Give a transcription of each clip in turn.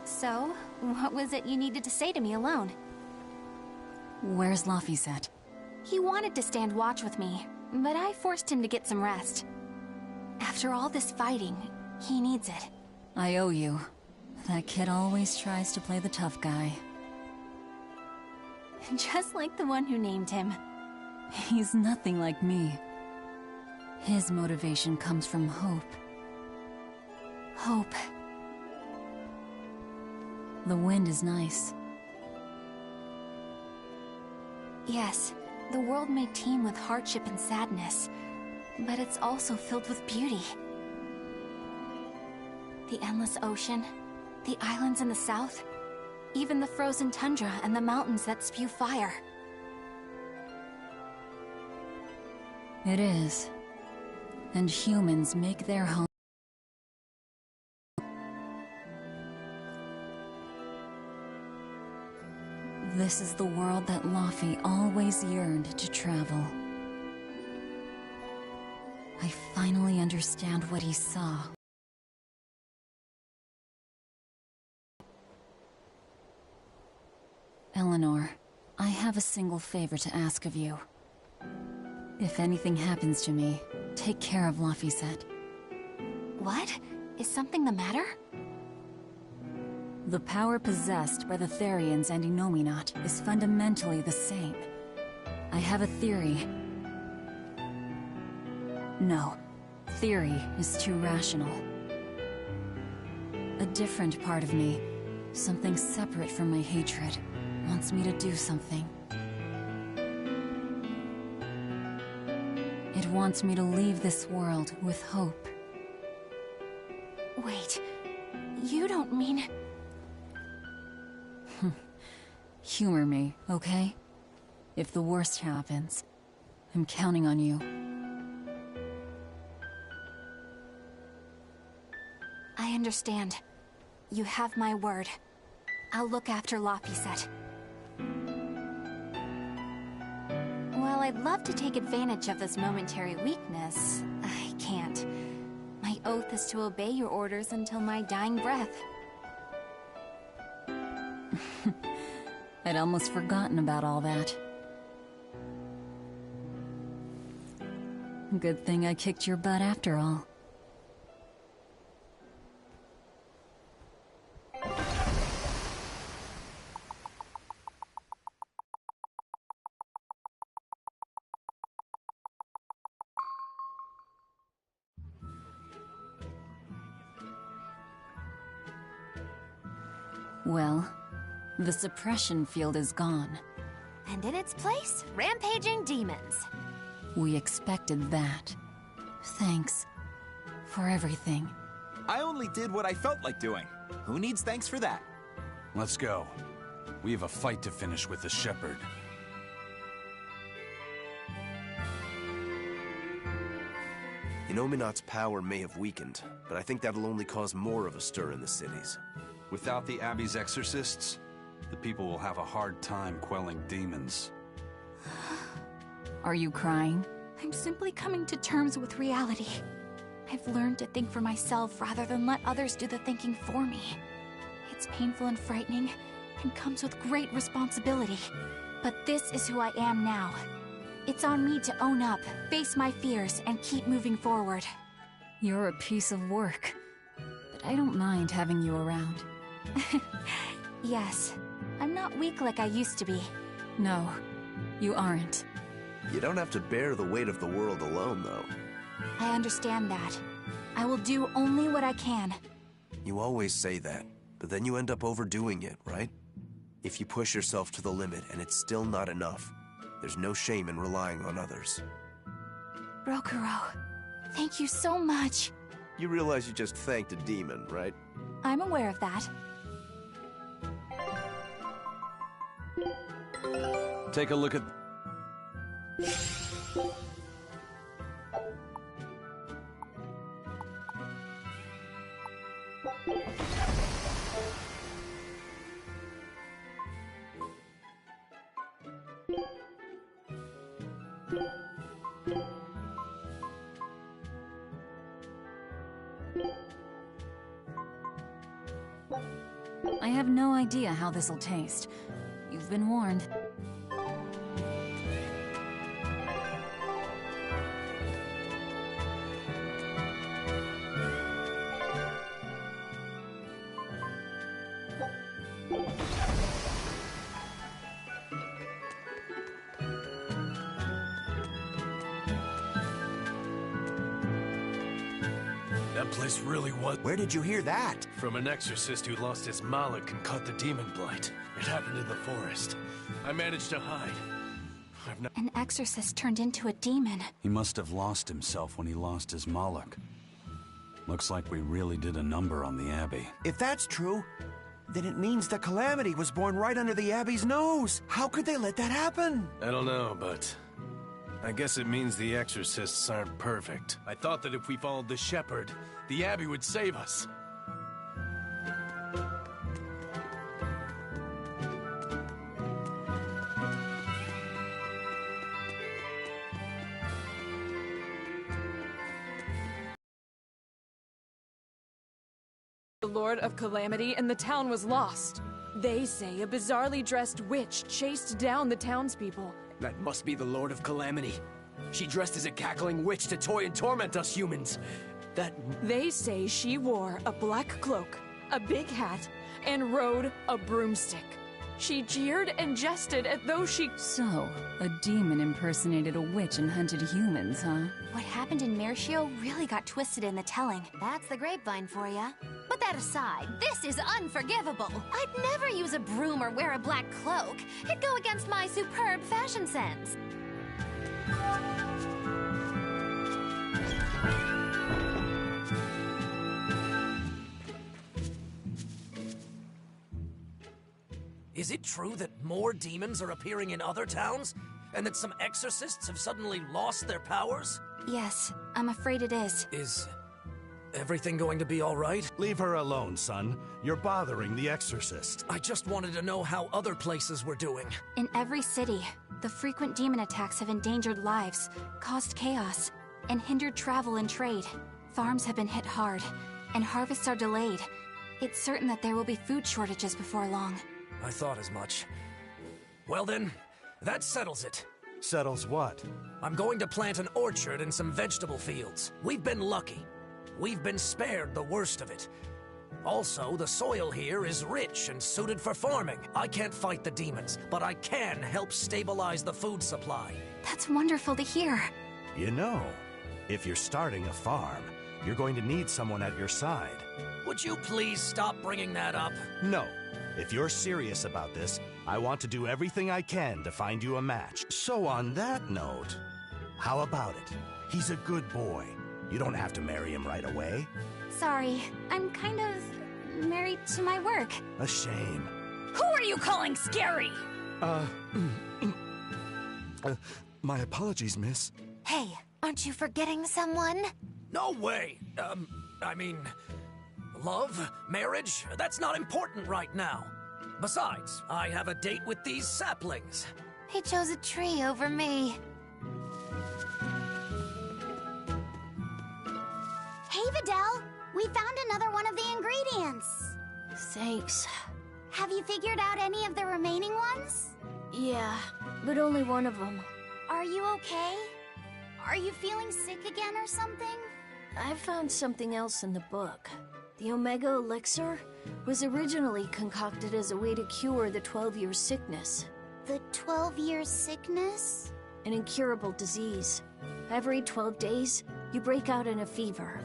So, what was it you needed to say to me alone? Where's Laphicet? He wanted to stand watch with me, but I forced him to get some rest. After all this fighting, he needs it. I owe you. That kid always tries to play the tough guy. Just like the one who named him. He's nothing like me. His motivation comes from hope. Hope. The wind is nice. Yes, the world may teem with hardship and sadness, but it's also filled with beauty. The endless ocean, the islands in the south, even the frozen tundra and the mountains that spew fire. It is. And humans make their home. This is the world that Laphi always yearned to travel. I finally understand what he saw. Eleanor, I have a single favor to ask of you. If anything happens to me, take care of Laphicet. What? Is something the matter? The power possessed by the Therians and Innominat is fundamentally the same. I have a theory. No, theory is too rational. A different part of me, something separate from my hatred, wants me to do something. It wants me to leave this world with hope. Wait, you don't mean... Humor me, okay? If the worst happens, I'm counting on you. I understand. You have my word. I'll look after Laphicet. While I'd love to take advantage of this momentary weakness, I can't. My oath is to obey your orders until my dying breath. I'd almost forgotten about all that. Good thing I kicked your butt after all. Well, the suppression field is gone. And in its place, rampaging demons. We expected that. Thanks for everything. I only did what I felt like doing. Who needs thanks for that? Let's go. We have a fight to finish with the Shepherd. Innominat's power may have weakened, but I think that'll only cause more of a stir in the cities. Without the Abbey's exorcists, the people will have a hard time quelling demons. Are you crying? I'm simply coming to terms with reality. I've learned to think for myself rather than let others do the thinking for me. It's painful and frightening, and comes with great responsibility. But this is who I am now. It's on me to own up, face my fears, and keep moving forward. You're a piece of work, but I don't mind having you around. Yes, I'm not weak like I used to be. No, you aren't. You don't have to bear the weight of the world alone, though. I understand that. I will do only what I can. You always say that, but then you end up overdoing it, right? If you push yourself to the limit and it's still not enough, there's no shame in relying on others. Rokuro, thank you so much. You realize you just thanked a demon, right? I'm aware of that. Take a look at... I have no idea how this'll taste. You've been warned. That place really was... Where did you hear that? From an exorcist who lost his malak and caught the demon blight. It happened in the forest. I managed to hide. An exorcist turned into a demon. He must have lost himself when he lost his malak. Looks like we really did a number on the Abbey. If that's true, then it means the Calamity was born right under the Abbey's nose. How could they let that happen? I don't know, but... I guess it means the exorcists aren't perfect. I thought that if we followed the shepherd, the Abbey would save us. The Lord of Calamity and the town was lost. They say a bizarrely dressed witch chased down the townspeople. That must be the Lord of Calamity. She dressed as a cackling witch to toy and torment us humans. They say she wore a black cloak, a big hat, and rode a broomstick. She jeered and jested at those she... So, a demon impersonated a witch and hunted humans, huh? What happened in Mercio really got twisted in the telling. That's the grapevine for ya. But that aside, this is unforgivable. I'd never use a broom or wear a black cloak. It'd go against my superb fashion sense. Is it true that more demons are appearing in other towns? And that some exorcists have suddenly lost their powers? Yes, I'm afraid it is. Is everything going to be all right? Leave her alone, son. You're bothering the exorcist. I just wanted to know how other places were doing. In every city, the frequent demon attacks have endangered lives, caused chaos, and hindered travel and trade. Farms have been hit hard, and harvests are delayed. It's certain that there will be food shortages before long. I thought as much. Well then, that settles it. Settles what? I'm going to plant an orchard and some vegetable fields. We've been lucky. We've been spared the worst of it. Also, the soil here is rich and suited for farming. I can't fight the demons, but I can help stabilize the food supply. That's wonderful to hear. You know, if you're starting a farm, you're going to need someone at your side. Would you please stop bringing that up? No. If you're serious about this, I want to do everything I can to find you a match. So on that note, how about it? He's a good boy. You don't have to marry him right away. Sorry, I'm kind of married to my work. A shame. Who are you calling scary? My apologies, miss. Hey, aren't you forgetting someone? No way! I mean... love? Marriage? That's not important right now. Besides, I have a date with these saplings. He chose a tree over me. Hey, Videl! We found another one of the ingredients! Thanks. Have you figured out any of the remaining ones? Yeah, but only one of them. Are you okay? Are you feeling sick again or something? I found something else in the book. The Omega Elixir was originally concocted as a way to cure the 12-year sickness. The 12-year sickness? An incurable disease. Every 12 days, you break out in a fever.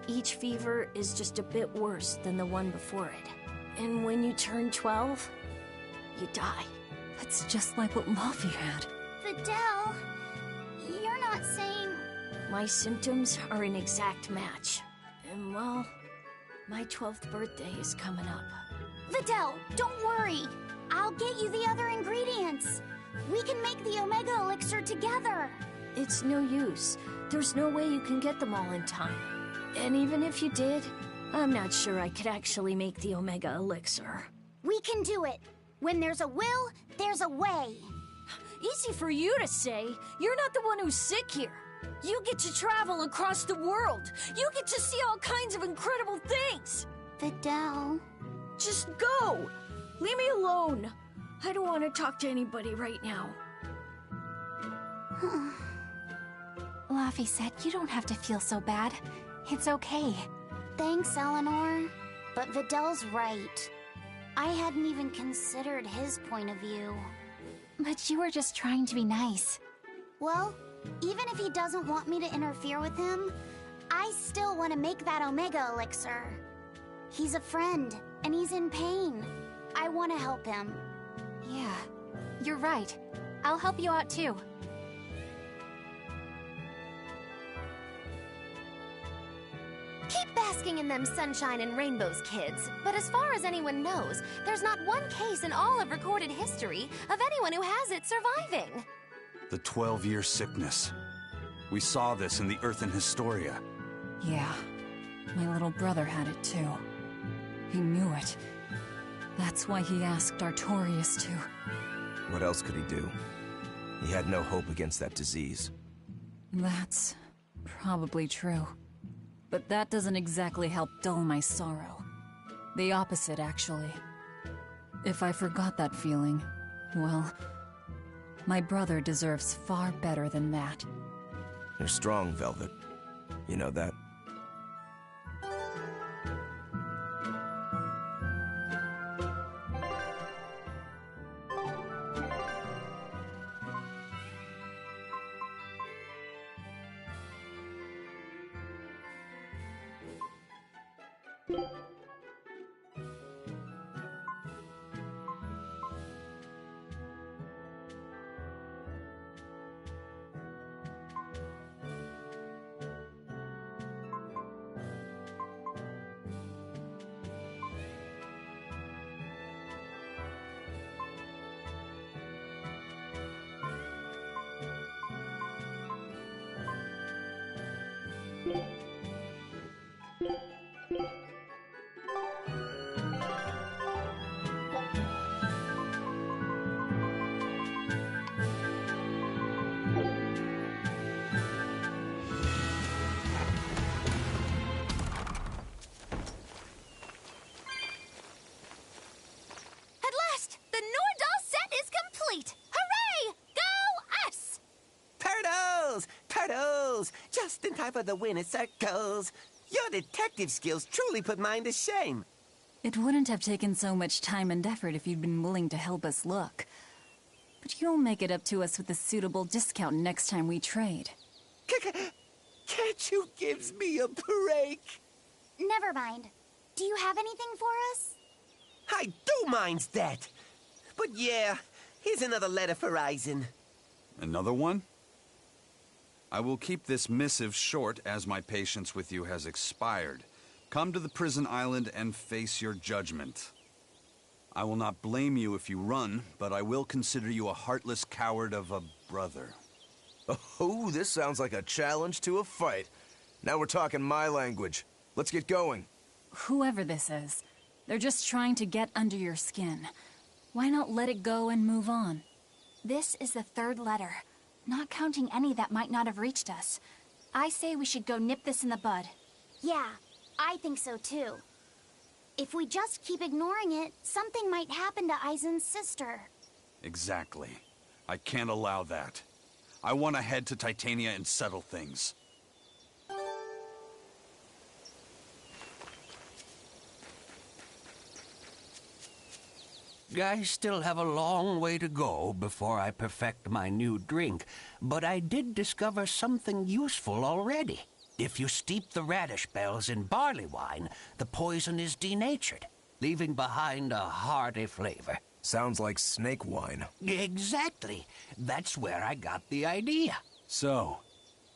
Each fever is just a bit worse than the one before it. And when you turn 12, you die. That's just like what Luffy had. Videl, you're not saying... My symptoms are an exact match. And well, my 12th birthday is coming up. Videl, don't worry. I'll get you the other ingredients. We can make the Omega Elixir together. It's no use. There's no way you can get them all in time. And even if you did, I'm not sure I could actually make the Omega Elixir. We can do it. When there's a will, there's a way. Easy for you to say. You're not the one who's sick here. You get to travel across the world. You get to see all kinds of incredible things. Videl. Just go! Leave me alone! I don't want to talk to anybody right now. Laffy said you don't have to feel so bad. It's okay. Thanks, Eleanor. But Vidal's right. I hadn't even considered his point of view. But you were just trying to be nice. Well, even if he doesn't want me to interfere with him, I still want to make that Omega Elixir. He's a friend, and he's in pain. I want to help him. Yeah, you're right. I'll help you out too. Keep basking in them sunshine and rainbows, kids. But as far as anyone knows, there's not one case in all of recorded history of anyone who has it surviving. The 12-year sickness. We saw this in the Earthen Historia. Yeah, my little brother had it too. He knew it. That's why he asked Artorius to. What else could he do? He had no hope against that disease. That's probably true. But that doesn't exactly help dull my sorrow. The opposite, actually. If I forgot that feeling, well, my brother deserves far better than that. You're strong, Velvet. You know that? Just in time for the winner circles. Your detective skills truly put mine to shame. It wouldn't have taken so much time and effort if you'd been willing to help us look. But you'll make it up to us with a suitable discount next time we trade. Can't you give me a break? Never mind. Do you have anything for us? I do mind that. But yeah, here's another letter for Eisen. Another one? I will keep this missive short as my patience with you has expired. Come to the prison island and face your judgment. I will not blame you if you run, but I will consider you a heartless coward of a brother. Oh, this sounds like a challenge to a fight. Now we're talking my language. Let's get going. Whoever this is, they're just trying to get under your skin. Why not let it go and move on? This is the third letter. Not counting any that might not have reached us. I say we should go nip this in the bud. Yeah, I think so too. If we just keep ignoring it, something might happen to Eisen's sister. Exactly. I can't allow that. I want to head to Titania and settle things. I still have a long way to go before I perfect my new drink, but I did discover something useful already. If you steep the radish bells in barley wine, the poison is denatured, leaving behind a hearty flavor. Sounds like snake wine. Exactly. That's where I got the idea. So,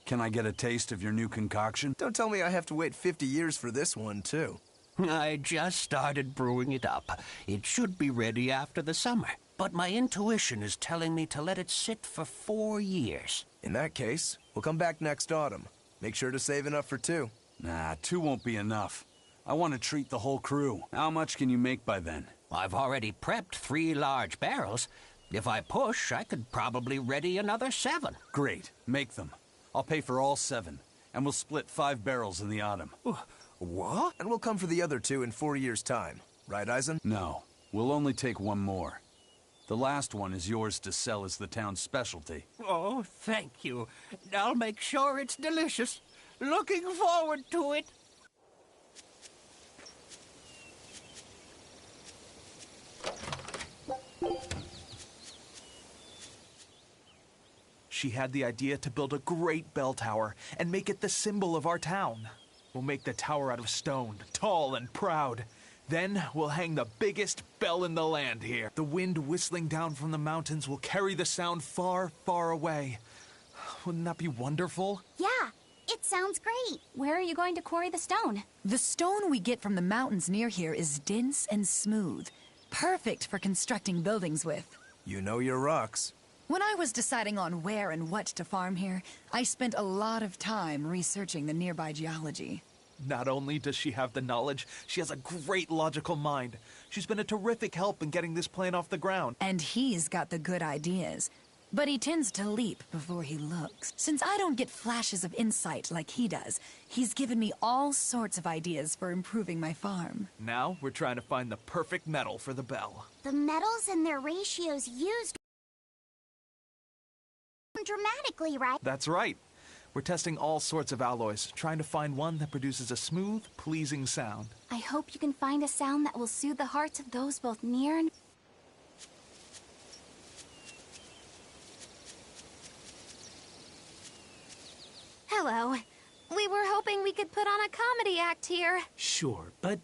can I get a taste of your new concoction? Don't tell me I have to wait 50 years for this one, too. I just started brewing it up. It should be ready after the summer. But my intuition is telling me to let it sit for 4 years. In that case, we'll come back next autumn. Make sure to save enough for 2. Nah, 2 won't be enough. I want to treat the whole crew. How much can you make by then? I've already prepped 3 large barrels. If I push, I could probably ready another 7. Great. Make them. I'll pay for all 7, and we'll split 5 barrels in the autumn. What? And we'll come for the other 2 in 4 years' time. Right, Eisen? No, we'll only take one more. The last one is yours to sell as the town's specialty. Oh, thank you. I'll make sure it's delicious. Looking forward to it. She had the idea to build a great bell tower and make it the symbol of our town. We'll make the tower out of stone, tall and proud. Then we'll hang the biggest bell in the land here. The wind whistling down from the mountains will carry the sound far, far away. Wouldn't that be wonderful? Yeah, it sounds great. Where are you going to quarry the stone? The stone we get from the mountains near here is dense and smooth. Perfect for constructing buildings with. You know your rocks. When I was deciding on where and what to farm here, I spent a lot of time researching the nearby geology. Not only does she have the knowledge, she has a great logical mind. She's been a terrific help in getting this plan off the ground. And he's got the good ideas. But he tends to leap before he looks. Since I don't get flashes of insight like he does, he's given me all sorts of ideas for improving my farm. Now we're trying to find the perfect metal for the bell. The metals and their ratios used dramatically, right? That's right. We're testing all sorts of alloys, trying to find one that produces a smooth, pleasing sound. I hope you can find a sound that will soothe the hearts of those both near and... Hello. We were hoping we could put on a comedy act here. Sure, but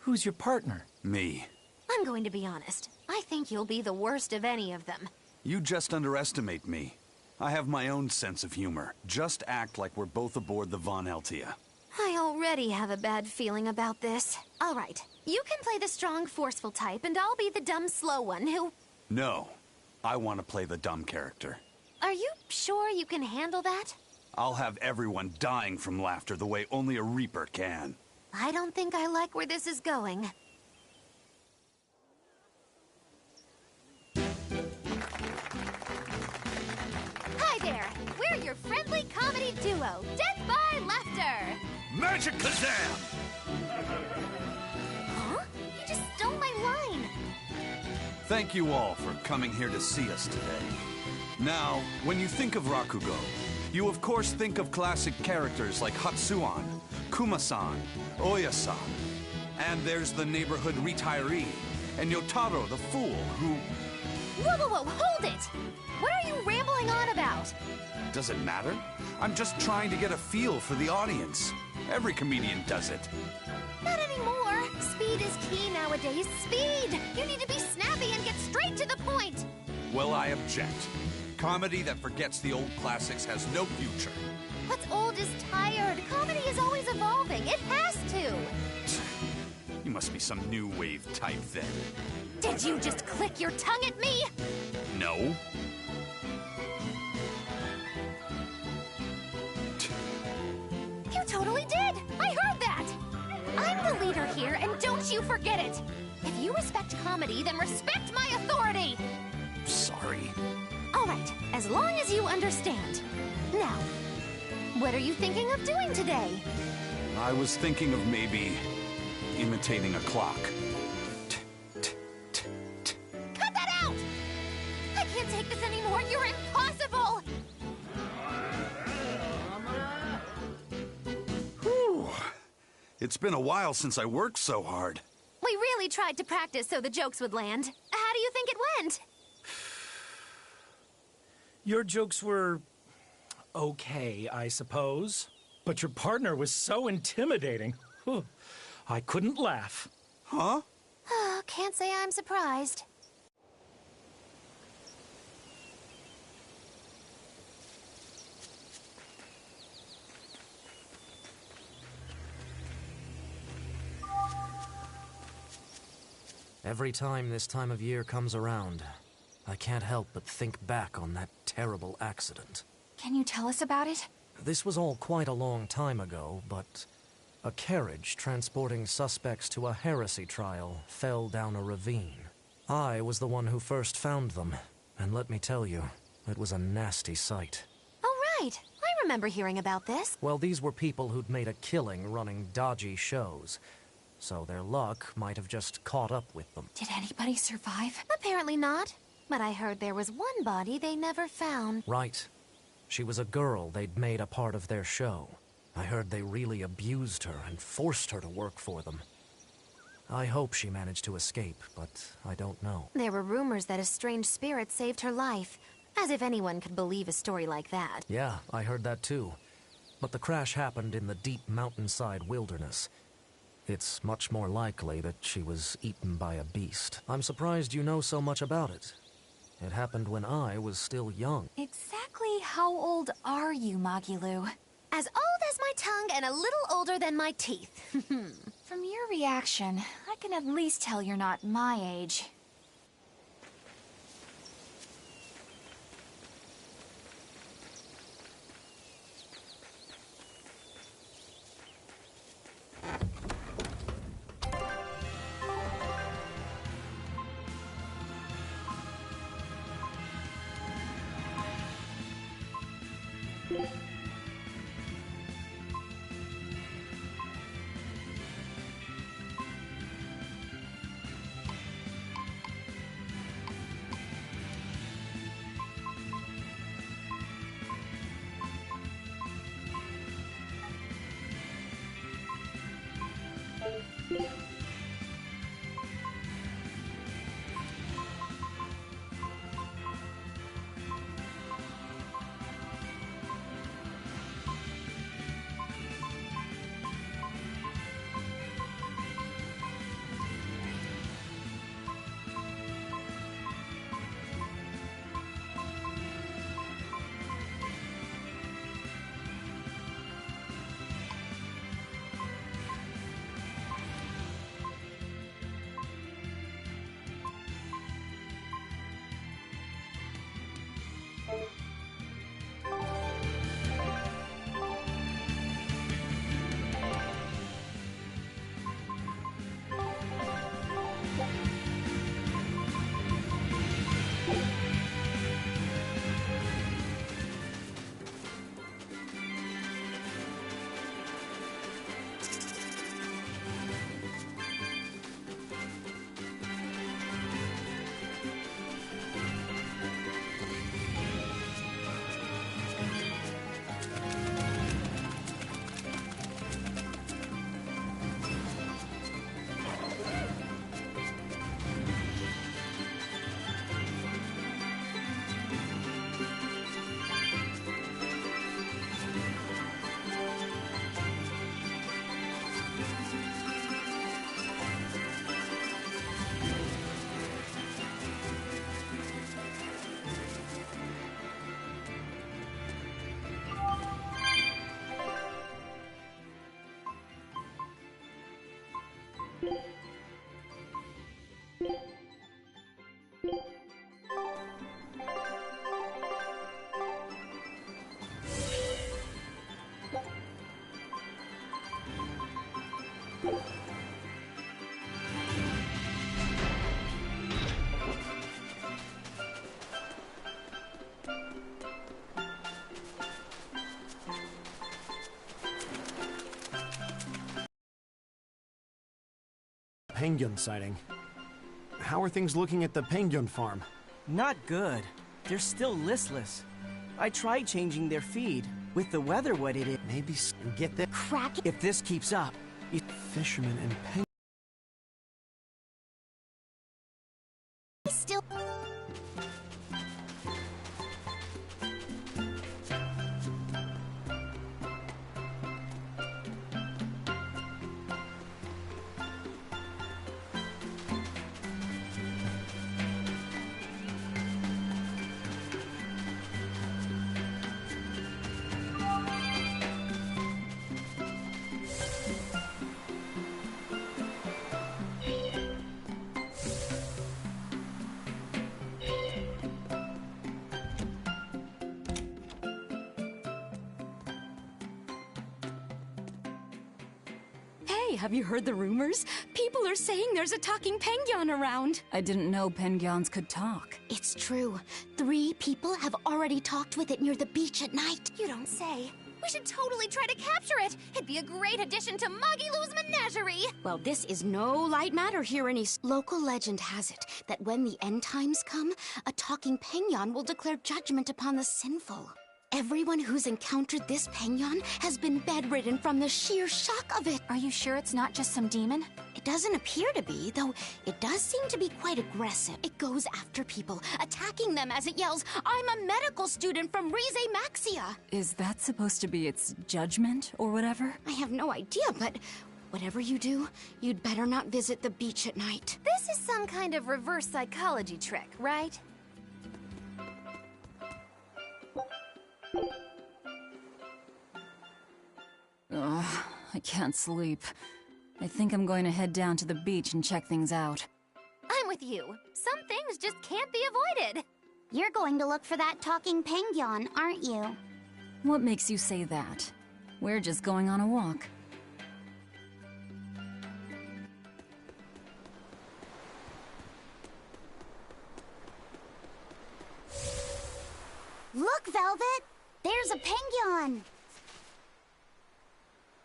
who's your partner? Me. I'm going to be honest. I think you'll be the worst of any of them. You just underestimate me. I have my own sense of humor. Just act like we're both aboard the Von Eltia. I already have a bad feeling about this. All right, you can play the strong, forceful type, and I'll be the dumb, slow one who... No. I want to play the dumb character. Are you sure you can handle that? I'll have everyone dying from laughter the way only a Reaper can. I don't think I like where this is going. Hi there! We're your friendly comedy duo, Death by Laughter! Magic Kazam! Huh? You just stole my line! Thank you all for coming here to see us today. Now, when you think of Rakugo, you of course think of classic characters like Hatsuan, Kuma-san, Oya-san, and there's the neighborhood retiree, and Yotaro the fool, who... Whoa, whoa, whoa, hold it! What are you rambling on about? Does it matter? I'm just trying to get a feel for the audience. Every comedian does it. Not anymore. Speed is key nowadays. Speed! You need to be snappy and get straight to the point! Well, I object. Comedy that forgets the old classics has no future. What's old is tired. Comedy is always evolving. It has to. You must be some new wave type then. Did you just click your tongue at me? No. You totally did! I heard that! I'm the leader here, and don't you forget it! If you respect comedy, then respect my authority! Sorry. All right, as long as you understand. Now, what are you thinking of doing today? I was thinking of maybe imitating a clock. Cut that out! I can't take this anymore. You're impossible! Whew. It's been a while since I worked so hard. We really tried to practice so the jokes would land. How do you think it went? Your jokes were okay, I suppose. But your partner was so intimidating. Whew. I couldn't laugh. Huh? Can't say I'm surprised. Every time this time of year comes around, I can't help but think back on that terrible accident. Can you tell us about it? This was all quite a long time ago, but a carriage transporting suspects to a heresy trial fell down a ravine. I was the one who first found them, and let me tell you, it was a nasty sight. Oh, right. I remember hearing about this. Well, these were people who'd made a killing running dodgy shows. so their luck might have just caught up with them. Did anybody survive? Apparently not. But I heard there was one body they never found. Right. She was a girl they'd made a part of their show. I heard they really abused her and forced her to work for them. I hope she managed to escape, but I don't know. There were rumors that a strange spirit saved her life. As if anyone could believe a story like that. Yeah, I heard that too. But the crash happened in the deep mountainside wilderness. It's much more likely that she was eaten by a beast. I'm surprised you know so much about it. It happened when I was still young. Exactly how old are you, Magilu? As old as my tongue and a little older than my teeth. From your reaction, I can at least tell you're not my age. Penguin sighting. How are things looking at the penguin farm? Not good. They're still listless. I tried changing their feed. With the weather what it is. Maybe get that crack. If this keeps up, fishermen and penguins. Still. Have you heard the rumors? People are saying there's a talking penguin around. I didn't know penguins could talk. It's true. 3 people have already talked with it near the beach at night. You don't say. We should totally try to capture it. It'd be a great addition to Moggy Lou's menagerie. Well, this is no light matter here in East. Local legend has it that when the end times come, a talking penguin will declare judgment upon the sinful. Everyone who's encountered this penguin has been bedridden from the sheer shock of it. Are you sure it's not just some demon? It doesn't appear to be, though it does seem to be quite aggressive. It goes after people, attacking them as it yells, "I'm a medical student from Rize Maxia." Is that supposed to be its judgment or whatever? I have no idea, but whatever you do, you'd better not visit the beach at night. This is some kind of reverse psychology trick, right? Ugh, I can't sleep. I think I'm going to head down to the beach and check things out. I'm with you. Some things just can't be avoided. You're going to look for that talking penguin, aren't you? What makes you say that? We're just going on a walk. Look, Velvet! There's a penguin!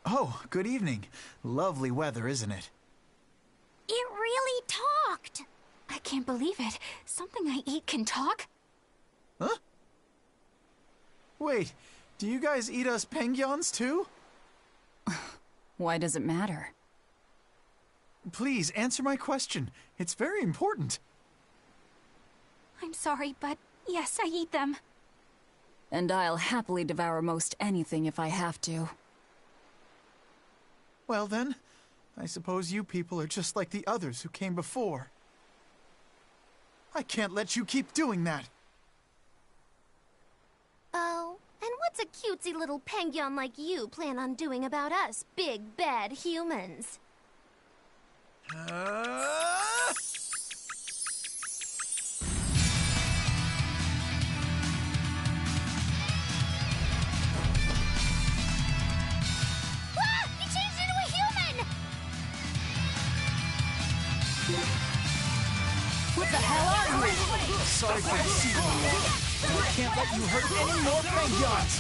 Oh, good evening. Lovely weather, isn't it? It really talked! I can't believe it. Something I eat can talk? Huh? Wait, do you guys eat us penguins too? Why does it matter? Please, answer my question. It's very important. I'm sorry, but yes, I eat them. And I'll happily devour most anything if I have to. Well then, I suppose you people are just like the others who came before. I can't let you keep doing that. Oh, and what's a cutesy little penguin like you plan on doing about us, big bad humans? What the hell are you? Sorry for deceiving you all. I can't let you hurt any more penguins.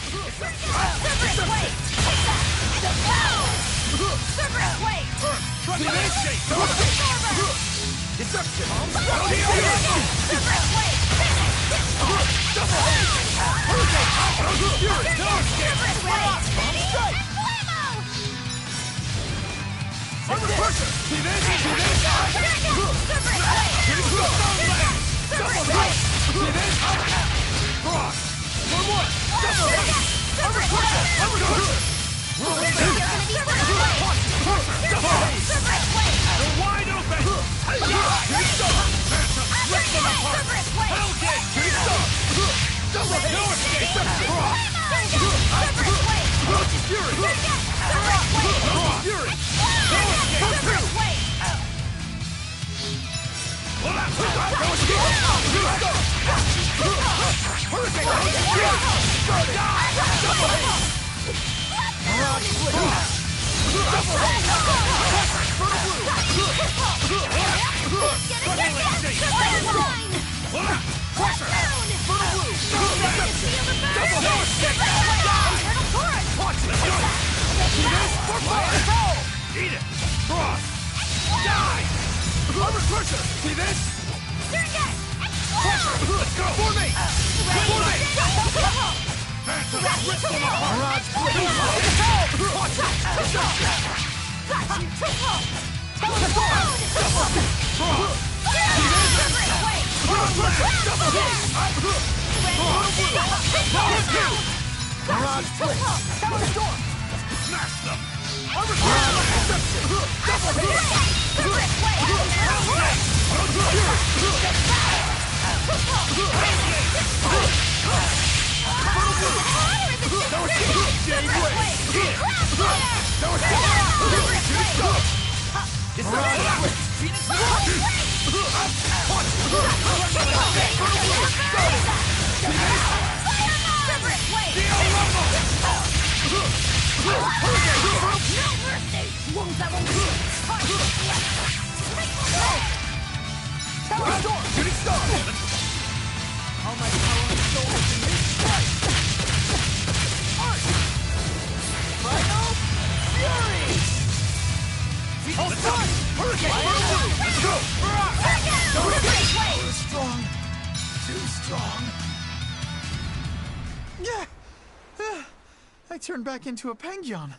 turned back into a penguin.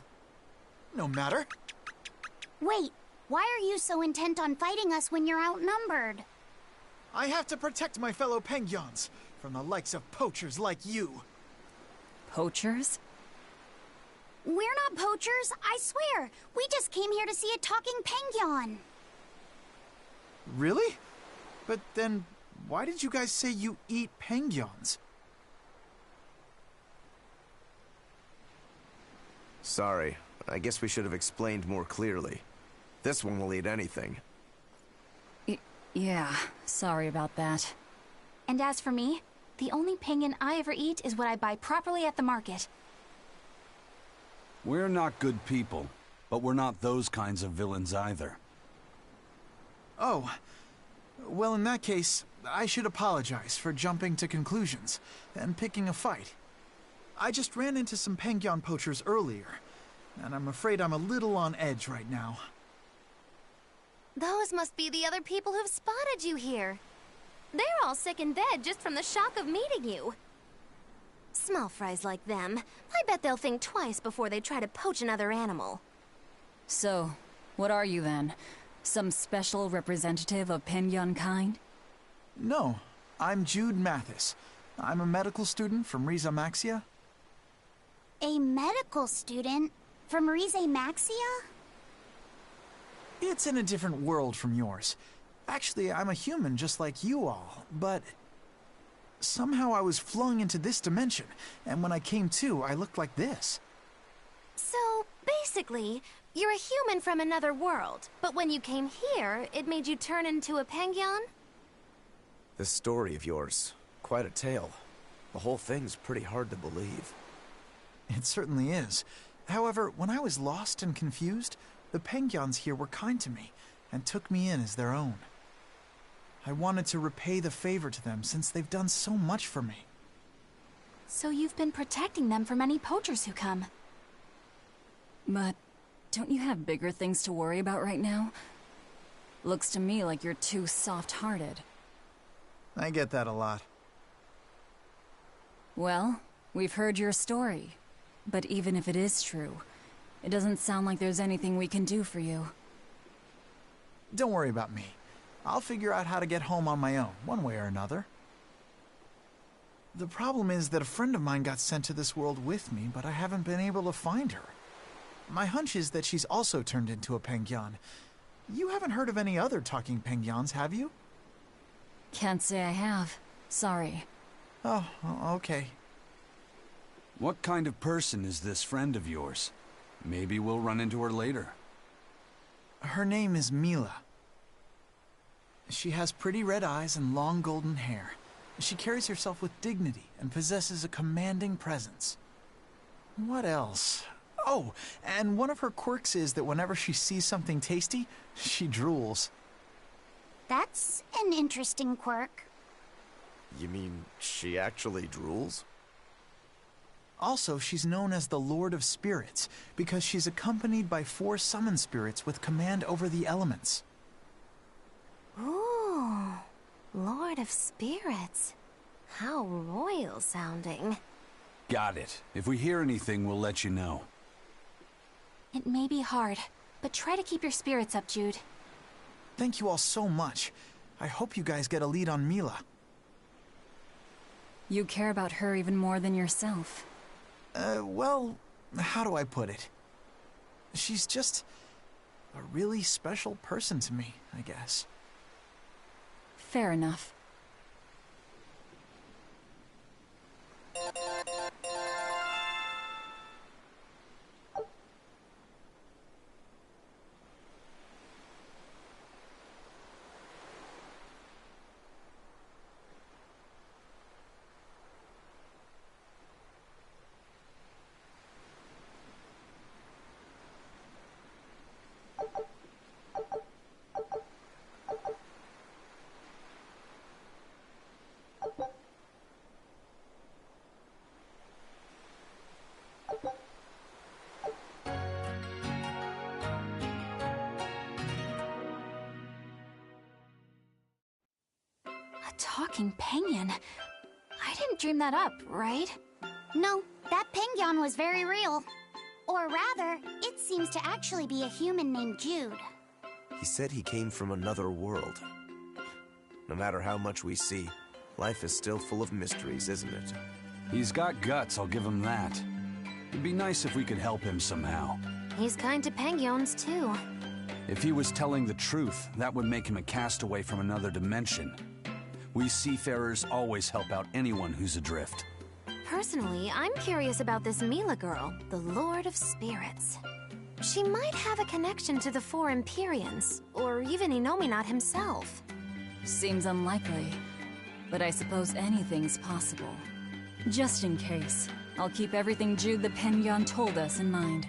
No matter. Wait, why are you so intent on fighting us when you're outnumbered? I have to protect my fellow penguins from the likes of poachers like you. Poachers? We're not poachers, I swear. We just came here to see a talking penguin. Really? But then, why did you guys say you eat penguins? Sorry, I guess we should have explained more clearly. This one will eat anything. Yeah, sorry about that. And as for me, the only penguin I ever eat is what I buy properly at the market. We're not good people, but we're not those kinds of villains either. Oh. Well, in that case, I should apologize for jumping to conclusions and picking a fight. I just ran into some penguin poachers earlier, and I'm afraid I'm a little on edge right now. Those must be the other people who've spotted you here. They're all sick in bed just from the shock of meeting you. Small fries like them, I bet they'll think twice before they try to poach another animal. So, what are you then? Some special representative of penguin kind? No, I'm Jude Mathis. I'm a medical student from Riza Maxia. A medical student from Rize Maxia? It's in a different world from yours. Actually, I'm a human just like you all, but somehow I was flung into this dimension, and when I came to, I looked like this. So, basically, you're a human from another world, but when you came here, it made you turn into a penguin? This story of yours, quite a tale. The whole thing's pretty hard to believe. It certainly is. However, when I was lost and confused, the penguins here were kind to me and took me in as their own. I wanted to repay the favor to them since they've done so much for me. So you've been protecting them from any poachers who come. But don't you have bigger things to worry about right now? Looks to me like you're too soft-hearted. I get that a lot. Well, we've heard your story. But even if it is true, it doesn't sound like there's anything we can do for you. Don't worry about me. I'll figure out how to get home on my own, one way or another. The problem is that a friend of mine got sent to this world with me, but I haven't been able to find her. My hunch is that she's also turned into a penguin. You haven't heard of any other talking penguins, have you? Can't say I have. Sorry. Oh, okay. What kind of person is this friend of yours? Maybe we'll run into her later. Her name is Mila. She has pretty red eyes and long golden hair. She carries herself with dignity and possesses a commanding presence. What else? Oh, and one of her quirks is that whenever she sees something tasty, she drools. That's an interesting quirk. You mean she actually drools? Also, she's known as the Lord of Spirits because she's accompanied by 4 summon spirits with command over the elements. Ooh, Lord of Spirits. How royal sounding. Got it. If we hear anything, we'll let you know. It may be hard, but try to keep your spirits up, Jude. Thank you all so much. I hope you guys get a lead on Mila. You care about her even more than yourself. Well, how do I put it? She's just a really special person to me, I guess. Fair enough. A talking penguin? I didn't dream that up, right? No, that Penguin was very real. Or rather, it seems to actually be a human named Jude. He said he came from another world. No matter how much we see, life is still full of mysteries, isn't it? He's got guts, I'll give him that. It'd be nice if we could help him somehow. He's kind to Penguins, too. If he was telling the truth, that would make him a castaway from another dimension. We seafarers always help out anyone who's adrift. Personally, I'm curious about this Mila girl, the Lord of Spirits. She might have a connection to the Four Empyreans, or even Inominat himself. Seems unlikely, but I suppose anything's possible. Just in case, I'll keep everything Jude the Penguin told us in mind.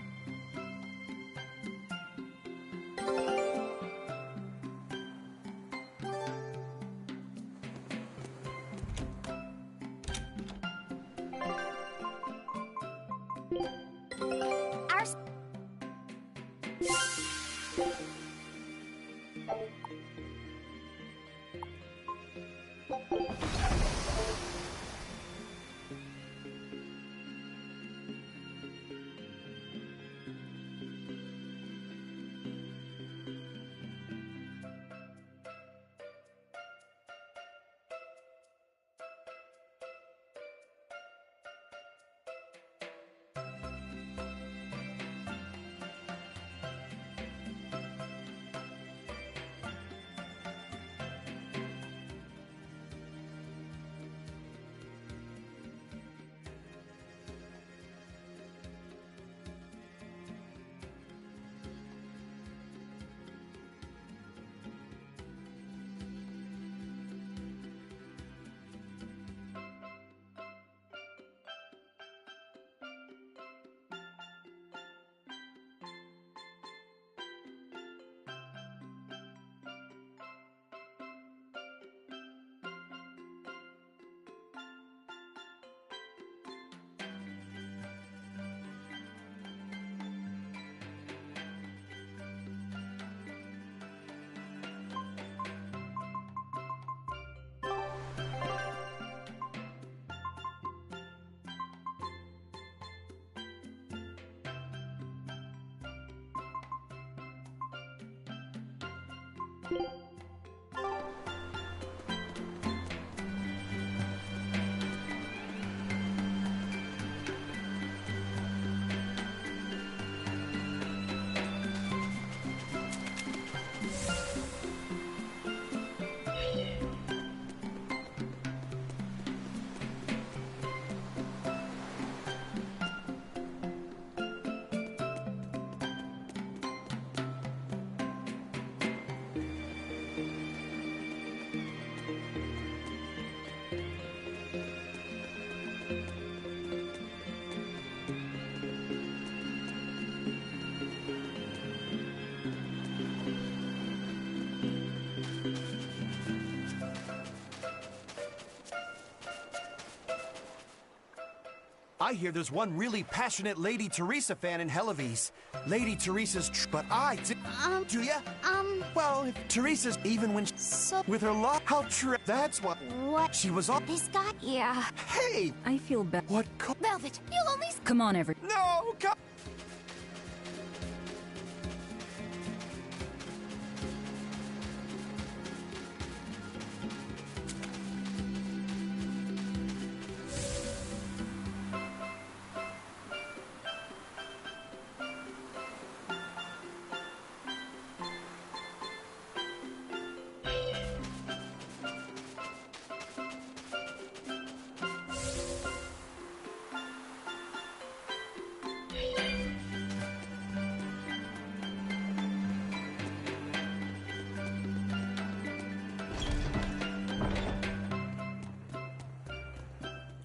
I hear there's one really passionate Lady Teresa fan in Helives. Lady Teresa's but I did. Do ya? Well, if Teresa's even when with her luck, how that's what. What? She was on. This guy? Yeah. Hey! I feel bad. What? Velvet, you'll only. Come on, every. No! Come.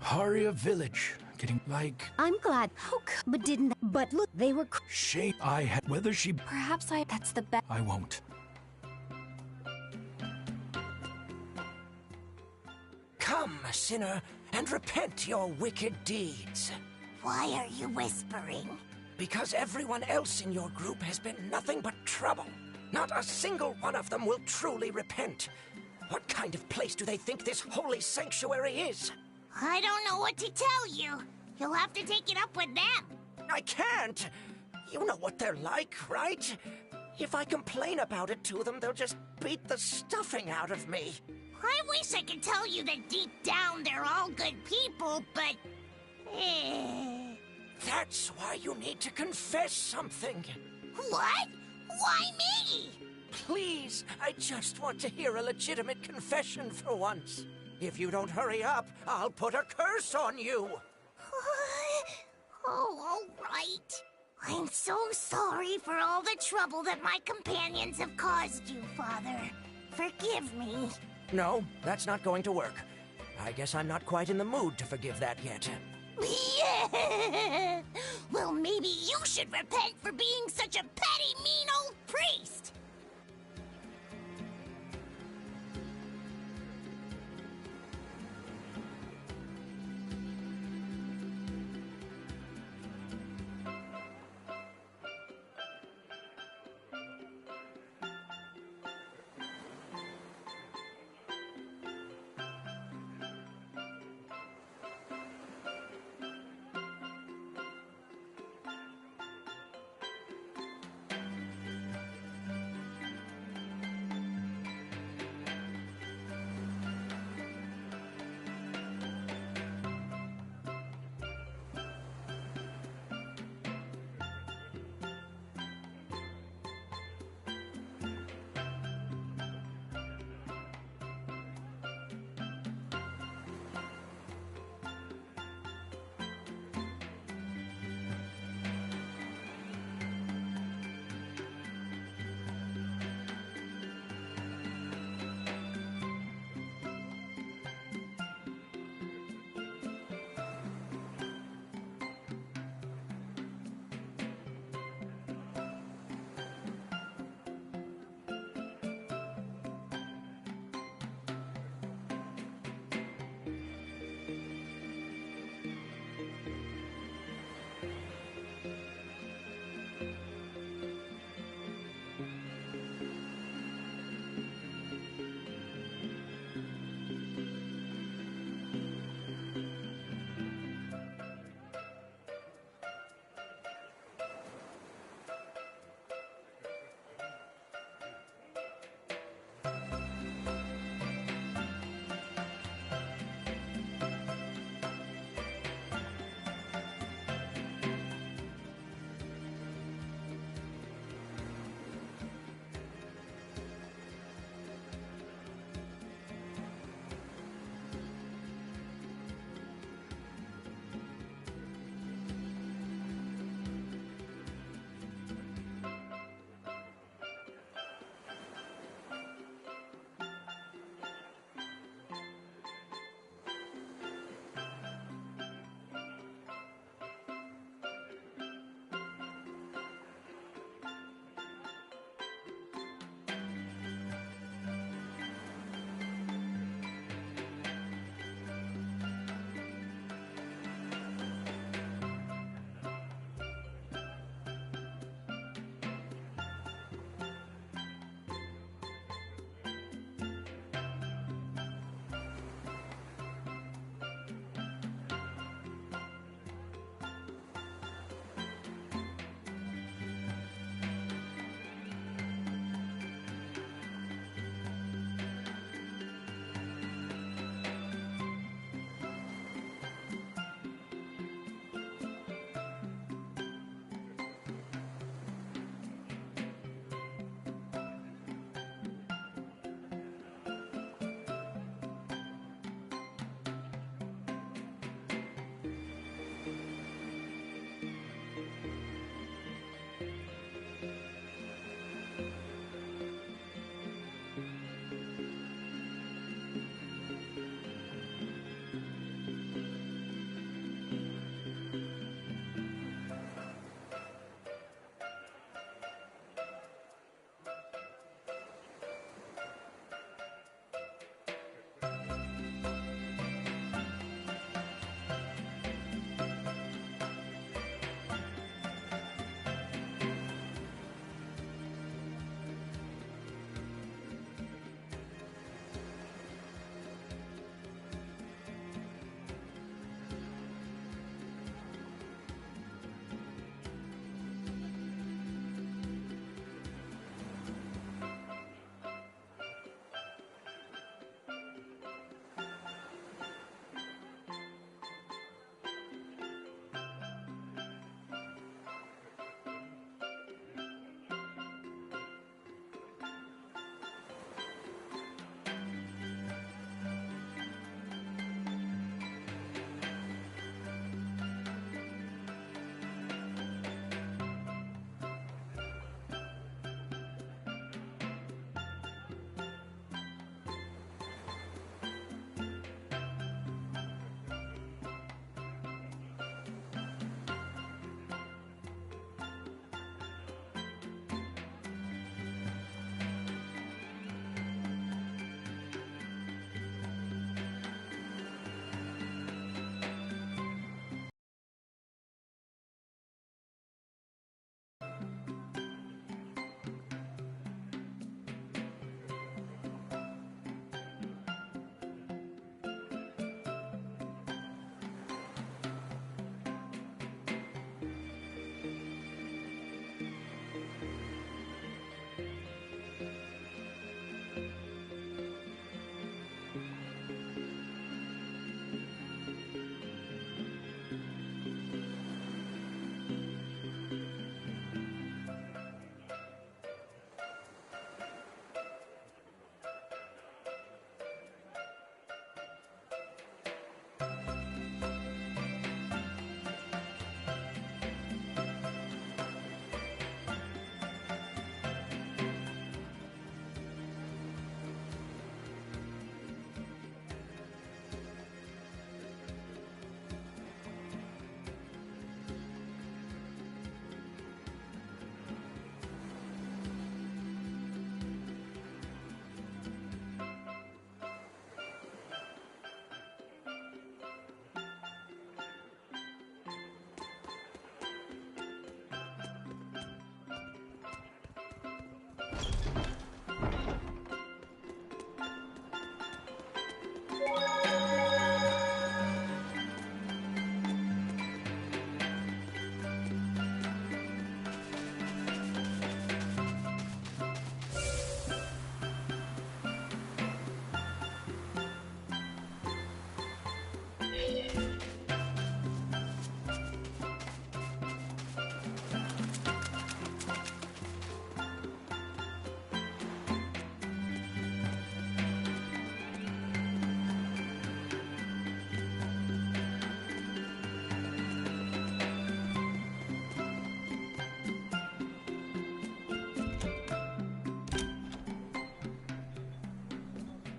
Haria Village. Getting like... I'm glad. But didn't... But look, they were... Shape I had... Whether she... Perhaps that's the best. I won't. Come, sinner, and repent your wicked deeds. Why are you whispering? Because everyone else in your group has been nothing but trouble. Not a single one of them will truly repent. What kind of place do they think this holy sanctuary is? I don't know what to tell you. You'll have to take it up with them. I can't! You know what they're like, right? If I complain about it to them, they'll just beat the stuffing out of me. I wish I could tell you that deep down they're all good people, but... That's why you need to confess something. What? Why me? Please, I just want to hear a legitimate confession for once. If you don't hurry up, I'll put a curse on you. Oh, all right. I'm so sorry for all the trouble that my companions have caused you, Father. Forgive me. No, that's not going to work. I guess I'm not quite in the mood to forgive that yet. Yeah! Well, maybe you should repent for being such a petty, mean old priest!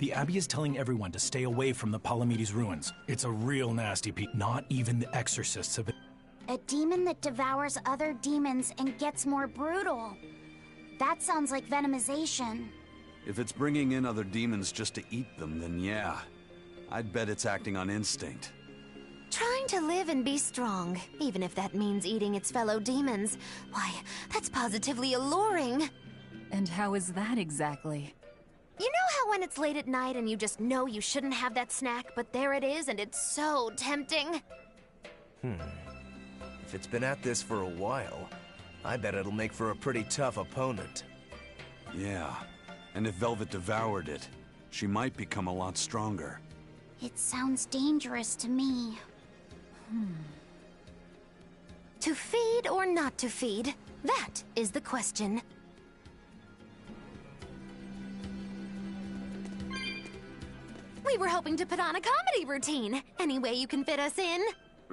The Abbey is telling everyone to stay away from the Palamedes ruins. It's a real nasty piece. Not even the exorcists have been... A demon that devours other demons and gets more brutal. That sounds like venomization. If it's bringing in other demons just to eat them, then yeah. I'd bet it's acting on instinct. Trying to live and be strong, even if that means eating its fellow demons. Why, that's positively alluring. And how is that exactly? You know how when it's late at night and you just know you shouldn't have that snack, but there it is and it's so tempting? If it's been at this for a while, I bet it'll make for a pretty tough opponent. Yeah, and if Velvet devoured it, she might become a lot stronger. It sounds dangerous to me. To feed or not to feed? That is the question. We were hoping to put on a comedy routine. Any way you can fit us in?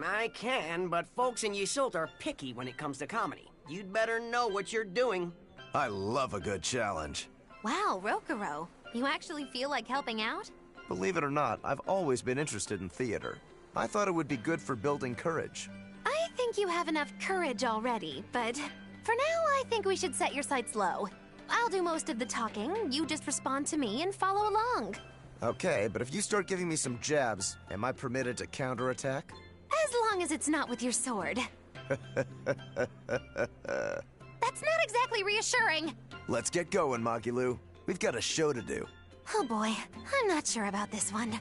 I can, but folks in Yesult are picky when it comes to comedy. You'd better know what you're doing. I love a good challenge. Wow, Rokuro. You actually feel like helping out? Believe it or not, I've always been interested in theater. I thought it would be good for building courage. I think you have enough courage already, but for now I think we should set your sights low. I'll do most of the talking, you just respond to me and follow along. Okay, but if you start giving me some jabs, am I permitted to counterattack? As long as it's not with your sword. That's not exactly reassuring. Let's get going, Magilu. We've got a show to do. Oh boy, I'm not sure about this one.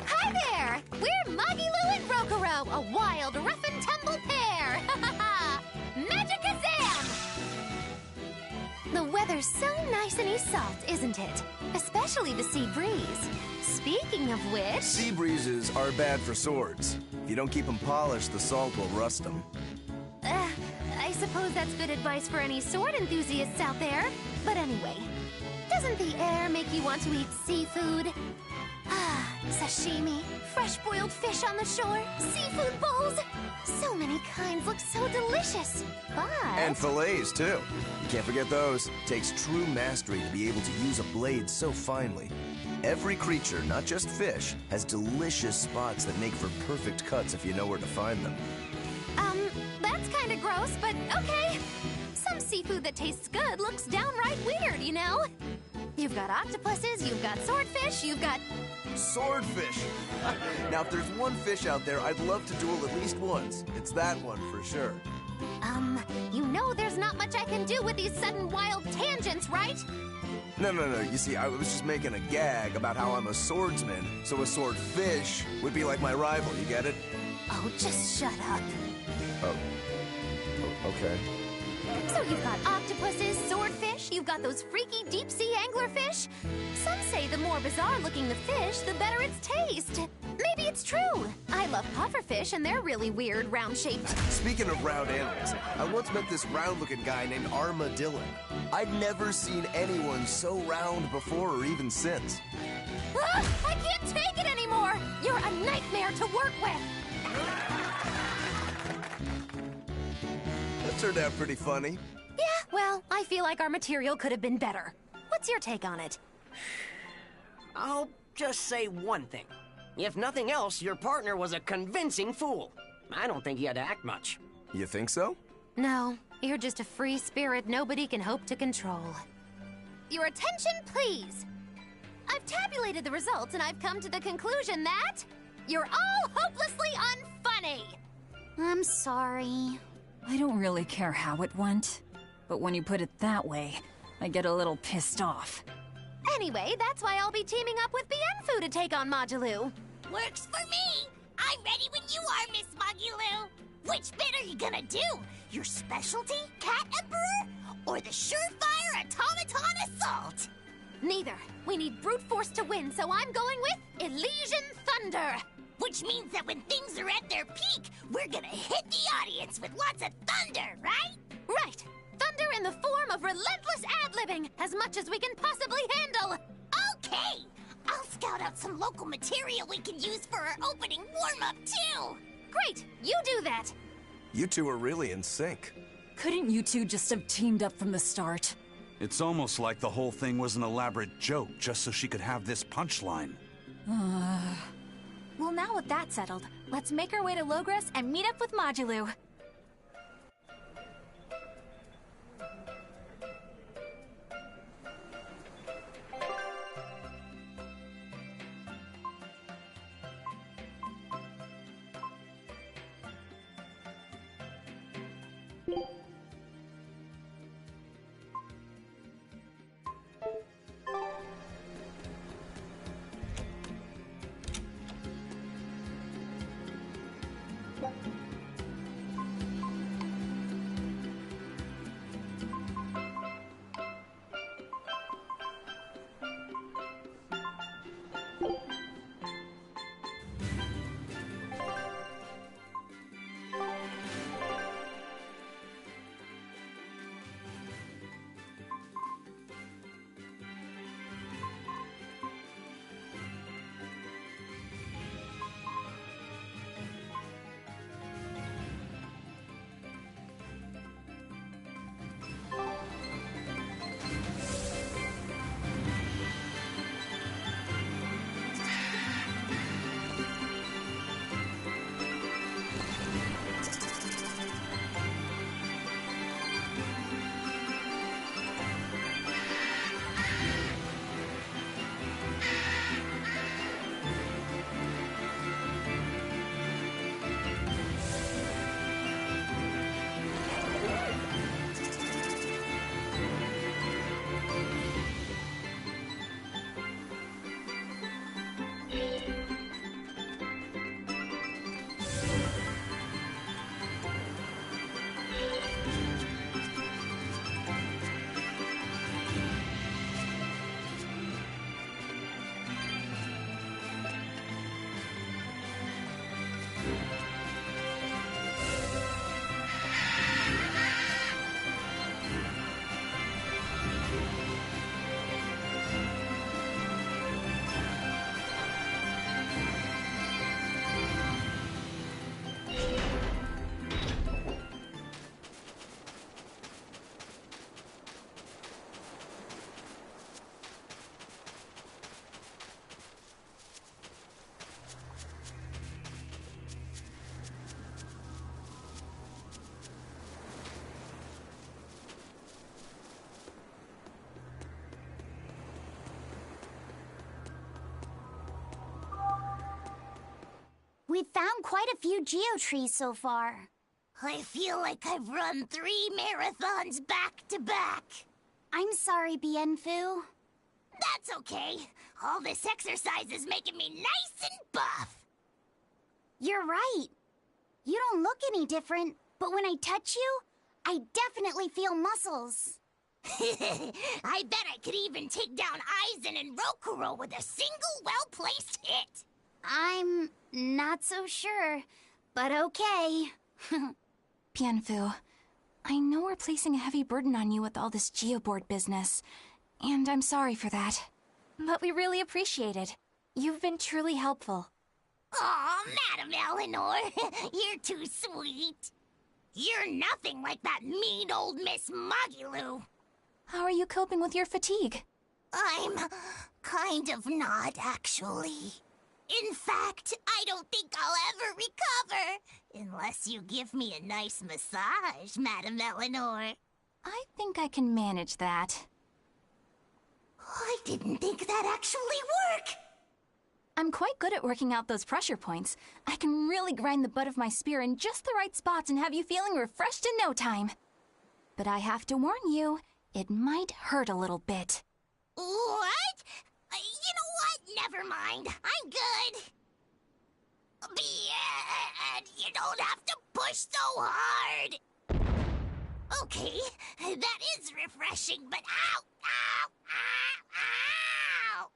Hi there! We're Magilu and Rokuro, a wild, rough and tumble pair! Magicazam! The weather's so nice and Yesult, isn't it? Especially the sea breeze. Speaking of which... Sea breezes are bad for swords. If you don't keep them polished, the salt will rust them. I suppose that's good advice for any sword enthusiasts out there. But anyway, doesn't the air make you want to eat seafood? Sashimi, fresh-boiled fish on the shore, seafood bowls. So many kinds look so delicious, but... And fillets, too. You can't forget those. Takes true mastery to be able to use a blade so finely. Every creature, not just fish, has delicious spots that make for perfect cuts if you know where to find them. That's kinda gross, but okay. Some seafood that tastes good looks downright weird, you know? You've got octopuses, you've got swordfish, you've got... Swordfish! Now, if there's one fish out there I'd love to duel at least once, it's that one for sure. You know there's not much I can do with these sudden wild tangents, right? No. You see, I was just making a gag about how I'm a swordsman, so a swordfish would be like my rival, you get it? Oh, just shut up. Oh, okay. So you've got octopuses, swordfish, you've got those freaky deep-sea anglerfish. Some say the more bizarre-looking the fish, the better its taste. Maybe it's true. I love pufferfish, and they're really weird, round-shaped. Speaking of round animals, I once met this round-looking guy named Armadillo. I'd never seen anyone so round before or even since. I can't take it anymore! You're a nightmare to work with! That turned out pretty funny. Yeah, well, I feel like our material could have been better. What's your take on it? I'll just say one thing. If nothing else, your partner was a convincing fool. I don't think he had to act much. You think so? No, you're just a free spirit nobody can hope to control. Your attention, please! I've tabulated the results and I've come to the conclusion that you're all hopelessly unfunny! I'm sorry. I don't really care how it went, but when you put it that way, I get a little pissed off. Anyway, that's why I'll be teaming up with Bienfu to take on Magilu. Works for me! I'm ready when you are, Miss Magilu! Which bit are you gonna do? Your specialty, Cat Emperor? Or the surefire automaton assault? Neither. We need brute force to win, so I'm going with Elysian Thunder! Which means that when things are at their peak, we're gonna hit the audience with lots of thunder, right? Right! Thunder in the form of relentless ad-libbing, as much as we can possibly handle! Okay! I'll scout out some local material we can use for our opening warm-up, too! Great! You do that! You two are really in sync. Couldn't you two just have teamed up from the start? It's almost like the whole thing was an elaborate joke just so she could have this punchline. Well, now with that settled, let's make our way to Logres and meet up with Modulu. We've found quite a few geotrees so far. I feel like I've run 3 marathons back to back. I'm sorry, Bienfu. That's okay. All this exercise is making me nice and buff. You're right. You don't look any different, but when I touch you, I definitely feel muscles. I bet I could even take down Aizen and Rokuro with a single well-placed hit. I'm not so sure, but okay. Bienfu, I know we're placing a heavy burden on you with all this geoboard business, and I'm sorry for that. But we really appreciate it. You've been truly helpful. Aw, Madam Eleanor, you're too sweet. You're nothing like that mean old Miss Magilou. How are you coping with your fatigue? I'm kind of not, actually. In fact, I don't think I'll ever recover. Unless you give me a nice massage, Madam Eleanor. I think I can manage that. I didn't think that actually worked. I'm quite good at working out those pressure points. I can really grind the butt of my spear in just the right spots and have you feeling refreshed in no time. But I have to warn you, it might hurt a little bit. What? You know what? Never mind. I'm good. And you don't have to push so hard. Okay, that is refreshing, but ow, ow, ow, ow.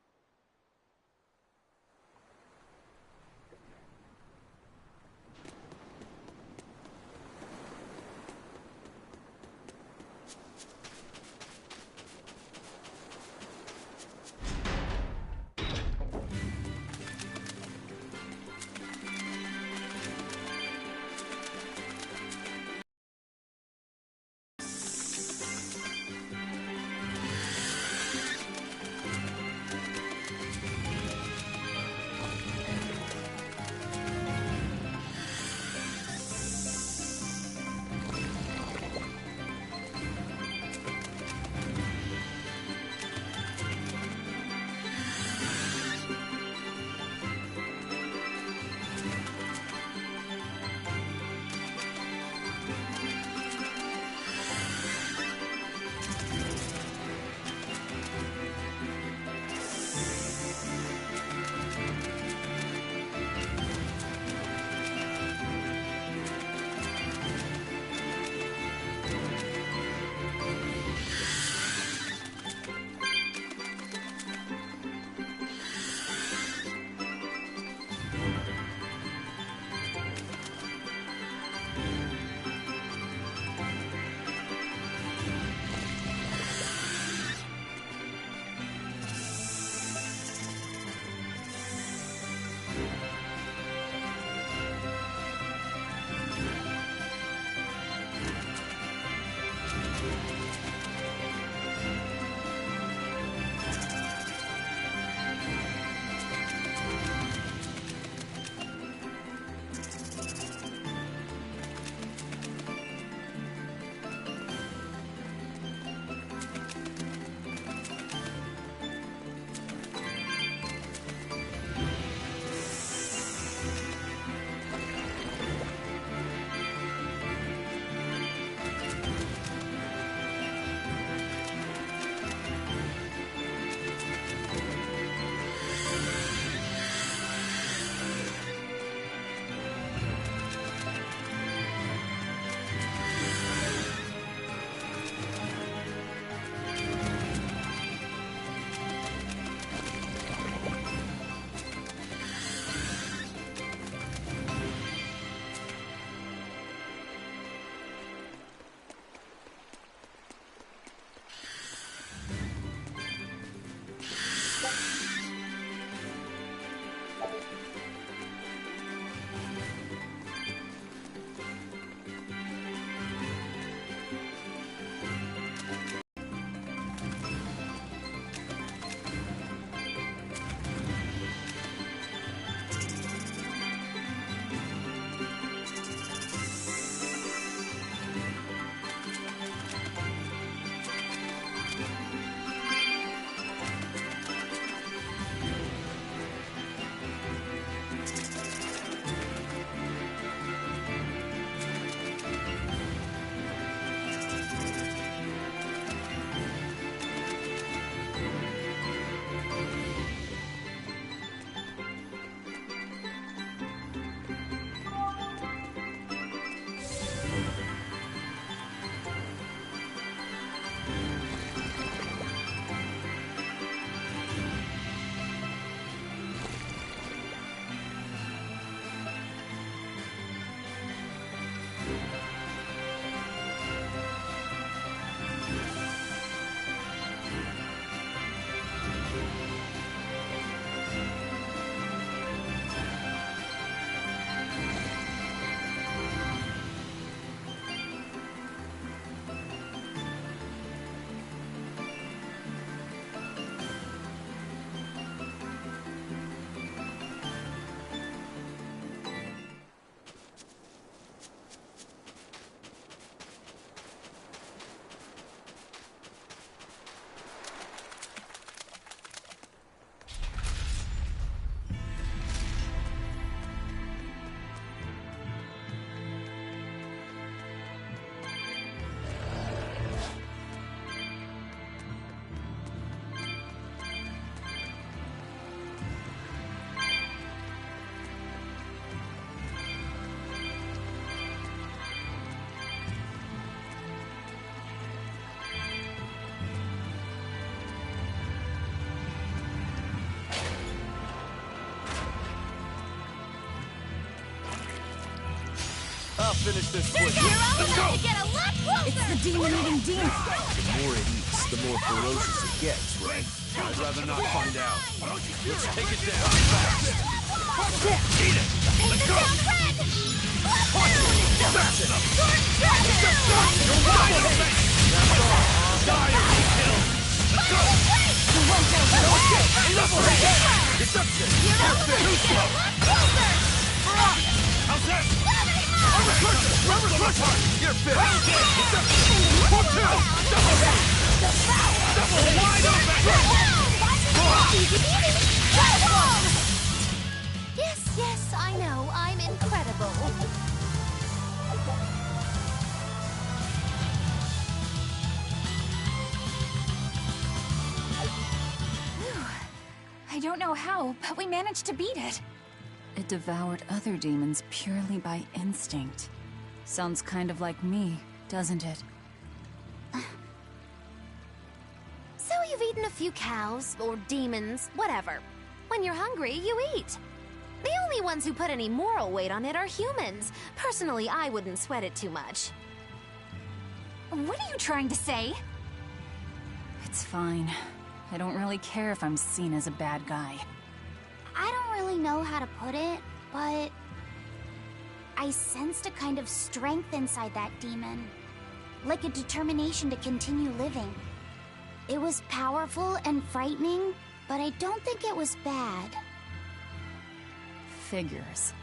finish this quick. You're only going to get a lot closer! It's the demon-eating demon! The more it eats, the more ferocious it gets, right? I'd rather not find out. Let's take it down fast. Eat it! Let's go! How's that? You're finished. Double wide Yes, yes, I know. I'm incredible. I don't know how, but we managed to beat it. It devoured other demons purely by instinct. Sounds kind of like me, doesn't it? So you've eaten a few cows, or demons, whatever. When you're hungry, you eat. The only ones who put any moral weight on it are humans. Personally, I wouldn't sweat it too much. What are you trying to say? It's fine. I don't really care if I'm seen as a bad guy. I don't really know how to put it, but I sensed a kind of strength inside that demon. Like a determination to continue living. It was powerful and frightening, but I don't think it was bad. Figures.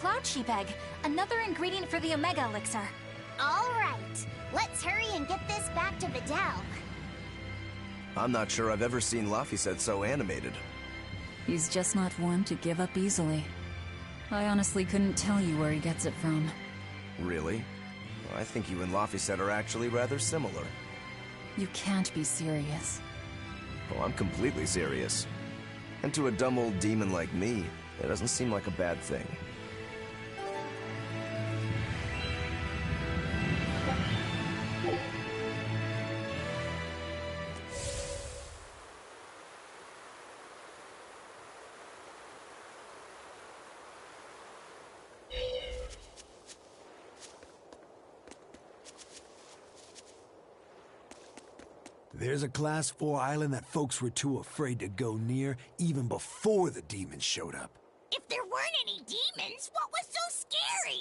cloud sheep egg, another ingredient for the Omega Elixir. All right, let's hurry and get this back to Vidal. I'm not sure I've ever seen Laphicet so animated. He's just not one to give up easily. I honestly couldn't tell you where he gets it from. Really? I think you and Laphicet are actually rather similar. You can't be serious. Oh, I'm completely serious. And to a dumb old demon like me, it doesn't seem like a bad thing. There's a Class 4 island that folks were too afraid to go near even before the demons showed up. If there weren't any demons, what was so scary?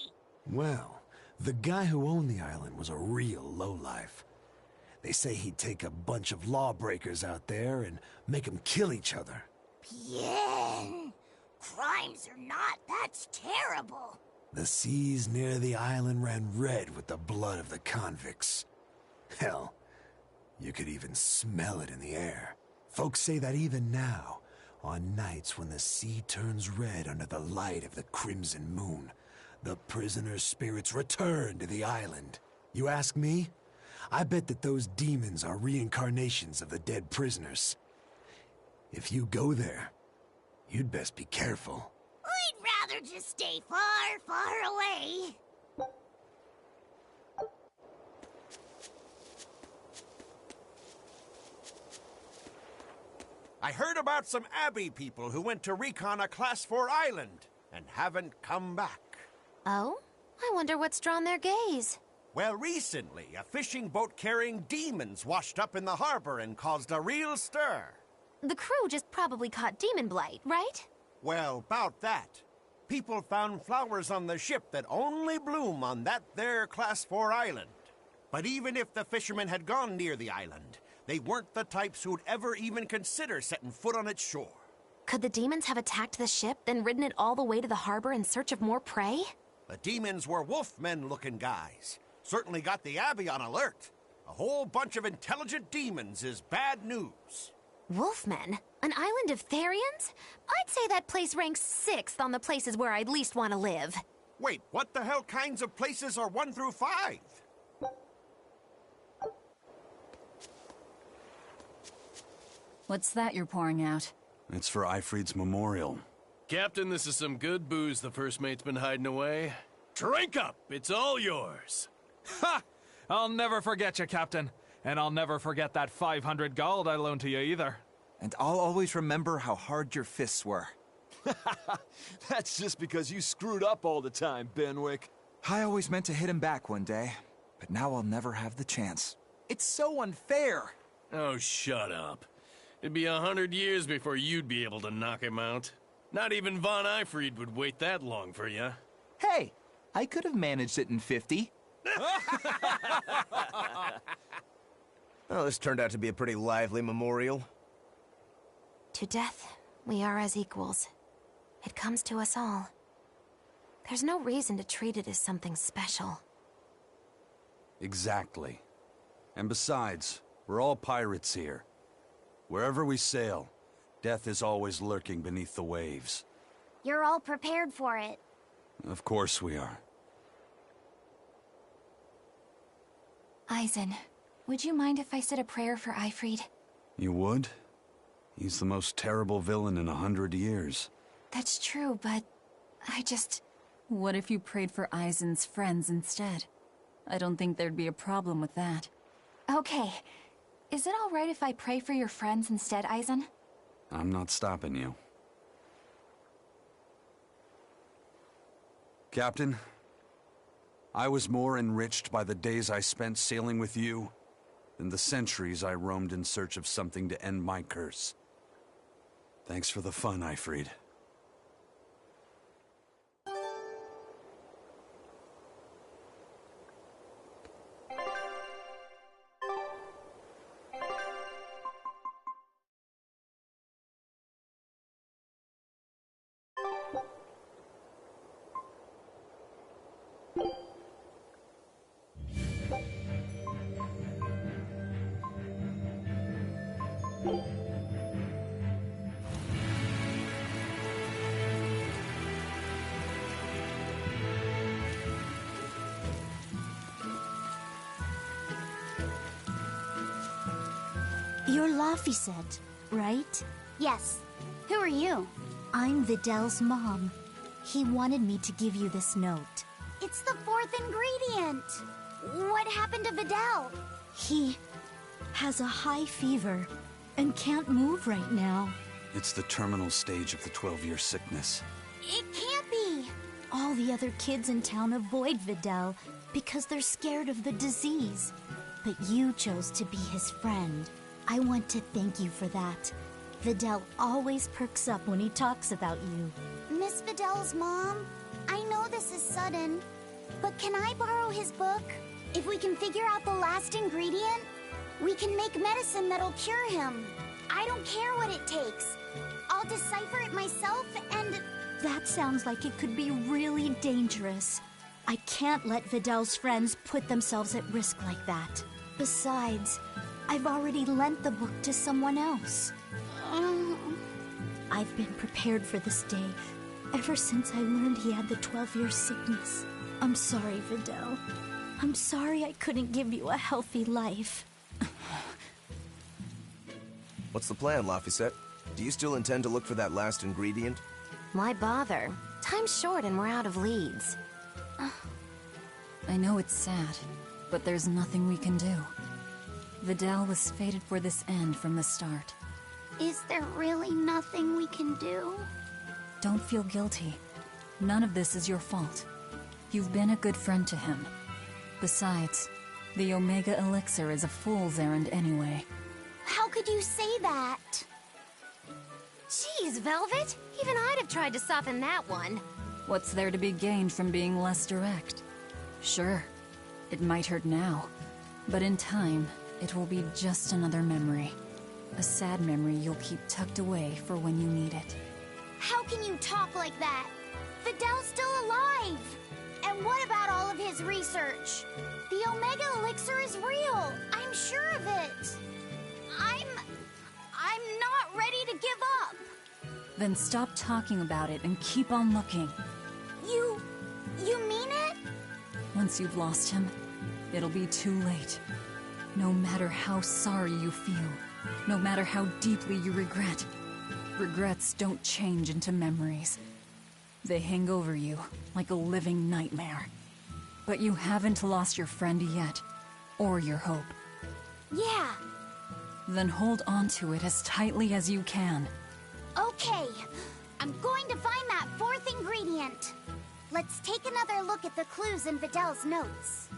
Well, the guy who owned the island was a real lowlife. They say he'd take a bunch of lawbreakers out there and make them kill each other. Bien. Crimes or not, that's terrible. The seas near the island ran red with the blood of the convicts. Hell, you could even smell it in the air. Folks say that even now, on nights when the sea turns red under the light of the crimson moon, the prisoners' spirits return to the island. You ask me? I bet that those demons are reincarnations of the dead prisoners. If you go there, you'd best be careful. I'd rather just stay far, far away. I heard about some Abbey people who went to recon a Class 4 island and haven't come back. Oh? I wonder what's drawn their gaze. Well, recently, a fishing boat carrying demons washed up in the harbor and caused a real stir. The crew just probably caught demon blight, right? Well, about that. People found flowers on the ship that only bloom on that there Class 4 island. But even if the fishermen had gone near the island, they weren't the types who'd ever even consider setting foot on its shore. Could the demons have attacked the ship, then ridden it all the way to the harbor in search of more prey? The demons were wolfmen-looking guys. Certainly got the Abbey on alert. A whole bunch of intelligent demons is bad news. Wolfmen? An island of Therians? I'd say that place ranks 6th on the places where I'd least want to live. Wait, what the hell kinds of places are 1 through 5? What's that you're pouring out? It's for Ifrid's memorial. Captain, this is some good booze the first mate's been hiding away. Drink up! It's all yours! Ha! I'll never forget you, Captain. And I'll never forget that 500 gold I loaned to you either. And I'll always remember how hard your fists were. That's just because you screwed up all the time, Benwick. I always meant to hit him back one day, but now I'll never have the chance. It's so unfair. Oh, shut up. It'd be 100 years before you'd be able to knock him out. Not even Von Ifrid would wait that long for you. Hey, I could have managed it in 50. Well, this turned out to be a pretty lively memorial. To death, we are as equals. It comes to us all. There's no reason to treat it as something special. Exactly. And besides, we're all pirates here. Wherever we sail, death is always lurking beneath the waves. You're all prepared for it. Of course we are. Eisen, would you mind if I said a prayer for Ifrid? You would? He's the most terrible villain in 100 years. That's true, but I just... What if you prayed for Eisen's friends instead? I don't think there'd be a problem with that. Okay. Is it all right if I pray for your friends instead, Eisen? I'm not stopping you. Captain, I was more enriched by the days I spent sailing with you than the centuries I roamed in search of something to end my curse. Thanks for the fun, Ifrid. You're Laphicet, right? Yes. Who are you? I'm Videl's mom. He wanted me to give you this note. It's the fourth ingredient. What happened to Videl? He has a high fever and can't move right now. It's the terminal stage of the 12-year sickness. It can't be. All the other kids in town avoid Videl because they're scared of the disease. But you chose to be his friend. I want to thank you for that. Videl always perks up when he talks about you. Miss Videl's mom, I know this is sudden, but can I borrow his book? If we can figure out the last ingredient, we can make medicine that'll cure him. I don't care what it takes. I'll decipher it myself and... That sounds like it could be really dangerous. I can't let Videl's friends put themselves at risk like that. Besides, I've already lent the book to someone else. I've been prepared for this day ever since I learned he had the 12-year sickness. I'm sorry, Videl. I'm sorry I couldn't give you a healthy life. What's the plan, Laphicet? Do you still intend to look for that last ingredient? Why bother? Time's short and we're out of leads. I know it's sad, but there's nothing we can do. Videl was fated for this end from the start. Is there really nothing we can do? Don't feel guilty. None of this is your fault. You've been a good friend to him. Besides, the Omega Elixir is a fool's errand anyway. How could you say that? Jeez, Velvet! Even I'd have tried to soften that one. What's there to be gained from being less direct? Sure, it might hurt now, but in time, it will be just another memory. A sad memory you'll keep tucked away for when you need it. How can you talk like that? Videl's still alive! And what about all of his research? The Omega Elixir is real! I'm sure of it! I'm not ready to give up! Then stop talking about it and keep on looking. You mean it? Once you've lost him, it'll be too late. No matter how sorry you feel, no matter how deeply you regret, regrets don't change into memories. They hang over you like a living nightmare. But you haven't lost your friend yet, or your hope. Yeah. Then hold on to it as tightly as you can. Okay, I'm going to find that fourth ingredient. Let's take another look at the clues in Videl's notes.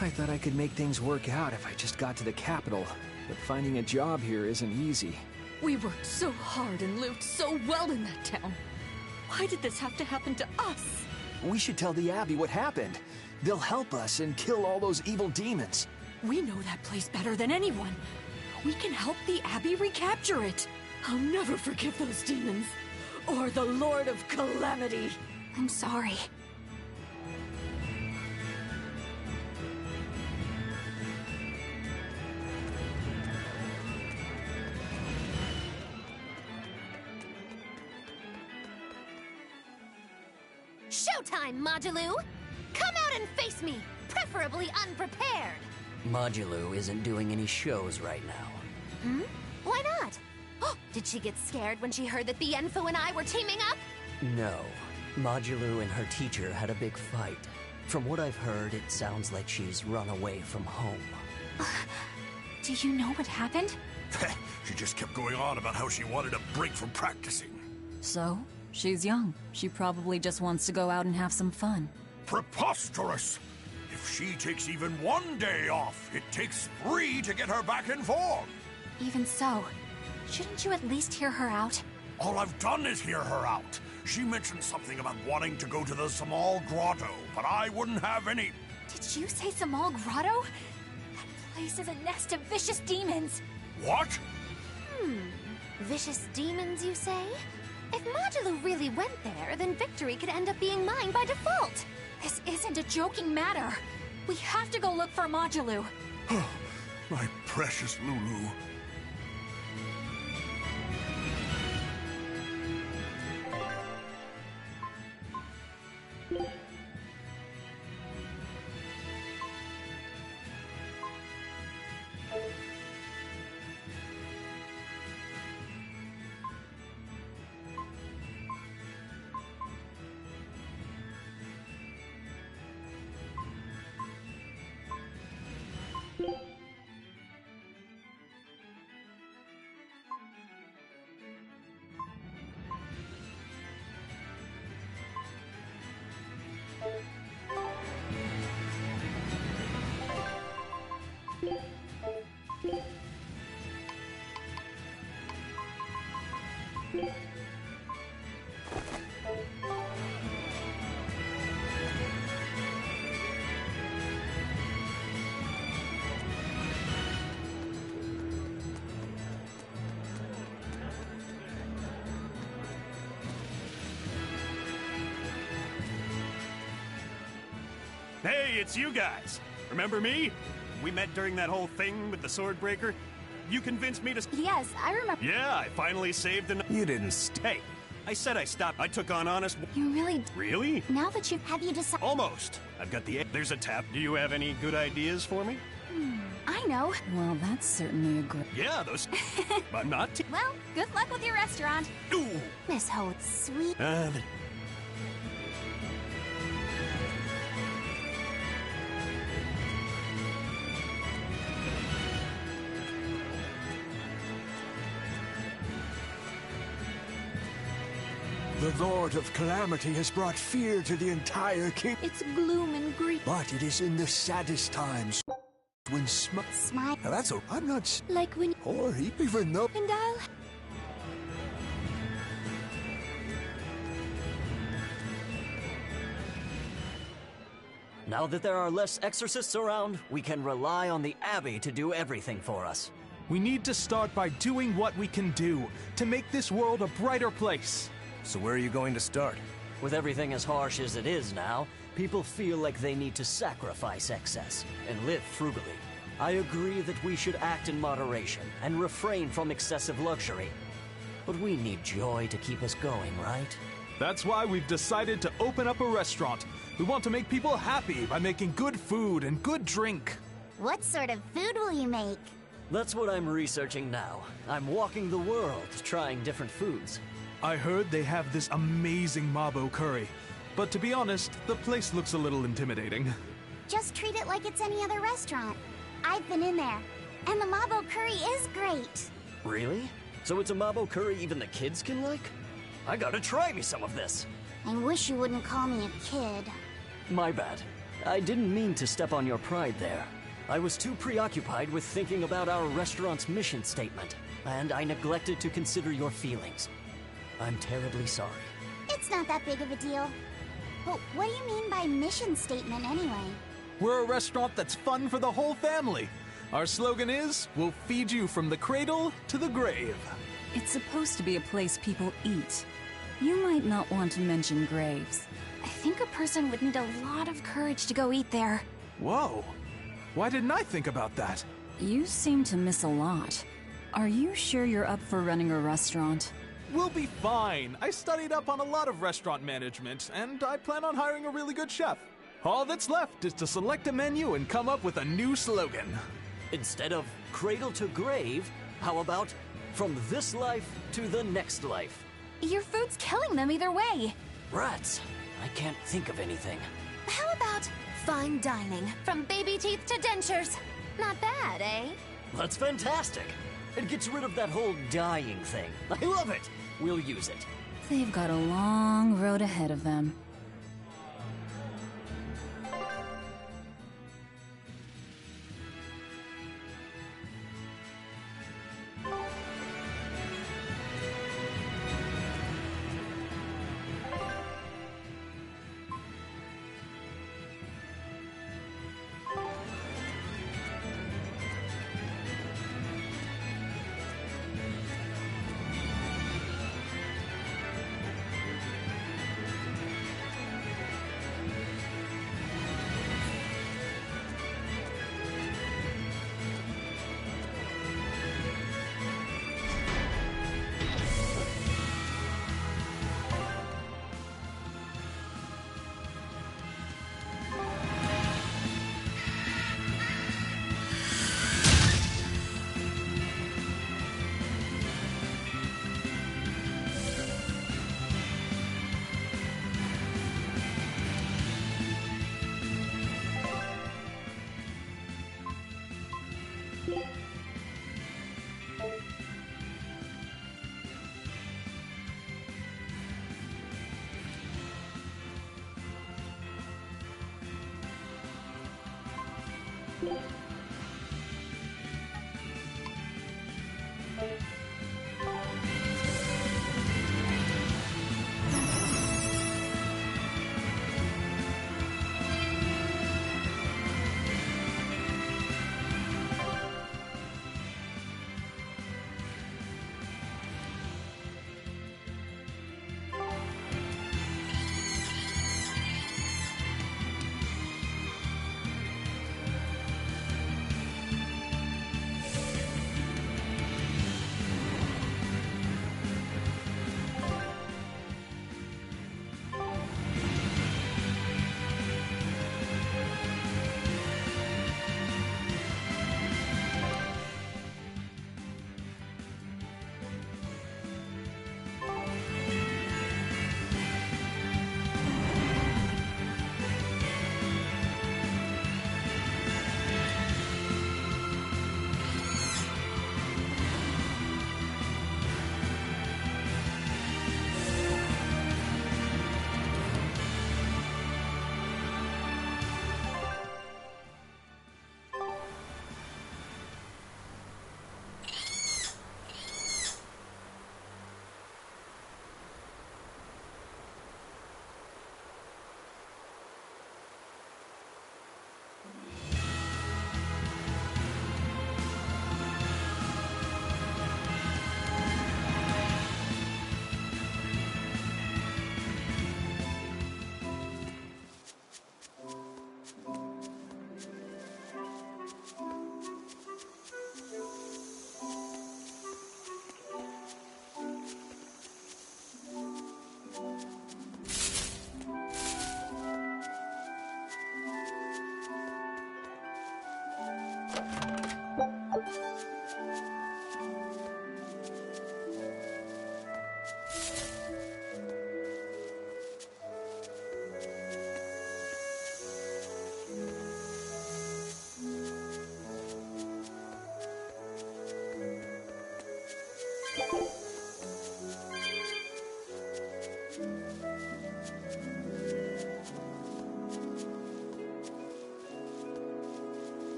I thought I could make things work out if I just got to the capital, but finding a job here isn't easy. We worked so hard and lived so well in that town. Why did this have to happen to us? We should tell the Abbey what happened. They'll help us and kill all those evil demons. We know that place better than anyone. We can help the Abbey recapture it. I'll never forgive those demons. Or the Lord of Calamity. I'm sorry. Showtime, Modulou! Come out and face me, preferably unprepared! Modulou isn't doing any shows right now. Hmm? Why not? Oh, did she get scared when she heard that Bienfu and I were teaming up? No. Modulou and her teacher had a big fight. From what I've heard, it sounds like she's run away from home. Do you know what happened? She just kept going on about how she wanted a break from practicing. So? She's young. She probably just wants to go out and have some fun. Preposterous! If she takes even one day off, it takes 3 to get her back in form. Even so, shouldn't you at least hear her out? All I've done is hear her out. She mentioned something about wanting to go to the small grotto, but I wouldn't have any... Did you say Small Grotto? That place is a nest of vicious demons. What? Vicious demons, you say? If Modulu really went there, then victory could end up being mine by default. This isn't a joking matter. We have to go look for Modulu. My precious Lulu. Hey, it's you guys. Remember me? We met during that whole thing with the Swordbreaker. You convinced me to... Yes, I remember. Yeah, I finally saved an... You didn't Hey, I said I stopped. I took on honest... You really... Really? Now that have you decided... Almost. I've got the... There's a tap. Do you have any good ideas for me? I know. Well, that's certainly a great... Yeah, those... I'm not... Well, good luck with your restaurant. Ooh. Miss Holt, sweet... The Lord of Calamity has brought fear to the entire king. It's gloom and grief. But it is in the saddest times when Smile. Now that's a... I'm not... Like when... Or even though... And I'll... Now that there are less exorcists around, we can rely on the Abbey to do everything for us. We need to start by doing what we can do to make this world a brighter place. So where are you going to start? With everything as harsh as it is now, people feel like they need to sacrifice excess and live frugally. I agree that we should act in moderation and refrain from excessive luxury. But we need joy to keep us going, right? That's why we've decided to open up a restaurant. We want to make people happy by making good food and good drink. What sort of food will you make? That's what I'm researching now. I'm walking the world, trying different foods. I heard they have this amazing Mabo curry. But to be honest, the place looks a little intimidating. Just treat it like it's any other restaurant. I've been in there, and the Mabo curry is great. Really? So it's a Mabo curry even the kids can like? I gotta try me some of this. I wish you wouldn't call me a kid. My bad. I didn't mean to step on your pride there. I was too preoccupied with thinking about our restaurant's mission statement, and I neglected to consider your feelings. I'm terribly sorry. It's not that big of a deal. But what do you mean by mission statement anyway? We're a restaurant that's fun for the whole family. Our slogan is, we'll feed you from the cradle to the grave. It's supposed to be a place people eat. You might not want to mention graves. I think a person would need a lot of courage to go eat there. Whoa. Why didn't I think about that? You seem to miss a lot. Are you sure you're up for running a restaurant? We'll be fine. I studied up on a lot of restaurant management, and I plan on hiring a really good chef. All that's left is to select a menu and come up with a new slogan. Instead of cradle to grave, how about from this life to the next life? Your food's killing them either way. Rats. I can't think of anything. How about fine dining, from baby teeth to dentures? Not bad, eh? That's fantastic. It gets rid of that whole dying thing. I love it. We'll use it. They've got a long road ahead of them.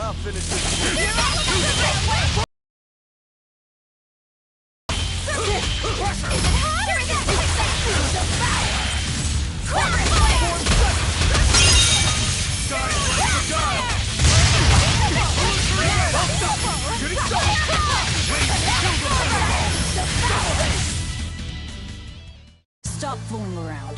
I'll finish this. Stop fooling around.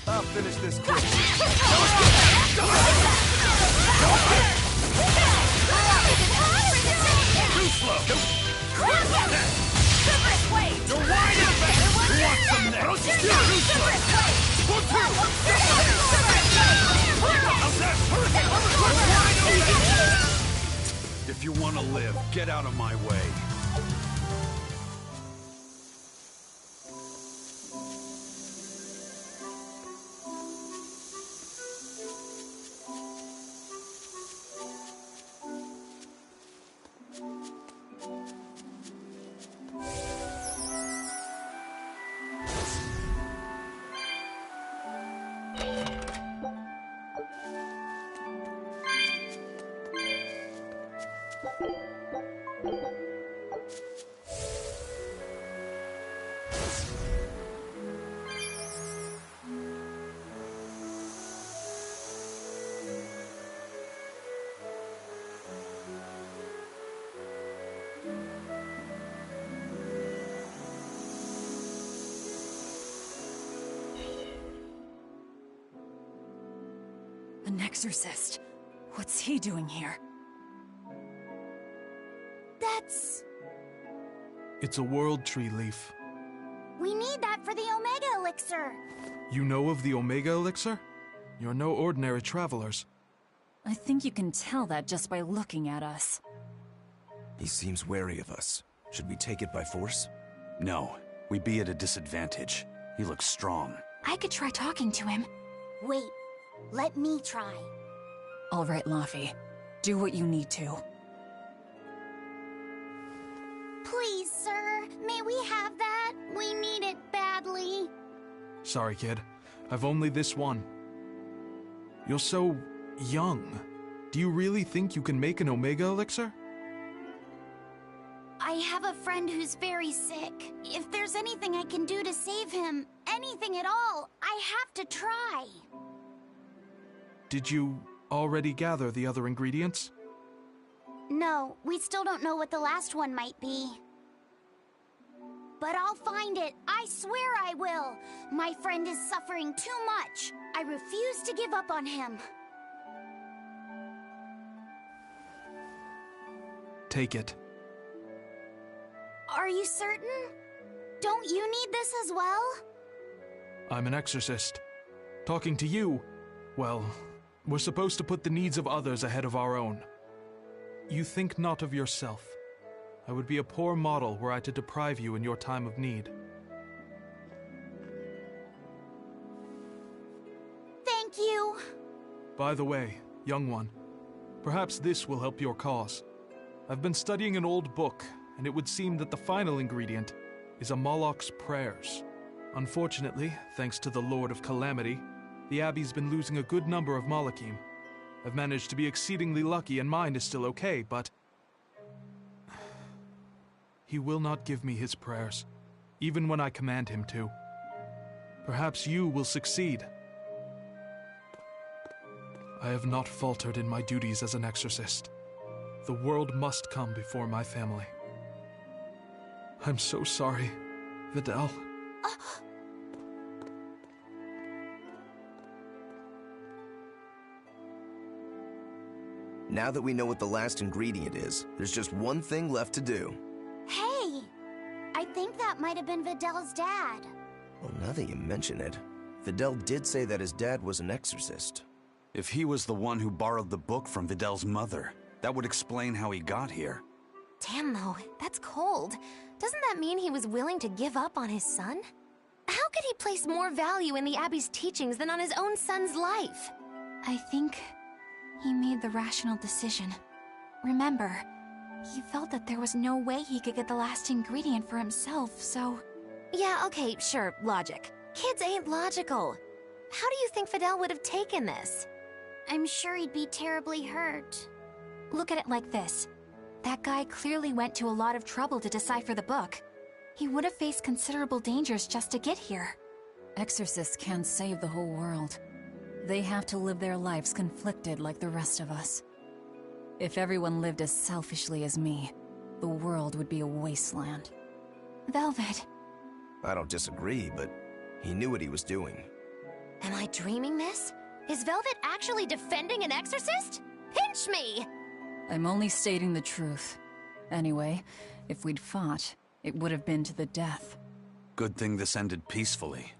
I'll finish this quick. Too slow! You're wide open! Who wants some next? If you want to live, get out of my way. An exorcist. What's he doing here? That's... It's a world tree leaf. We need that for the Omega Elixir. You know of the Omega Elixir? You're no ordinary travelers. I think you can tell that just by looking at us. He seems wary of us. Should we take it by force? No, we'd be at a disadvantage. He looks strong. I could try talking to him. Wait, let me try. All right, Laffy. Do what you need to. Please, sir, may we have Sorry, kid. I've only this one. You're so young. Do you really think you can make an Omega Elixir? I have a friend who's very sick. If there's anything I can do to save him, anything at all, I have to try. Did you already gather the other ingredients? No, we still don't know what the last one might be. But I'll find it. I swear I will. My friend is suffering too much. I refuse to give up on him. Take it. Are you certain? Don't you need this as well? I'm an exorcist. Talking to you, well, we're supposed to put the needs of others ahead of our own. You think not of yourself. I would be a poor model were I to deprive you in your time of need. Thank you. By the way, young one, perhaps this will help your cause. I've been studying an old book, and it would seem that the final ingredient is a Moloch's prayers. Unfortunately, thanks to the Lord of Calamity, the Abbey's been losing a good number of Malachim. I've managed to be exceedingly lucky and mine is still okay, but he will not give me his prayers, even when I command him to. Perhaps you will succeed. I have not faltered in my duties as an exorcist. The world must come before my family. I'm so sorry, Vidal. Now that we know what the last ingredient is, there's just one thing left to do. Hey! I think that might have been Vidal's dad. Well, now that you mention it, Vidal did say that his dad was an exorcist. If he was the one who borrowed the book from Vidal's mother, that would explain how he got here. Damn, though, that's cold. Doesn't that mean he was willing to give up on his son? How could he place more value in the Abbey's teachings than on his own son's life? I think he made the rational decision. Remember, he felt that there was no way he could get the last ingredient for himself, so... Yeah, okay, sure, logic. Kids ain't logical. How do you think Vidal would have taken this? I'm sure he'd be terribly hurt. Look at it like this. That guy clearly went to a lot of trouble to decipher the book. He would have faced considerable dangers just to get here. Exorcists can't save the whole world. They have to live their lives conflicted like the rest of us. If everyone lived as selfishly as me, the world would be a wasteland. Velvet. I don't disagree, but he knew what he was doing. Am I dreaming this? Is Velvet actually defending an exorcist? Pinch me! I'm only stating the truth. Anyway, if we'd fought, it would have been to the death. Good thing this ended peacefully.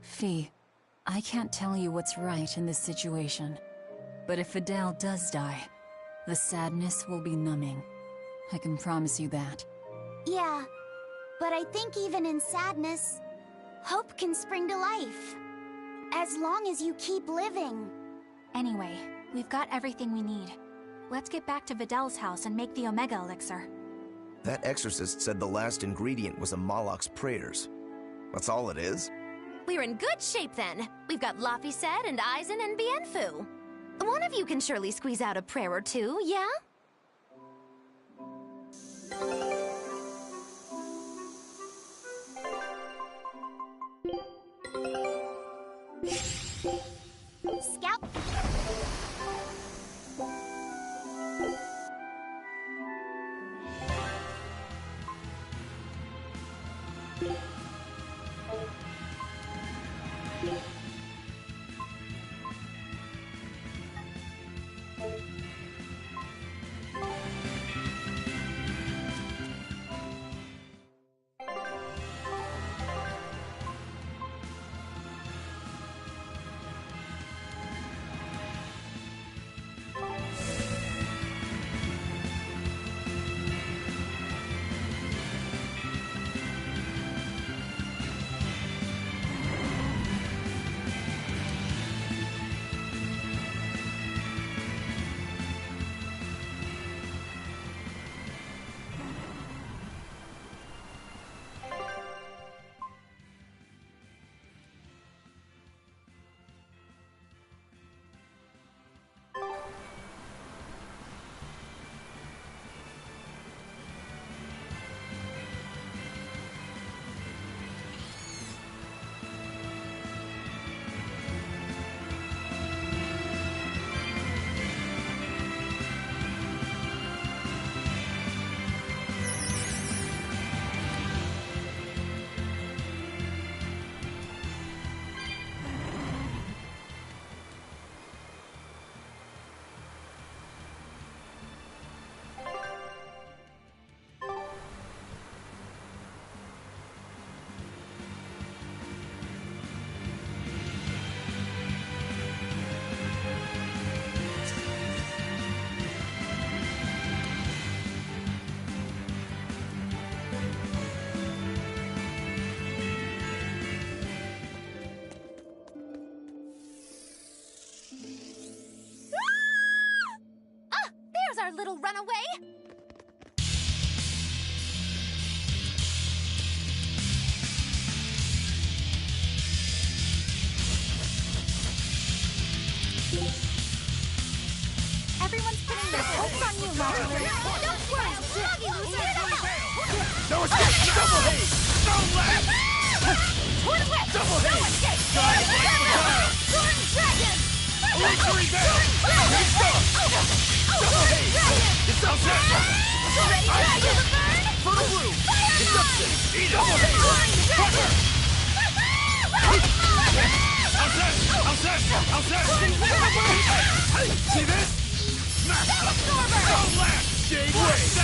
Fee, I can't tell you what's right in this situation. But if Vidal does die, the sadness will be numbing. I can promise you that. Yeah, but I think even in sadness, hope can spring to life. As long as you keep living. Anyway, we've got everything we need. Let's get back to Vidal's house and make the Omega Elixir. That exorcist said the last ingredient was a Moloch's prayers. That's all it is? We're in good shape then. We've got Laphicet and Aizen and Bienfu. One of you can surely squeeze out a prayer or two, yeah? Scout. Everyone's pinning their hopes on you, Lottery. Don't worry, Froggy loser! No escape! Double haze! Stone left! Torn whip! Double haze! No escape! Guide like the dial! Torn dragon! Illusory veil! Great stuff! Double haze! Deception! Ready dragon! Fertile blue! Deception! Double haze! Pressure! I'll set! See this? Smash! Stone left! Shade wave!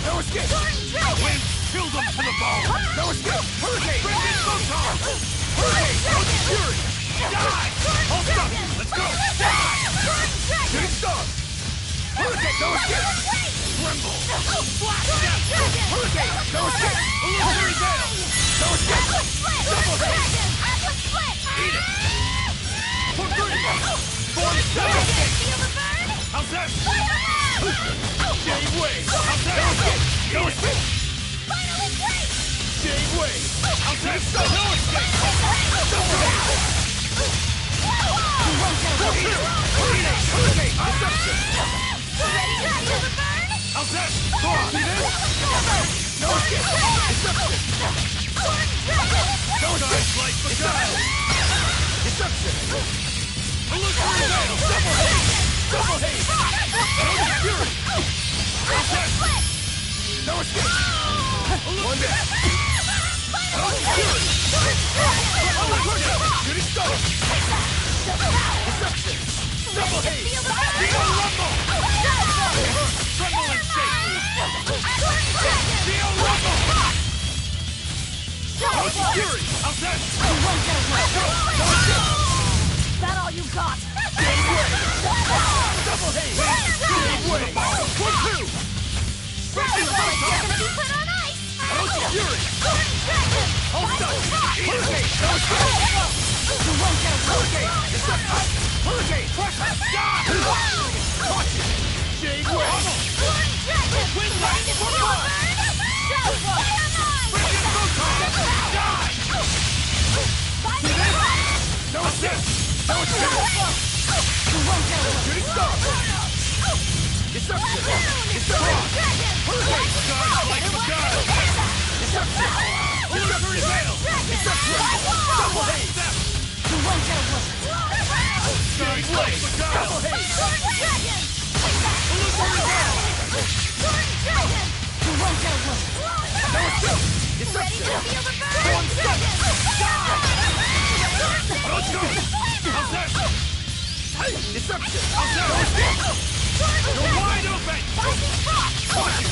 No escape! Wind chilled them to the bone! No escape! Hurricane! Bring in Photon! Hurricane! Roach Fury! Die! Hold up! Let's go! Die! Shooting star! Hurricane! No escape! Tremble! Black Step! Hurricane! No escape! Illusory Veil! No escape! Double hit! Eat it! For three! Form seven! How's that? Shade Wave! How's that? No escape! Shade Wave! How's that? No escape! Double hit! Hurricane! Deception! How's that? See this? No escape! Deception! No escape! Like Beguile! Deception! Illusory Veil! Double hit! Double hit! Roach Fury! How's that? No escape! One death! Roach Fury! Shooting star! Deception! Double hit! Dio Rumble! Tremble and shake! Dio Rumble! Roach Fury! How's that? No escape! That all you got? Shade Wave! Double haze! Shade Wave! 1-2! Breaking Photon! Roach Fury! Hold up! Hurricane! No escape! Hurricane! Deception! Hurricane! Pressure! Die! Watch it! Shade Wave! Wind Light! For fun! Breaking Photon! Die! See this? No escape! No escape! Shooting star! Deception! Deception! Hurricane! Guide like Beguile! Deception! Illusory Veil! Deception! Double haze! Shade Wave! Double haze! Illusory Veil! No escape! Deception! Form 7! Die! Let's go! How's that? Deception! How's that? No escape! You're wide open! Watch it!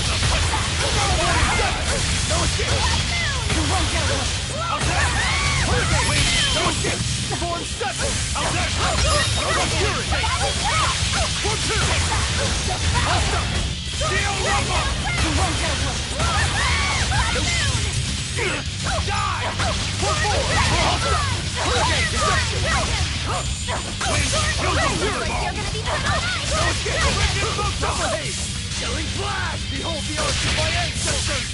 No escape! How's that? Hurricane! No escape! Form 7! How's that? Roach Fury! 1-2! How's that? Dio Rumble! Die! 4-4! How's that? Hurricane! Deception! Wind! Kill the Fury Ball! No escape! Double haze! Killing Flash! Behold the oath of my ancestors!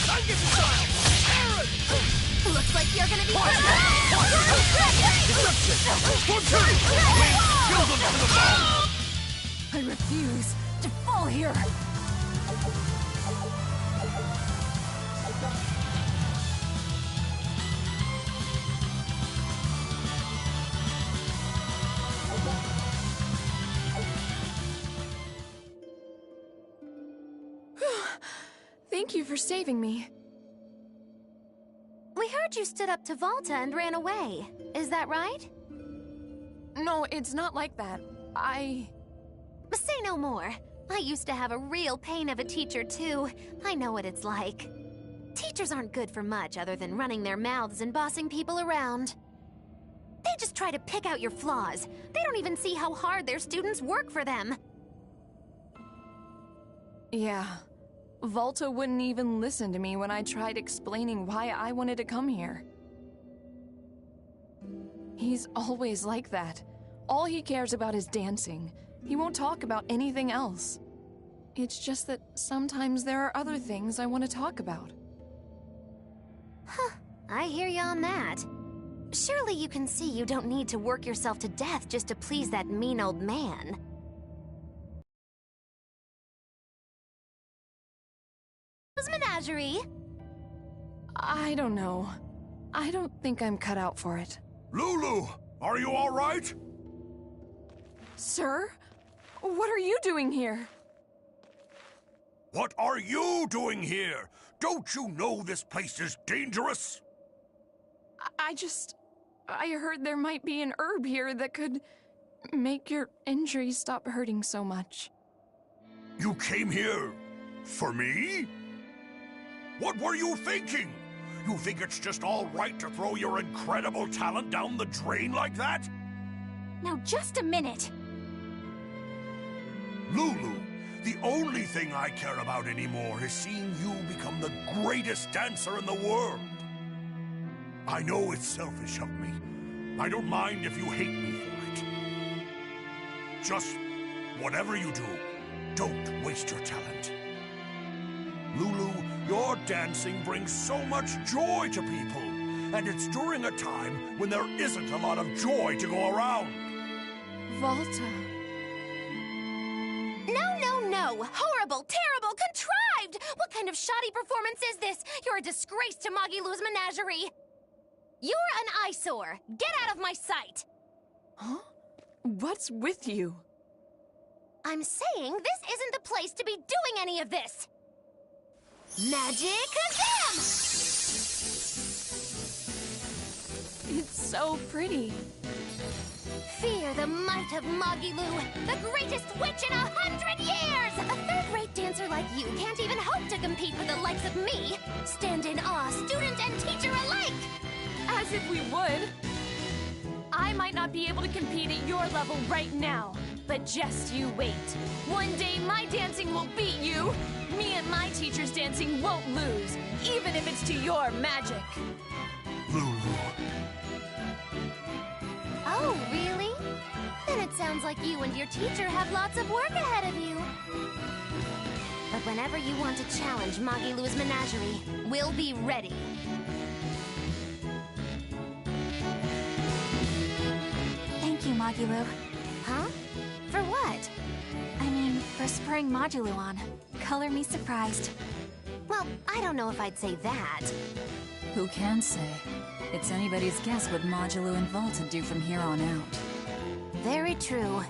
Ungiven style! Aaron! Looks like you're gonna be Deception! 1-2! Wind! Kill them to the ball! I refuse to fall here. Thank you for saving me. We heard you stood up to Volta and ran away. Is that right? No, it's not like that. Say no more. I used to have a real pain of a teacher, too. I know what it's like. Teachers aren't good for much other than running their mouths and bossing people around. They just try to pick out your flaws. They don't even see how hard their students work for them. Yeah. Volta wouldn't even listen to me when I tried explaining why I wanted to come here. He's always like that. All he cares about is dancing. He won't talk about anything else. It's just that sometimes there are other things I want to talk about. Huh, I hear you on that. Surely you can see you don't need to work yourself to death just to please that mean old man. Menagerie? I don't know. I don't think I'm cut out for it. Lulu, are you all right? Sir? What are you doing here? What are you doing here? Don't you know this place is dangerous? I heard there might be an herb here that could make your injuries stop hurting so much. You came here for me? What were you thinking? You think it's just all right to throw your incredible talent down the drain like that? Now just a minute. Lulu, the only thing I care about anymore is seeing you become the greatest dancer in the world. I know it's selfish of me. I don't mind if you hate me for it. Just whatever you do, don't waste your talent. Lulu, your dancing brings so much joy to people, and it's during a time when there isn't a lot of joy to go around. Volta. No! Horrible, terrible, contrived! What kind of shoddy performance is this? You're a disgrace to Magilou's menagerie! You're an eyesore! Get out of my sight! Huh? What's with you? I'm saying this isn't the place to be doing any of this! Magic Kazam! It's so pretty. Fear the might of Magilou, the greatest witch in 100 years! A third-rate dancer like you can't even hope to compete with the likes of me! Stand in awe, student and teacher alike! As if we would! I might not be able to compete at your level right now, but just you wait. One day my dancing will beat you! Me and my teacher's dancing won't lose, even if it's to your magic! Lulu. Oh, really? Then it sounds like you and your teacher have lots of work ahead of you. But whenever you want to challenge Magilou's menagerie, we'll be ready. Thank you, Magilou. Huh? For what? I mean, for spurring Magilou on. Color me surprised. Well, I don't know if I'd say that. Who can say? It's anybody's guess what Magilou and Volta do from here on out. Very true.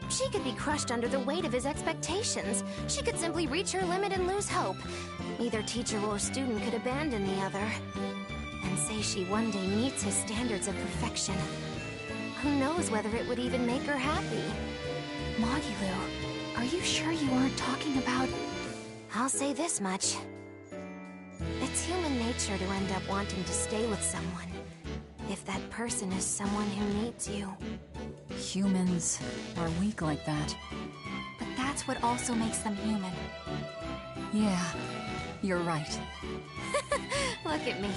She could be crushed under the weight of his expectations. She could simply reach her limit and lose hope. Neither teacher or student could abandon the other. And say she one day meets his standards of perfection. Who knows whether it would even make her happy? Magilou, are you sure you aren't talking about... I'll say this much. It's human nature to end up wanting to stay with someone, if that person is someone who needs you. Humans are weak like that. But that's what also makes them human. Yeah, you're right. Look at me.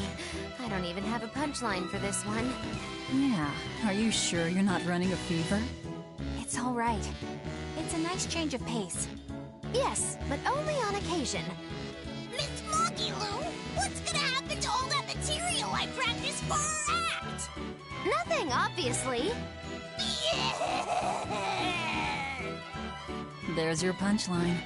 I don't even have a punchline for this one. Yeah, are you sure you're not running a fever? It's all right. It's a nice change of pace. Yes, but only on occasion. Miss Magilou, what's gonna happen to all that material I practiced for our act? Nothing, obviously. There's your punchline.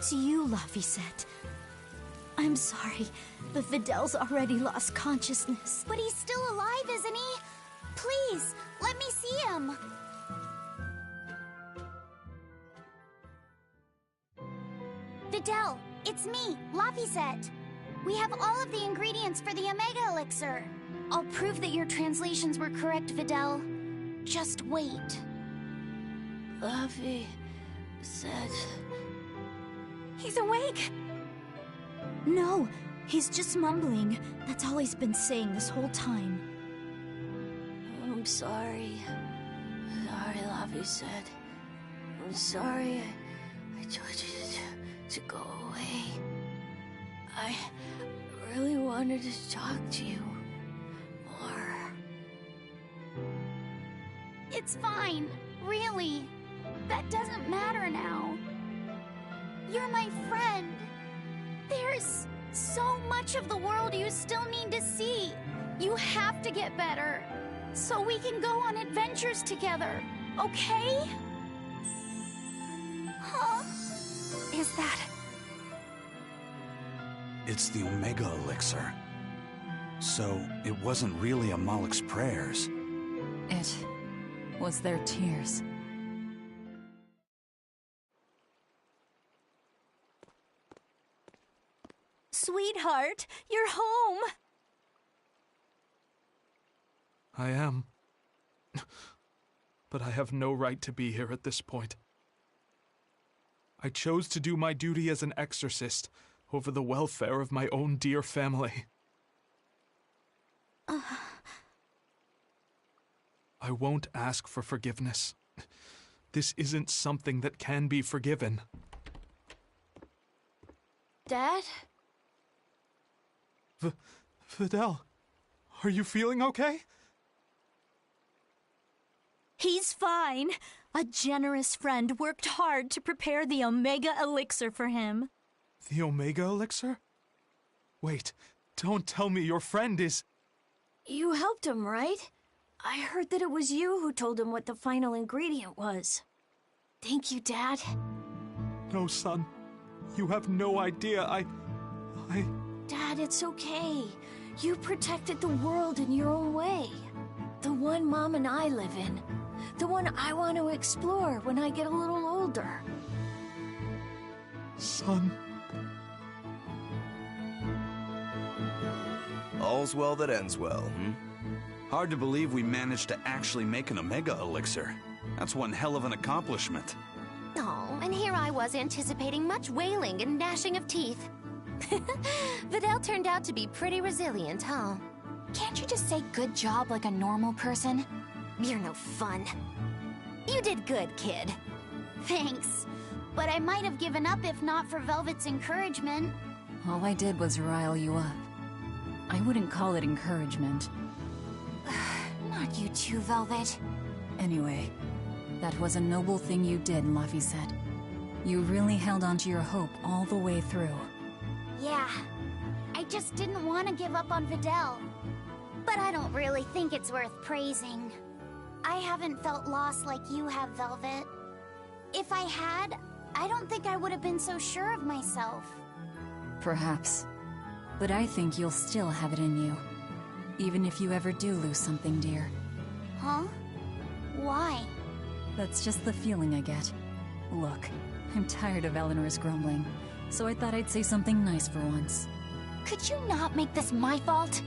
It's you, Laphicet. I'm sorry, but Videl's already lost consciousness. But he's still alive, isn't he? Please, let me see him. Videl, it's me, Laphicet. We have all of the ingredients for the Omega Elixir. I'll prove that your translations were correct, Videl. Just wait. Laphicet... He's awake! No, he's just mumbling. That's all he's been saying this whole time. I'm sorry. Sorry, Laphicet. I'm sorry I told you to go away. I really wanted to talk to you more. It's fine, really. That doesn't matter now. You're my friend. There's so much of the world you still need to see. You have to get better, so we can go on adventures together, okay? Huh? Is that... It's the Omega Elixir. So, it wasn't really Amalek's prayers. It was their tears. Sweetheart, you're home! I am. But I have no right to be here at this point. I chose to do my duty as an exorcist over the welfare of my own dear family. I won't ask for forgiveness. This isn't something that can be forgiven. Dad? Videl, are you feeling okay? He's fine. A generous friend worked hard to prepare the Omega Elixir for him. The Omega Elixir? Wait, don't tell me your friend is... You helped him, right? I heard that it was you who told him what the final ingredient was. Thank you, Dad. No, son. You have no idea. I... Dad, it's okay. You protected the world in your own way. The one Mom and I live in. The one I want to explore when I get a little older. Son. All's well that ends well, Hard to believe we managed to actually make an Omega Elixir. That's one hell of an accomplishment. Oh, and here I was anticipating much wailing and gnashing of teeth. Videl turned out to be pretty resilient, huh? Can't you just say good job like a normal person? You're no fun. You did good, kid. Thanks. But I might have given up if not for Velvet's encouragement. All I did was rile you up. I wouldn't call it encouragement. Not you too, Velvet. Anyway, that was a noble thing you did, Laphicet. You really held on to your hope all the way through. Yeah. I just didn't want to give up on Videl. But I don't really think it's worth praising. I haven't felt lost like you have, Velvet. If I had, I don't think I would have been so sure of myself. Perhaps. But I think you'll still have it in you. Even if you ever do lose something dear. Huh? Why? That's just the feeling I get. Look, I'm tired of Eleanor's grumbling, so I thought I'd say something nice for once. Could you not make this my fault?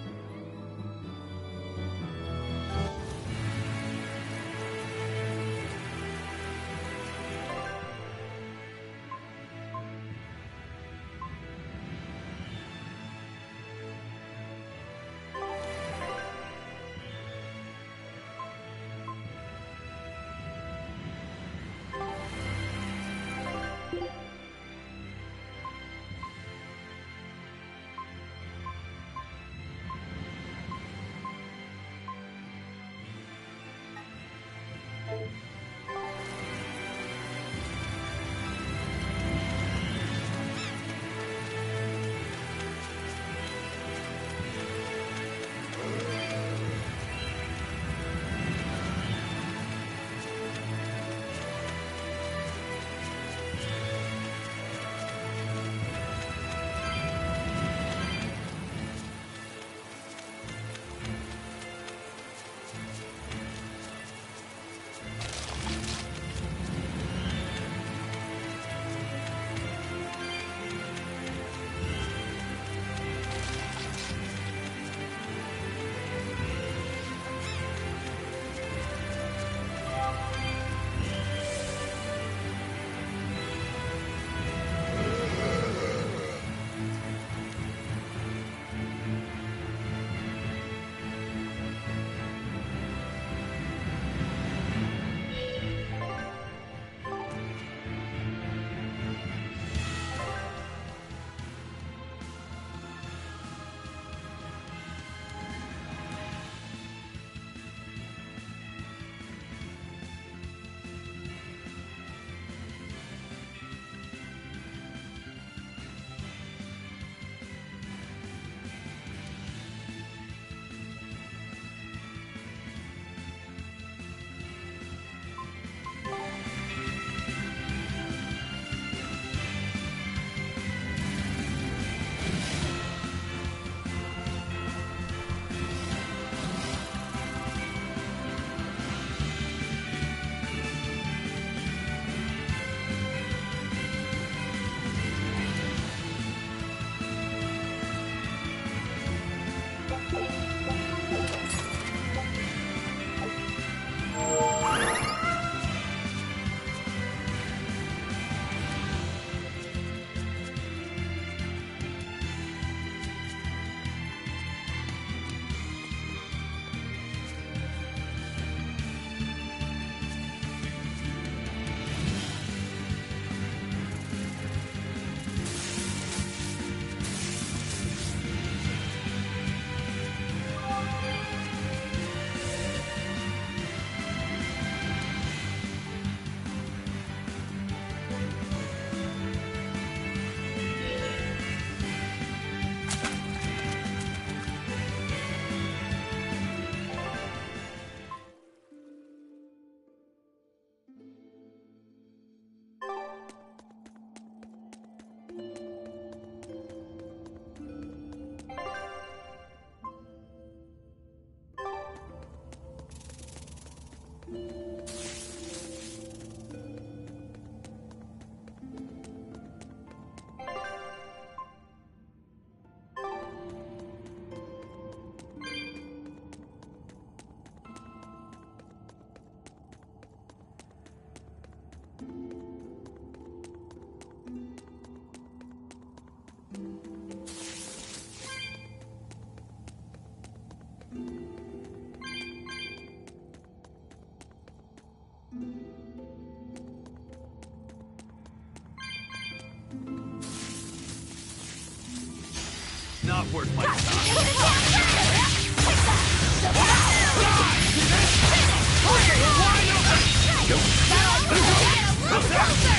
not worth my time.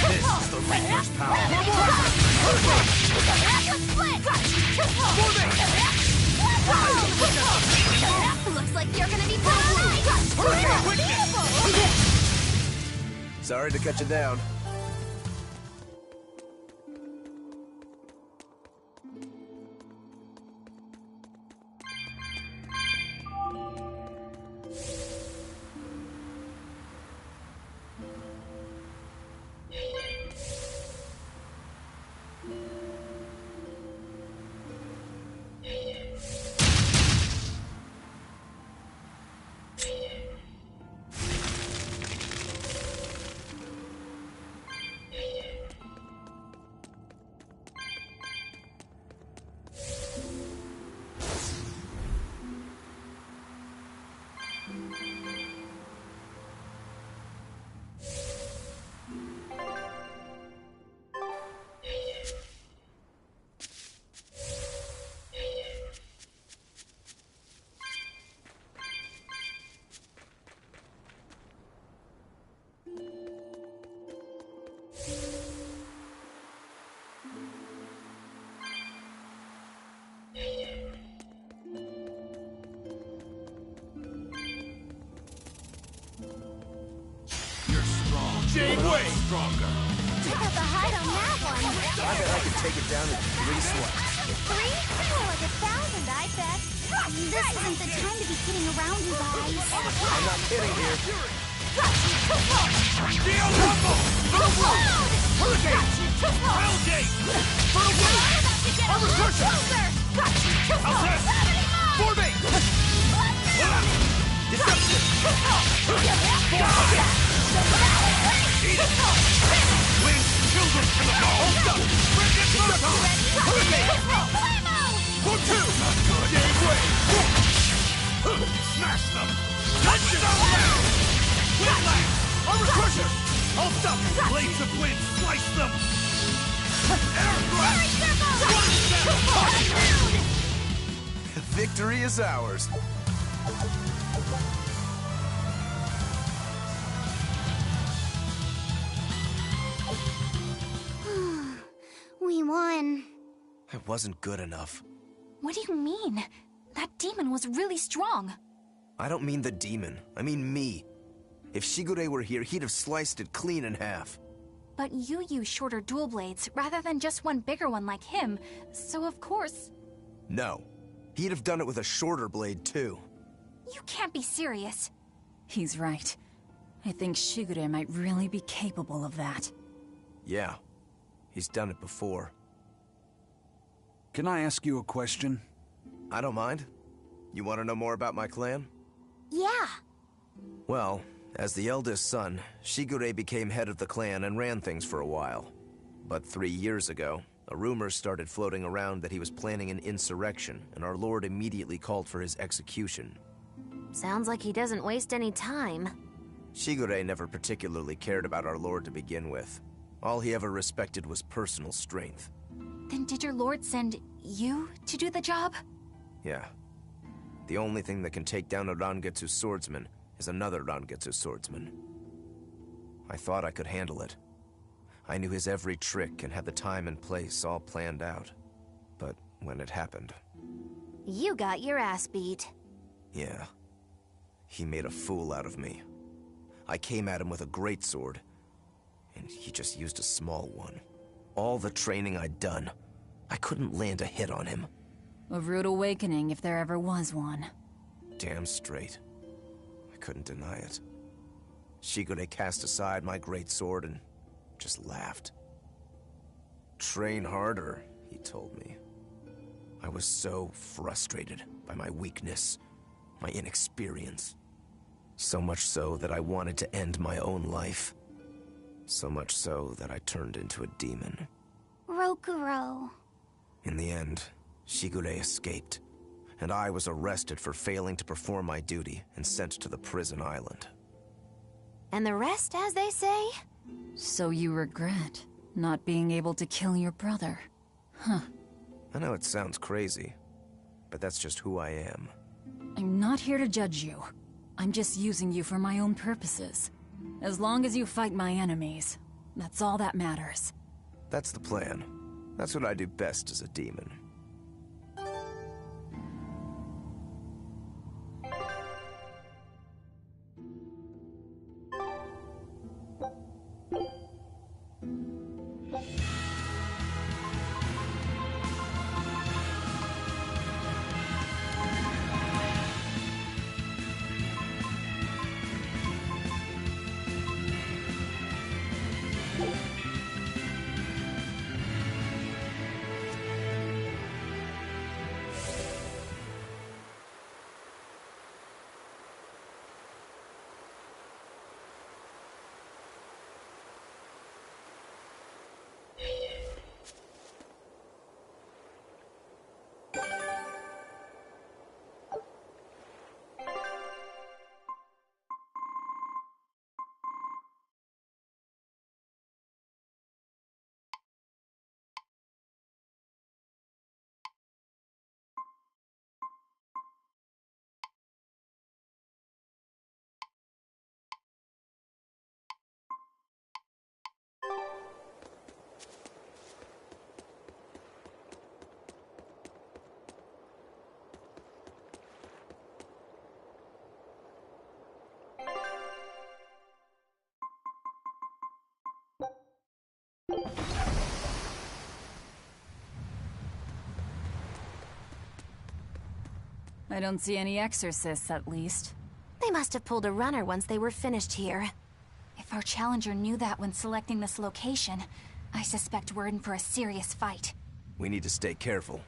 This is the Reaper's power. Looks like you're gonna be fine. Sorry to cut you down. Stronger. Check out the height on that one. I bet I could take it down in 3 swipes. 3? More like 1,000, I bet. This isn't the time to be kidding around, you guys. I'm not kidding here. Steel Rumble! Hurricane! Rail Gate! Armor Crusher! Alcest! Forbate! Deception! Wind children to the ball! Hold up! Frigate Photon! Hurricane! For 2! Game wave! Smash them! Touchdown round! Windlash! Armor Crusher! Hold up! Blades of wind! Slice them! Air blast! Victory is ours. We won. I wasn't good enough. What do you mean? That demon was really strong. I don't mean the demon. I mean me. If Shigure were here, he'd have sliced it clean in half. But you use shorter dual blades rather than just one bigger one like him, so of course... No. He'd have done it with a shorter blade, too. You can't be serious. He's right. I think Shigure might really be capable of that. Yeah. He's done it before. Can I ask you a question? I don't mind. You want to know more about my clan? Yeah. Well, as the eldest son, Shigure became head of the clan and ran things for a while. But 3 years ago, a rumor started floating around that he was planning an insurrection, and our lord immediately called for his execution. Sounds like he doesn't waste any time. Shigure never particularly cared about our lord to begin with. All he ever respected was personal strength. Then did your lord send you to do the job? Yeah. The only thing that can take down a Rangetsu swordsman is another Rangetsu swordsman. I thought I could handle it. I knew his every trick and had the time and place all planned out. But when it happened... You got your ass beat. Yeah. He made a fool out of me. I came at him with a greatsword, and he just used a small one. All the training I'd done, I couldn't land a hit on him. A rude awakening if there ever was one. Damn straight. I couldn't deny it. Shigure cast aside my greatsword and just laughed. Train harder, he told me. I was so frustrated by my weakness, my inexperience. So much so that I wanted to end my own life. So much so that I turned into a demon. Rokuro. In the end, Shigure escaped, and I was arrested for failing to perform my duty and sent to the prison island. And the rest, as they say? So you regret not being able to kill your brother. Huh. I know it sounds crazy, but that's just who I am. I'm not here to judge you. I'm just using you for my own purposes. As long as you fight my enemies, that's all that matters. That's the plan. That's what I do best as a demon. I don't see any exorcists, at least. They must have pulled a runner once they were finished here. If our challenger knew that when selecting this location, I suspect we're in for a serious fight. We need to stay careful.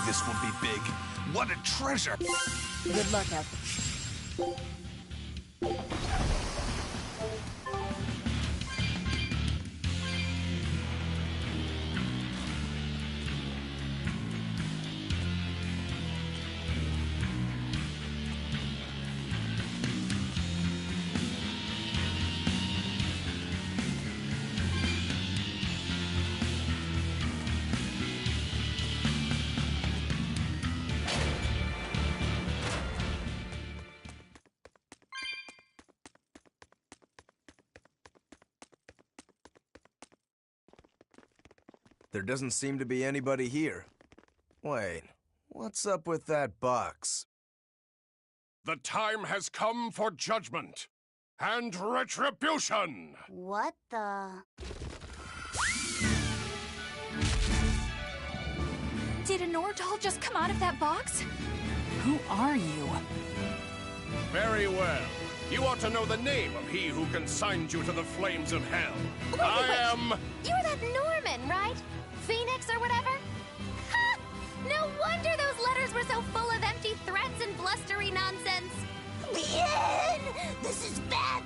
This would be big. What a treasure! Good luck out there. There doesn't seem to be anybody here. Wait, what's up with that box? The time has come for judgment and retribution! What the... Did a Nordal just come out of that box? Who are you? Very well. You ought to know the name of he who consigned you to the flames of hell. I am... You're that Norman, right? Phoenix or whatever? Ha! No wonder those letters were so full of empty threats and blustery nonsense. Bien! This is bad.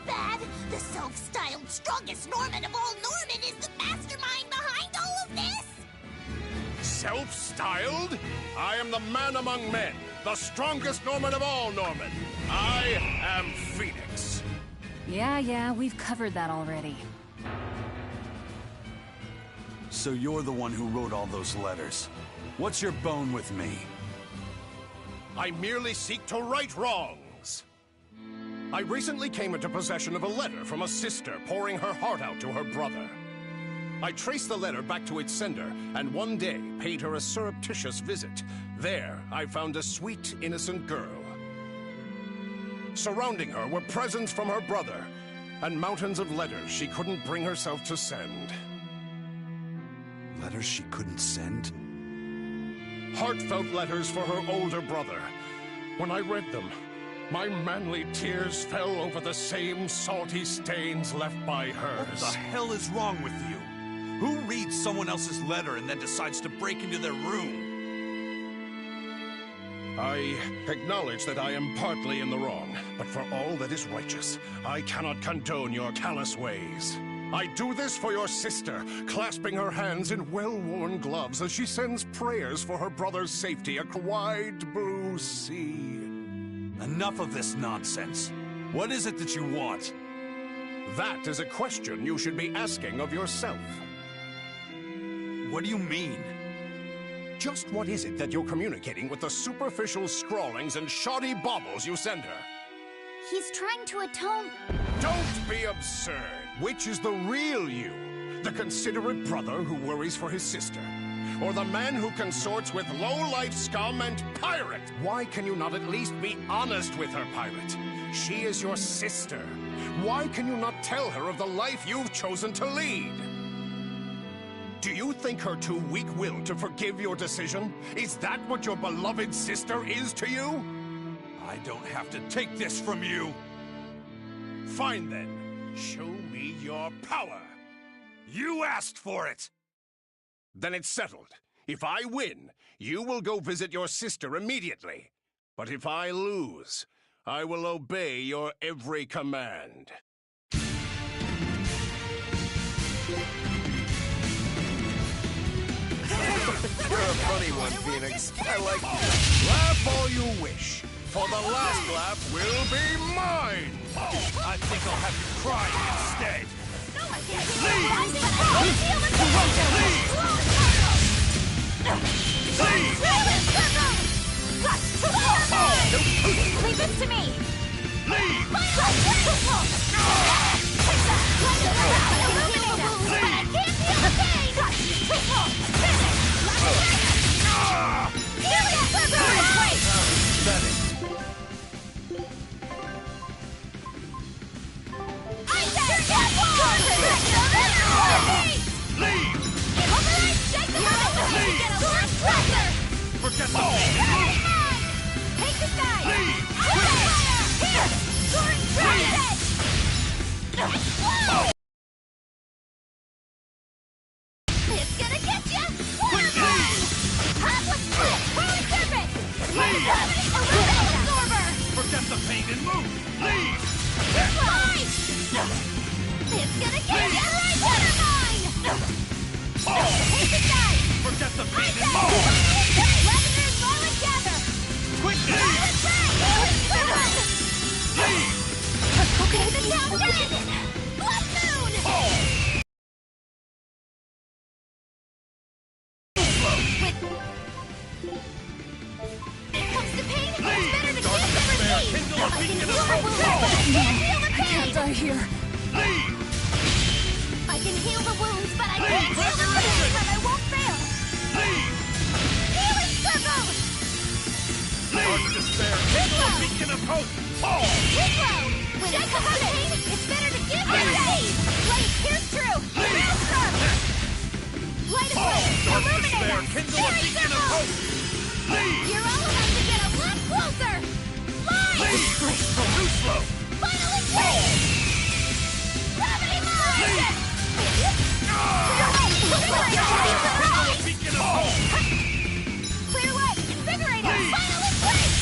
The self-styled strongest Norman of all Norman is the mastermind behind all of this! Self-styled? I am the man among men, the strongest Norman of all Norman. I am Phoenix. Yeah, we've covered that already. So you're the one who wrote all those letters. What's your bone with me? I merely seek to right wrongs. I recently came into possession of a letter from a sister pouring her heart out to her brother. I traced the letter back to its sender, and one day paid her a surreptitious visit. There, I found a sweet, innocent girl. Surrounding her were presents from her brother, and mountains of letters she couldn't bring herself to send. Letters she couldn't send? Heartfelt letters for her older brother. When I read them, my manly tears fell over the same salty stains left by hers. What the hell is wrong with you? Who reads someone else's letter and then decides to break into their room? I acknowledge that I am partly in the wrong, but for all that is righteous, I cannot condone your callous ways. I do this for your sister, clasping her hands in well-worn gloves as she sends prayers for her brother's safety across a wide blue sea. Enough of this nonsense. What is it that you want? That is a question you should be asking of yourself. What do you mean? Just what is it that you're communicating with the superficial scrawlings and shoddy baubles you send her? He's trying to atone... Don't be absurd. Which is the real you? The considerate brother who worries for his sister? Or the man who consorts with low-life scum and pirate? Why can you not at least be honest with her, pirate? She is your sister. Why can you not tell her of the life you've chosen to lead? Do you think her too weak-willed to forgive your decision? Is that what your beloved sister is to you? I don't have to take this from you. Fine then. Show me your power. You asked for it. Then it's settled. If I win, you will go visit your sister immediately. But if I lose, I will obey your every command. You're a funny one, Phoenix. I like you. Laugh all you wish, for the last laugh will be mine! I think I'll have you cry instead. Leave this to me! Leave! Forget the Take this guy! Leave! Here! Soaring Dragon! It's gonna get ya! Waterfall! Hot split! Holy serpent! Illuminate absorber! Forget the pain and move! Leave! Fine! It's gonna get ya! Water mine! Take this guy! Forget the pain and move! Levender's Violet Gather! Quickly! Leave! Okay, the town dragon! Blood Moon! It comes to pain, it's better to keep the routine! Kindle a beacon of Can't feel the pain! Can't die here. Leave! I can heal the wounds, but I can't heal the pain! But I won't fail! Leave! Healing circle! Dark despair! Kindle a beacon of hope! Hero! When it comes to pain, it's better to give than receive! Light pierce through! Maelstrom! Light of light! Dark Illuminate despair! us! Kindle a beacon of hope! Leave! You're all about to get a lot closer! Line! Too slow! Final extreme! Gravity mine! Kindle a beacon of hope! Clear light! Invigorator! Final extreme!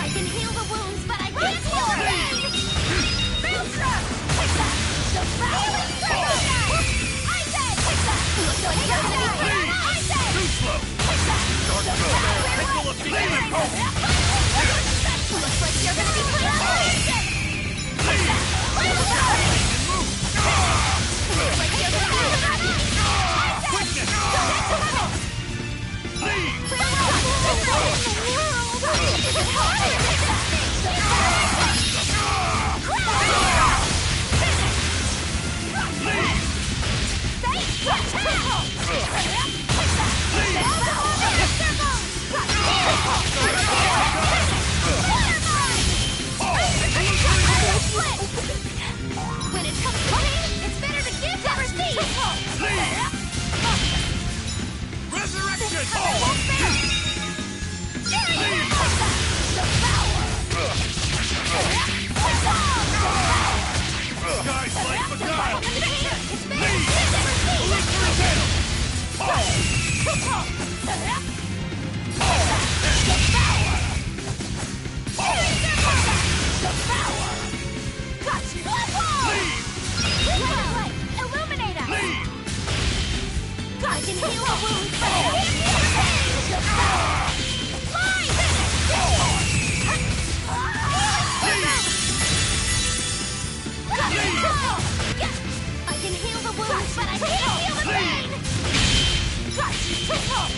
I can heal the wounds, but I can't heal the pain! Maelstrom! The violent circle! I said! Too slow! Dark despair! Kindle a beacon of hope! Looks like you're gonna be put on mission! Looks like you're gonna be put on mission! Quickness! Leave! Is it hard? wounds, but I can't feel the pain! Fine! I can heal the wounds, but I can't feel the pain! Triple!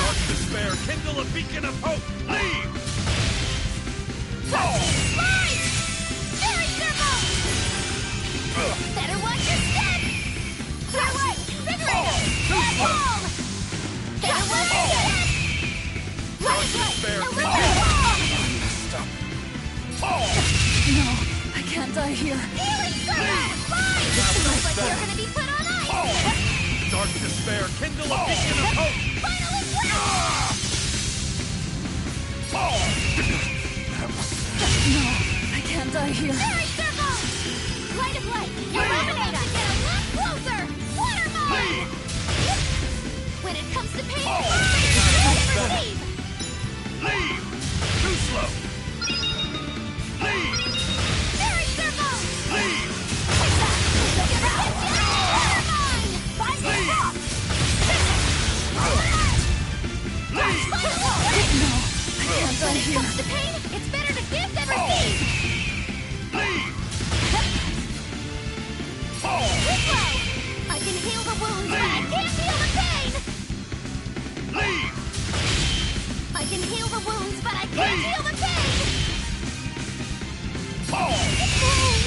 Dark despair, kindle a beacon of hope! Leave! Better watch your step! Clear right! Invigorator! Flat wall! Better watch your step! Right! No, I can't die here. Healing circle! Fine! Looks like you're gonna be put on ice! Dark despair, kindle a beacon of hope! Finally flat! No, I can't die here. Healing circle! Light of light! Illuminate us! Get a lot closer! Waterfall! When it comes to pain, never leave! Leave! Too slow! Leave! Fairy circle! Leave! Leave! I can't die When it here. comes to pain, it's better to give than receive! Leave! Too slow! I can heal the wounds, but I can't feel the pain! Leave! I can heal the wounds, but I can't feel the pain! Oh,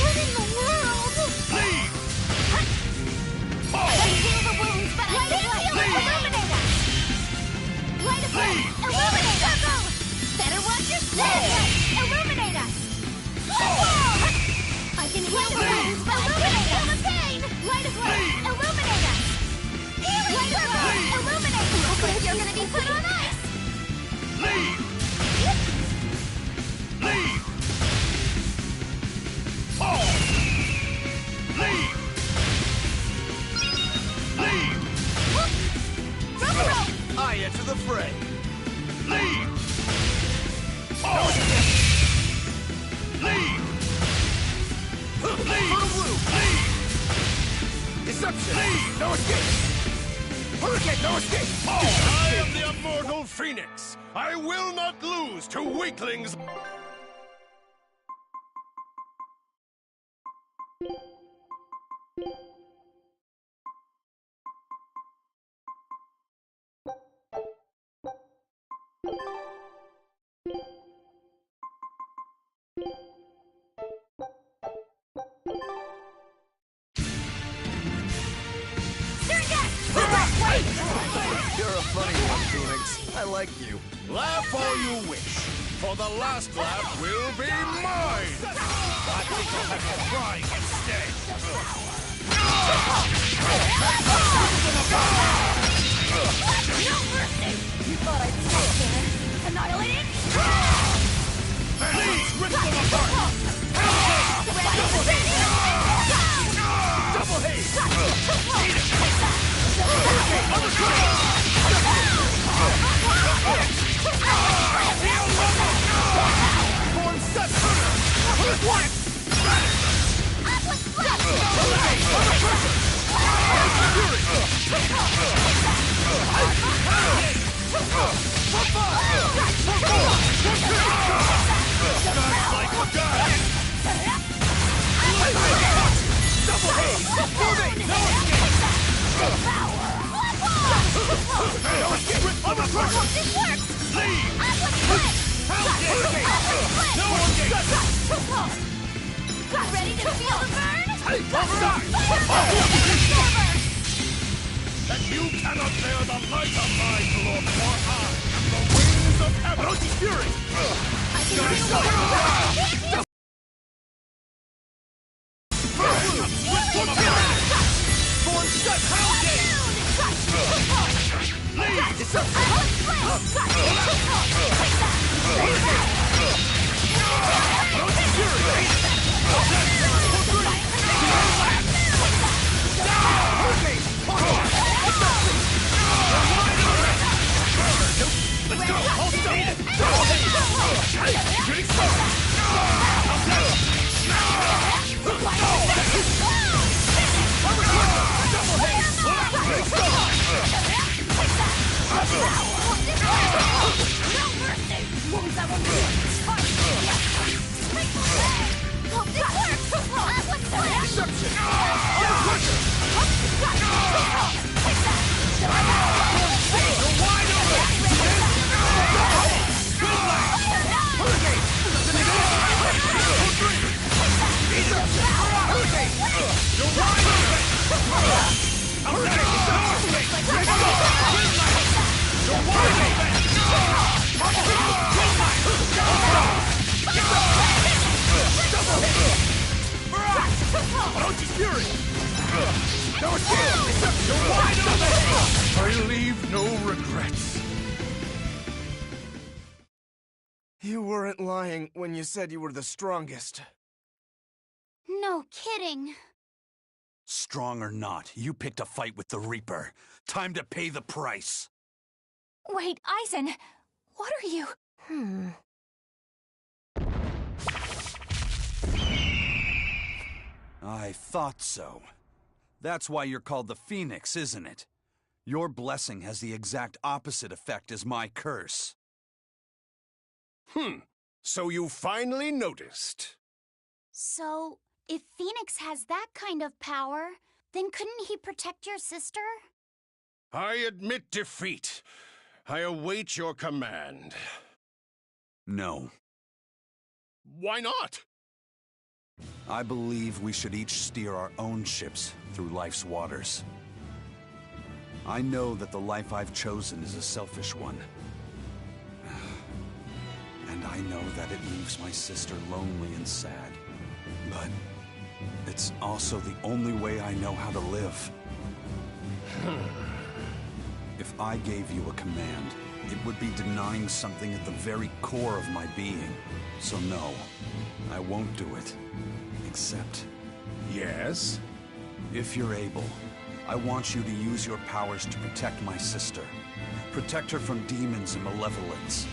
what in the world? Leave! I can heal the wounds, but I can't feel the illuminate us! Light of light! Illuminate us! Better watch your step! Illuminate us! I can heal the wounds, but I can't feel the pain! Light of light! Illuminate us! Healing circle! Illuminate! Looks like you're gonna be put on ice! Leave! Leave! Leave! Leave! Rope! I enter the fray! Leave! Leave! Leave! Deception! No escape! Hurricane, no escape! I am the immortal Phoenix! I will not lose to weaklings! You're a funny one, Phoenix. I like you. Laugh all you wish, for the last laugh will be mine! I think I'll have you crying instead! No mercy! You thought I'd stop there? Annihilate it? Please rip them apart! Double haze! Form set! What? Ready to feel the burn? That you cannot bear the light of my glory, for I am the wings of heaven! Rochi Fury! Leave! fury! No escape! You're wide open! I leave no regrets. You weren't lying when you said you were the strongest. No kidding. Strong or not, you picked a fight with the Reaper. Time to pay the price. Wait, Aizen, what are you? I thought so. That's why you're called the Phoenix, isn't it? Your blessing has the exact opposite effect as my curse. So you finally noticed. So, if Phoenix has that kind of power, then couldn't he protect your sister? I admit defeat. I await your command. No. Why not? I believe we should each steer our own ships through life's waters. I know that the life I've chosen is a selfish one. And I know that it leaves my sister lonely and sad. But it's also the only way I know how to live. If I gave you a command, it would be denying something at the very core of my being. So no, I won't do it. Except... Yes? If you're able, I want you to use your powers to protect my sister. Protect her from demons and malevolence.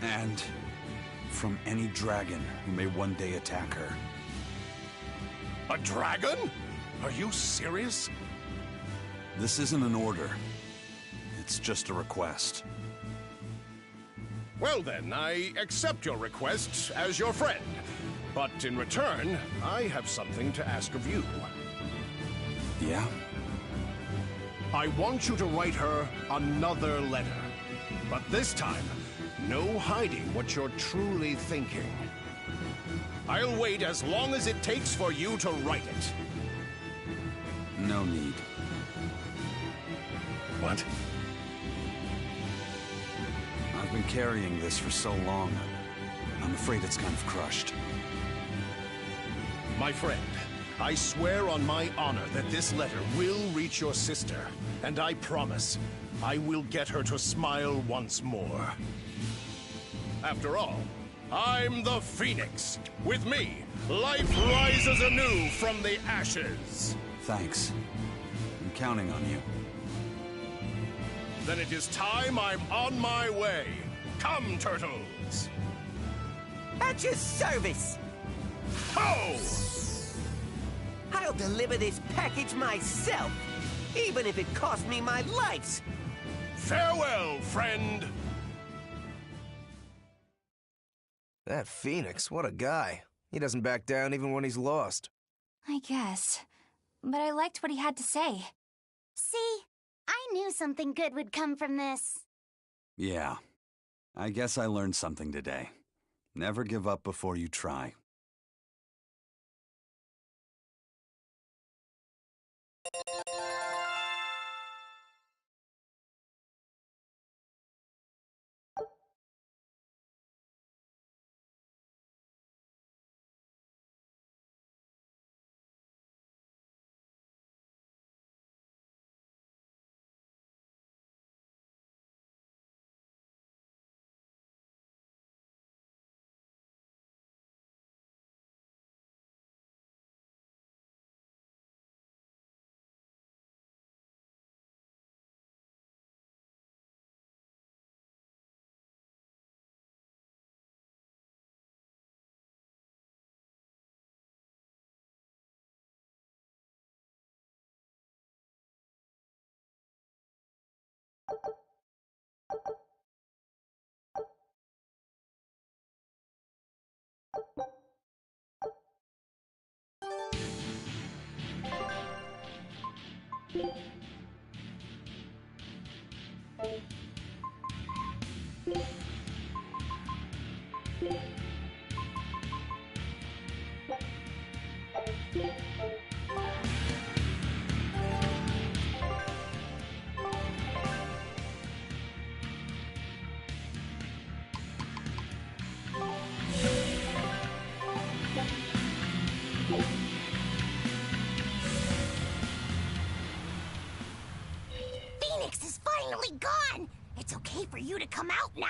And from any dragon who may one day attack her. A dragon? Are you serious? This isn't an order. It's just a request. Well then, I accept your request as your friend. But in return, I have something to ask of you. Yeah? I want you to write her another letter. But this time, no hiding what you're truly thinking. I'll wait as long as it takes for you to write it. No need. What? I've been carrying this for so long. I'm afraid it's kind of crushed. My friend, I swear on my honor that this letter will reach your sister. And I promise, I will get her to smile once more. After all, I'm the Phoenix. With me, life rises anew from the ashes. Thanks. I'm counting on you. Then it is time I'm on my way. Come, Turtles! At your service! Ho! I'll deliver this package myself, even if it costs me my life! Farewell, friend! That Phoenix, what a guy. He doesn't back down even when he's lost. I guess. But I liked what he had to say. See? I knew something good would come from this. Yeah. I guess I learned something today. Never give up before you try.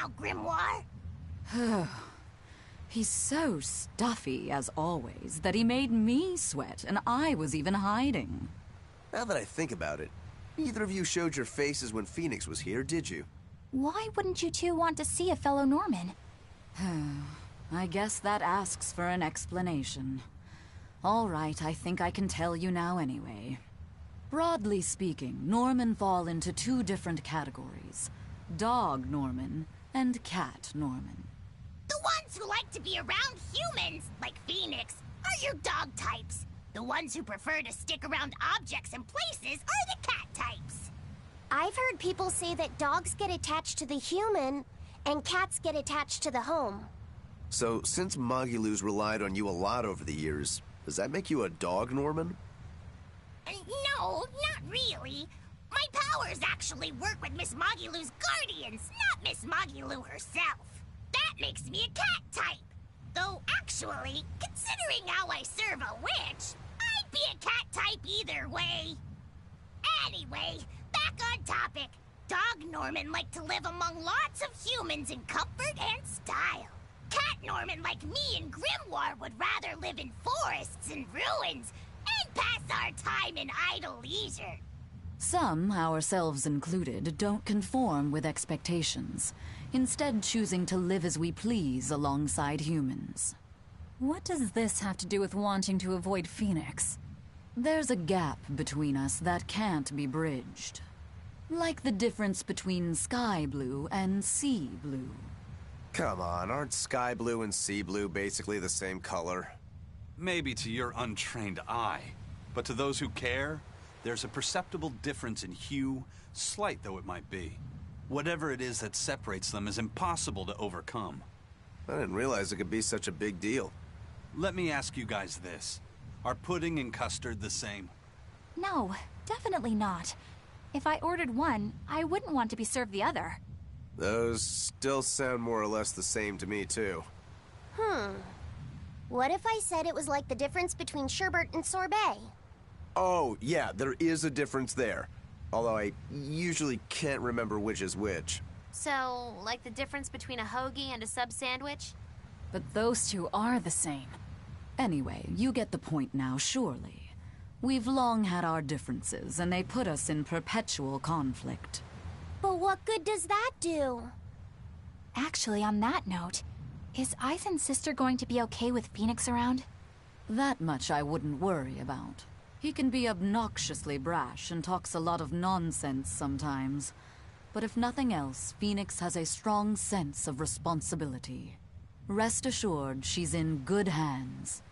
now, Grimoire? He's so stuffy, as always, that he made me sweat, and I was even hiding. Now that I think about it, neither of you showed your faces when Phoenix was here, did you? Why wouldn't you two want to see a fellow Norman? I guess that asks for an explanation. All right, I think I can tell you now anyway. Broadly speaking, Norman fall into two different categories. Dog Norman and cat Norman. The ones who like to be around humans, like Phoenix, are your dog types. The ones who prefer to stick around objects and places are the cat types. I've heard people say that dogs get attached to the human, and cats get attached to the home. So, since Magilou's relied on you a lot over the years, does that make you a dog Norman? No, not really. My powers actually work with Miss Magilou's guardians, not Miss Magilou herself. That makes me a cat type. Though, actually, considering how I serve a witch, I'd be a cat type either way. Anyway, back on topic. Dog Norman like to live among lots of humans in comfort and style. Cat Norman like me and Grimoire would rather live in forests and ruins and pass our time in idle leisure. Some, ourselves included, don't conform with expectations, instead choosing to live as we please alongside humans. What does this have to do with wanting to avoid Phoenix? There's a gap between us that can't be bridged. Like the difference between sky blue and sea blue. Come on, aren't sky blue and sea blue basically the same color? Maybe to your untrained eye, but to those who care, there's a perceptible difference in hue, slight though it might be. Whatever it is that separates them is impossible to overcome. I didn't realize it could be such a big deal. Let me ask you guys this. Are pudding and custard the same? No, definitely not. If I ordered one, I wouldn't want to be served the other. Those still sound more or less the same to me, too. What if I said it was like the difference between sherbet and sorbet? Oh, yeah, there is a difference there. Although I usually can't remember which is which. So, like the difference between a hoagie and a sub sandwich? But those two are the same. Anyway, you get the point now, surely. We've long had our differences, and they put us in perpetual conflict. But what good does that do? Actually, on that note, is Aizen's sister going to be okay with Phoenix around? That much I wouldn't worry about. He can be obnoxiously brash and talks a lot of nonsense sometimes. But if nothing else, Phoenix has a strong sense of responsibility. Rest assured, she's in good hands.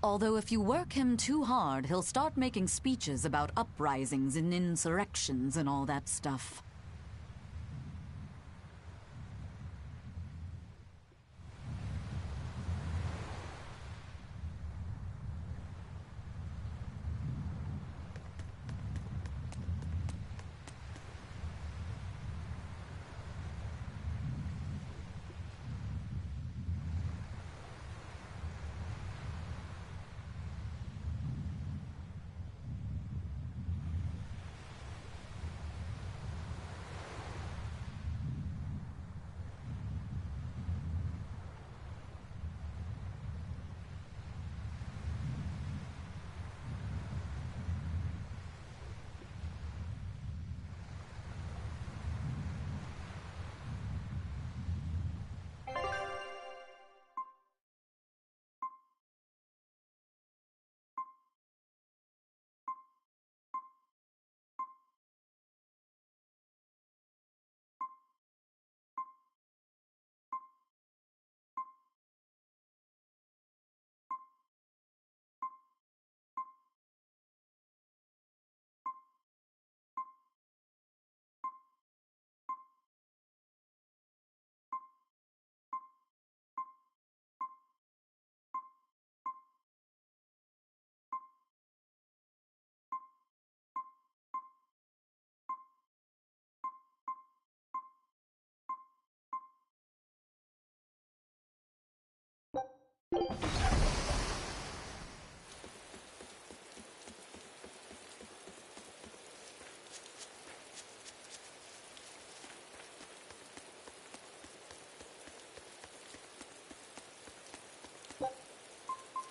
Although if you work him too hard, he'll start making speeches about uprisings and insurrections and all that stuff.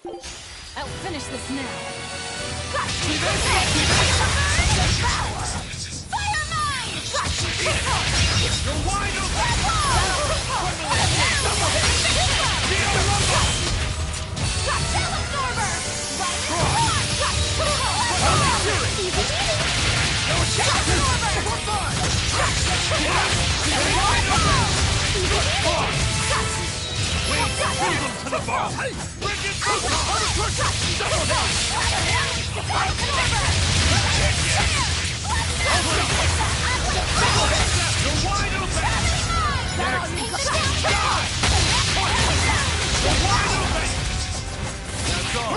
I'll finish this now. You're wide to the ball! Bring it You're wide open! Next! You're wide open! That's all!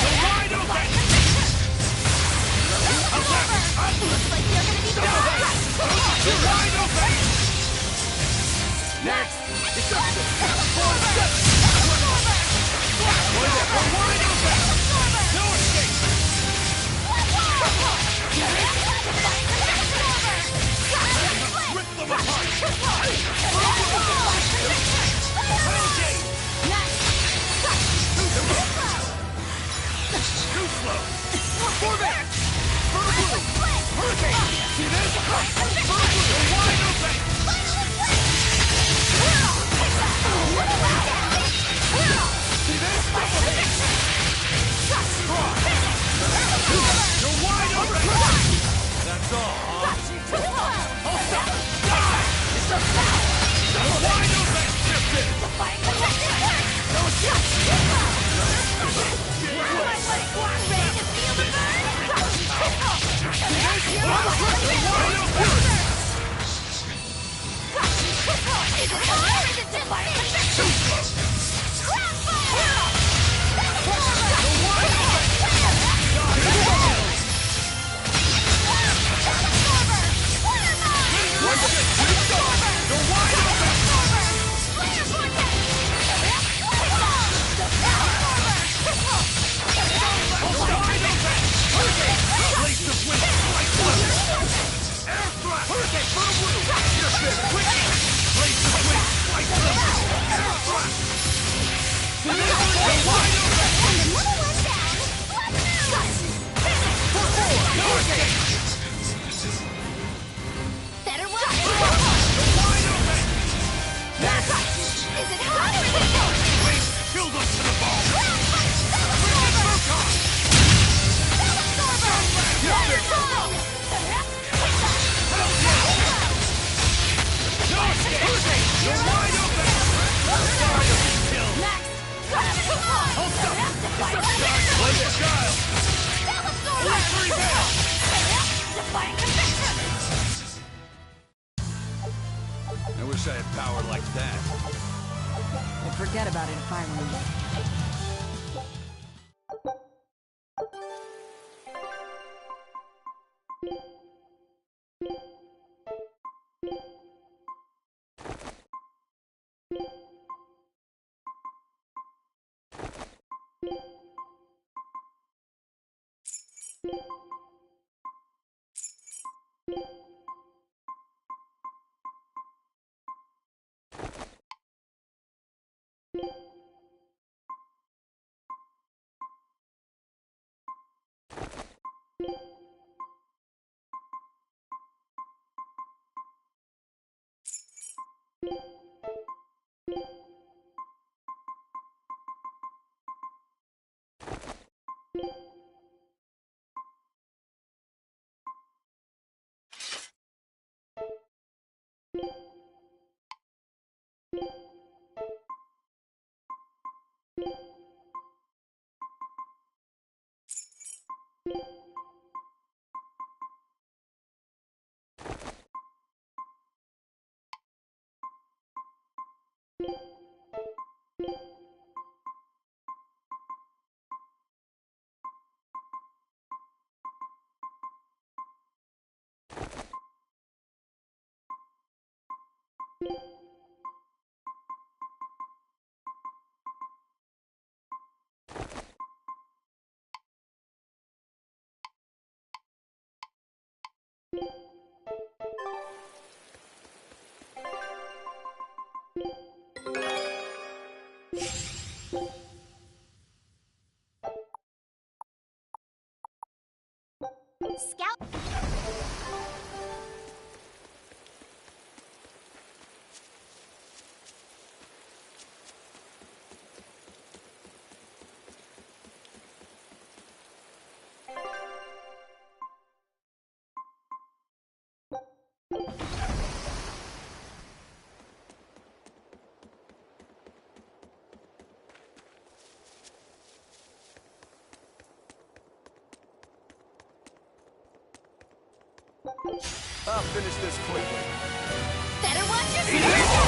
You're wide open! Looks like you're gonna be You're wide open! Next! It's up to We're wide open! No escape! Rip them apart! Too slow! Move it! Hurricane! See this? You're wide open! See this? You're wide open! That's all, huh? Hold up! Die! You're wide open! I wish I had power like that. I'd forget about it if I were you. I'll finish this quickly. Better watch your step!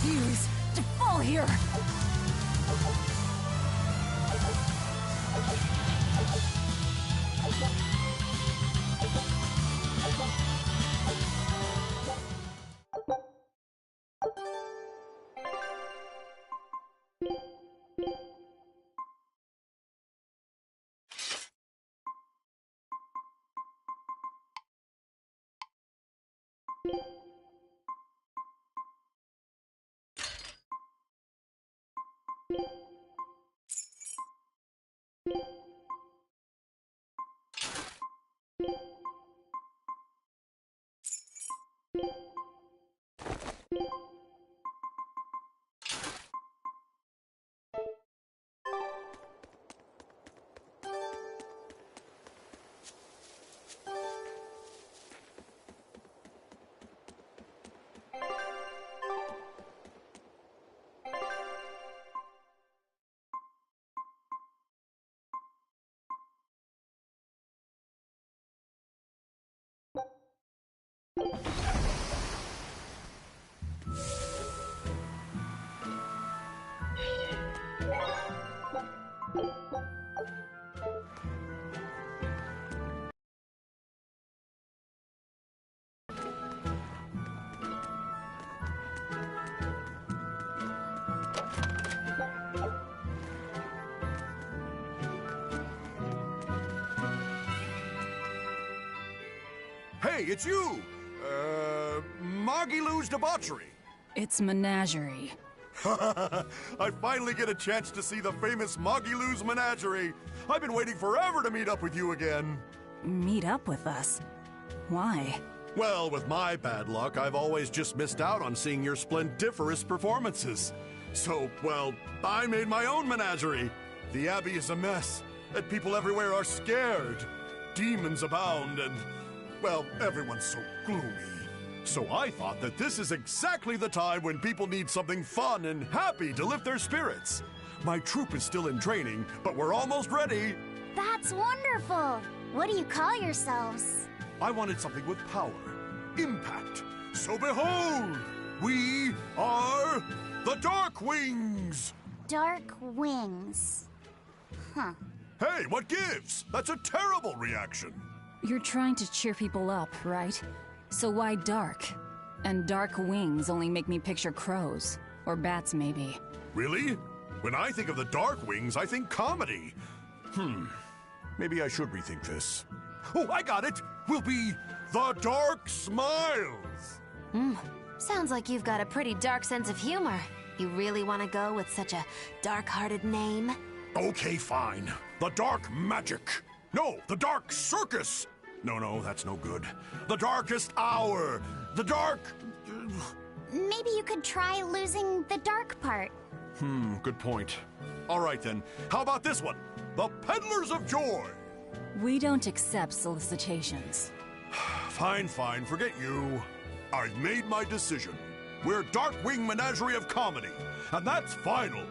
refuse to fall here! Hey, it's you! Moggylou's Debauchery. It's Menagerie. I finally get a chance to see the famous Moggylou's Menagerie. I've been waiting forever to meet up with you again. Meet up with us? Why? Well, with my bad luck, I've always just missed out on seeing your splendiferous performances. So, well, I made my own menagerie. The Abbey is a mess, and people everywhere are scared. Demons abound, and, well, everyone's so gloomy. So I thought that this is exactly the time when people need something fun and happy to lift their spirits. My troupe is still in training, but we're almost ready. That's wonderful! What do you call yourselves? I wanted something with power, impact. So behold, we are the Dark Wings! Dark Wings. Huh. Hey, what gives? That's a terrible reaction. You're trying to cheer people up, right? So why dark? And dark wings only make me picture crows. Or bats, maybe. Really? When I think of the Dark Wings, I think comedy. Maybe I should rethink this. Oh, I got it! We'll be the Dark Smiles! Sounds like you've got a pretty dark sense of humor. You really want to go with such a dark-hearted name? Okay, fine. The Dark Magic. No, the Dark Circus. No, that's no good. The Darkest Hour. The Dark... Maybe you could try losing the dark part. Good point. All right, then. How about this one? The Peddlers of Joy. We don't accept solicitations. Fine. Forget you. I've made my decision. We're Darkwing Menagerie of Comedy, and that's final.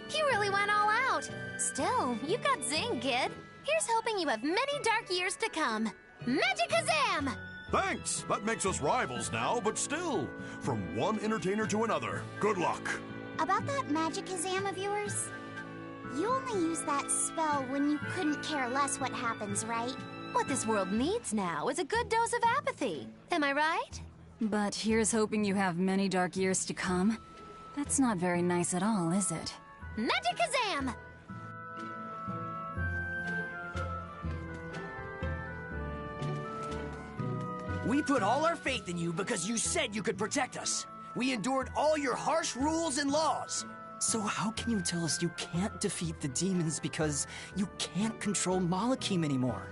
You really went all out. Still, you got zing, kid. Here's hoping you have many dark years to come. Magikazam! Thanks! That makes us rivals now, but still, from one entertainer to another. Good luck. About that Magikazam of yours, you only use that spell when you couldn't care less what happens, right? What this world needs now is a good dose of apathy. Am I right? But here's hoping you have many dark years to come. That's not very nice at all, is it? Magikazam! We put all our faith in you because you said you could protect us. We endured all your harsh rules and laws. So how can you tell us you can't defeat the demons because you can't control Malakim anymore?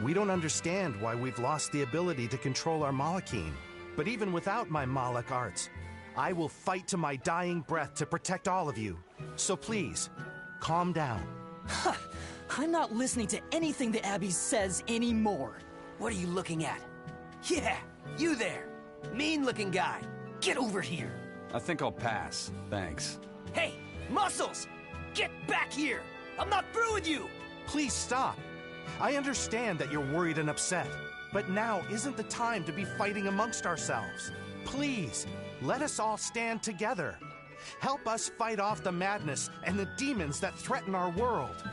We don't understand why we've lost the ability to control our Malakine. But even without my Malak arts, I will fight to my dying breath to protect all of you. So please, calm down. I'm not listening to anything the Abbey says anymore. What are you looking at? Yeah, you there. Mean-looking guy. Get over here. I think I'll pass. Thanks. Hey, Muscles! Get back here! I'm not through with you! Please stop. I understand that you're worried and upset, but now isn't the time to be fighting amongst ourselves. Please, let us all stand together. Help us fight off the madness and the demons that threaten our world.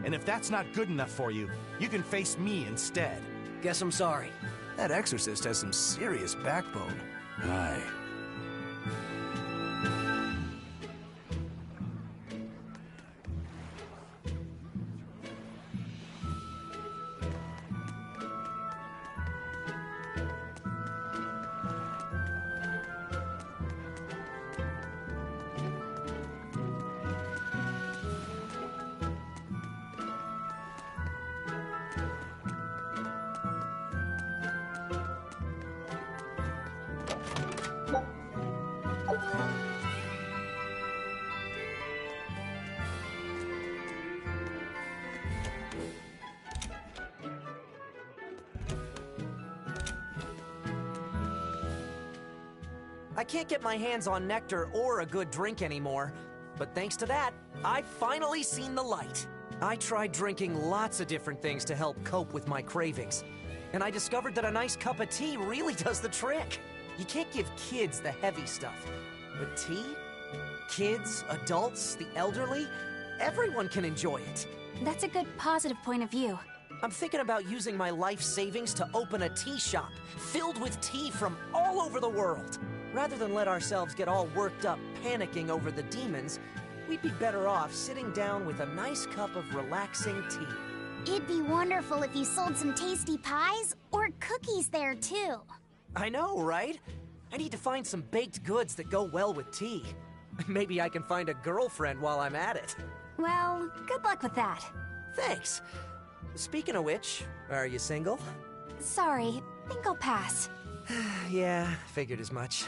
And if that's not good enough for you, you can face me instead. Guess I'm sorry. That exorcist has some serious backbone. Aye. I can't get my hands on nectar or a good drink anymore, but thanks to that, I've finally seen the light. I tried drinking lots of different things to help cope with my cravings, and I discovered that a nice cup of tea really does the trick. You can't give kids the heavy stuff, but tea? Kids, adults, the elderly, everyone can enjoy it. That's a good positive point of view. I'm thinking about using my life savings to open a tea shop filled with tea from all over the world. Rather than let ourselves get all worked up panicking over the demons, we'd be better off sitting down with a nice cup of relaxing tea. It'd be wonderful if you sold some tasty pies or cookies there, too. I know, right? I need to find some baked goods that go well with tea. Maybe I can find a girlfriend while I'm at it. Well, good luck with that. Thanks. Speaking of which, are you single? Sorry, think I'll pass. Yeah, figured as much.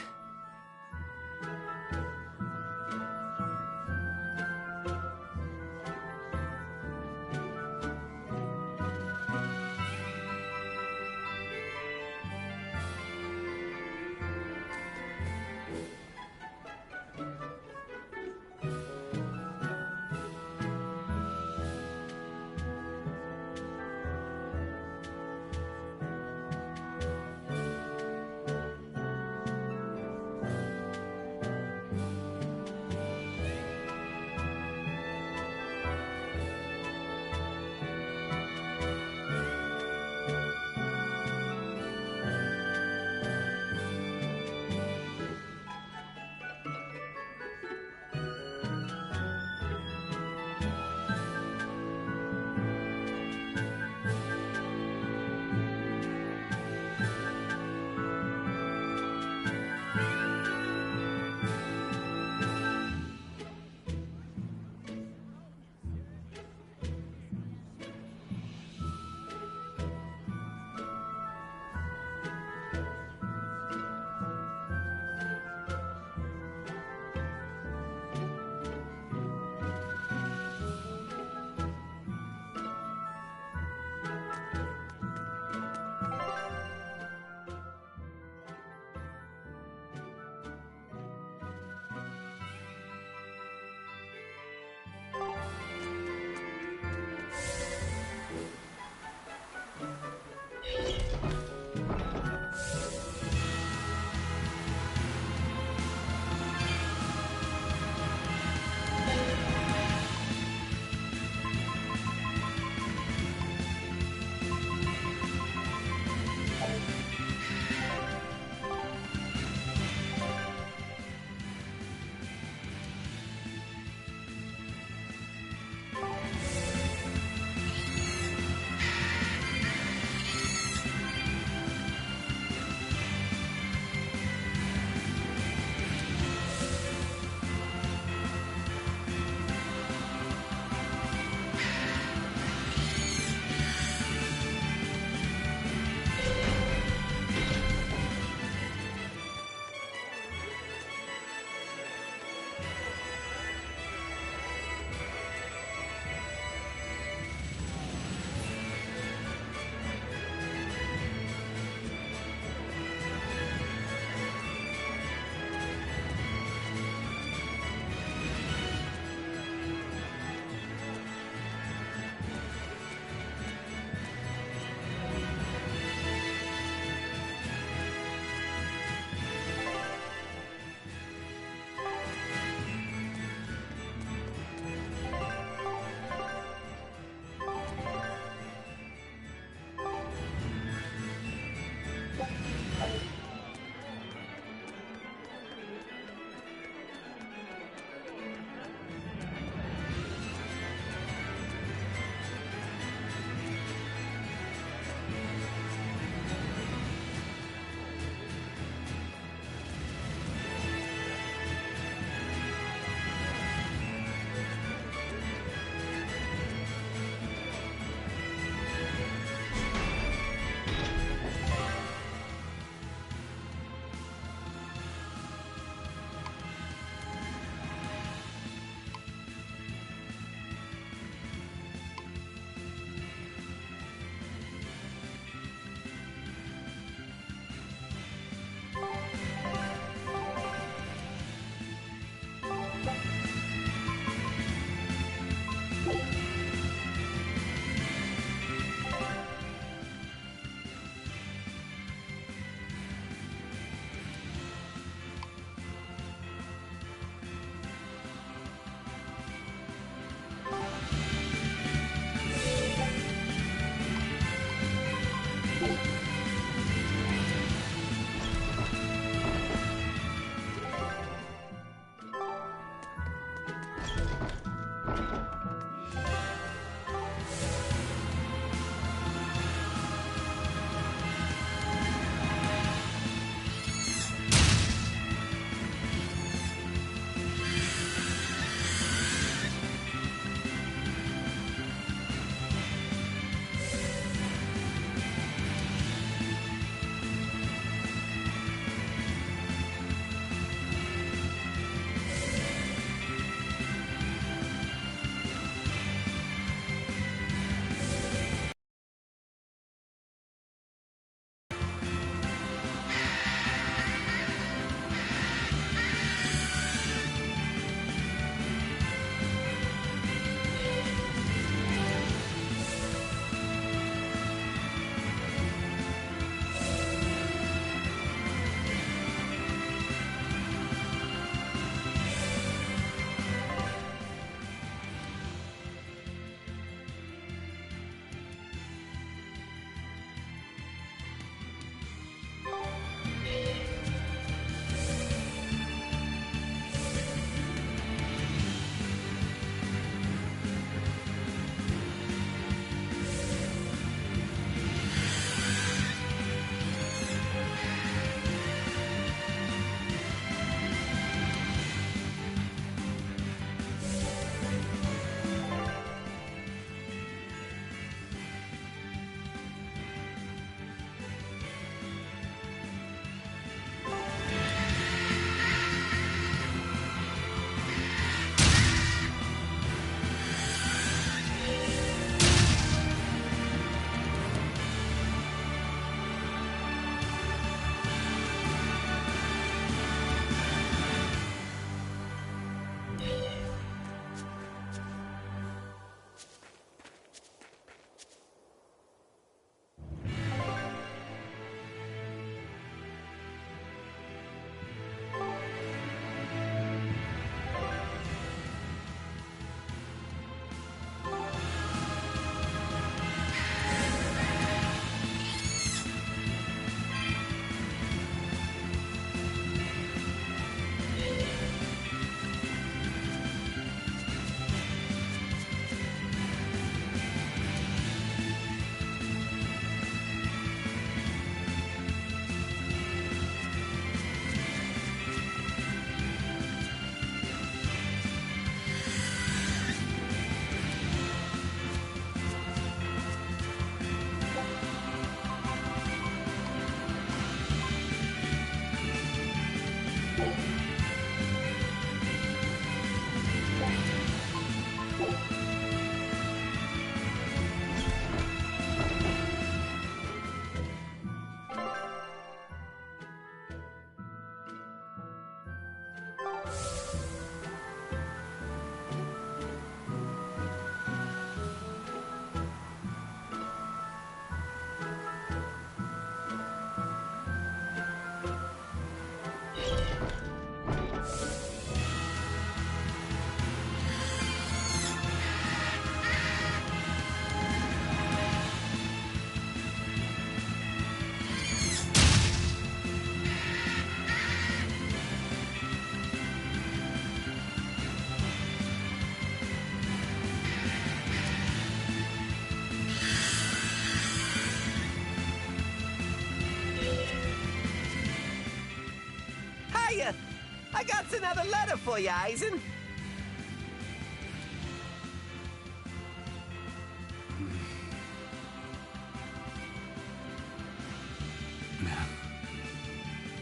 Here's another letter for you, Eisen.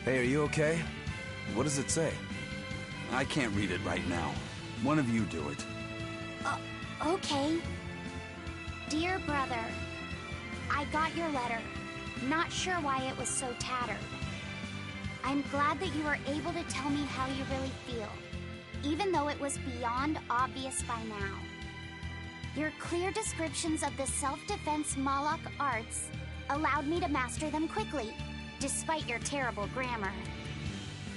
Hey, are you okay? What does it say? I can't read it right now. One of you do it. Okay. Dear brother, I got your letter. Not sure why it was so tattered. I'm glad that you were able to tell me how you really feel, even though it was beyond obvious by now. Your clear descriptions of the self-defense Moloch arts allowed me to master them quickly, despite your terrible grammar.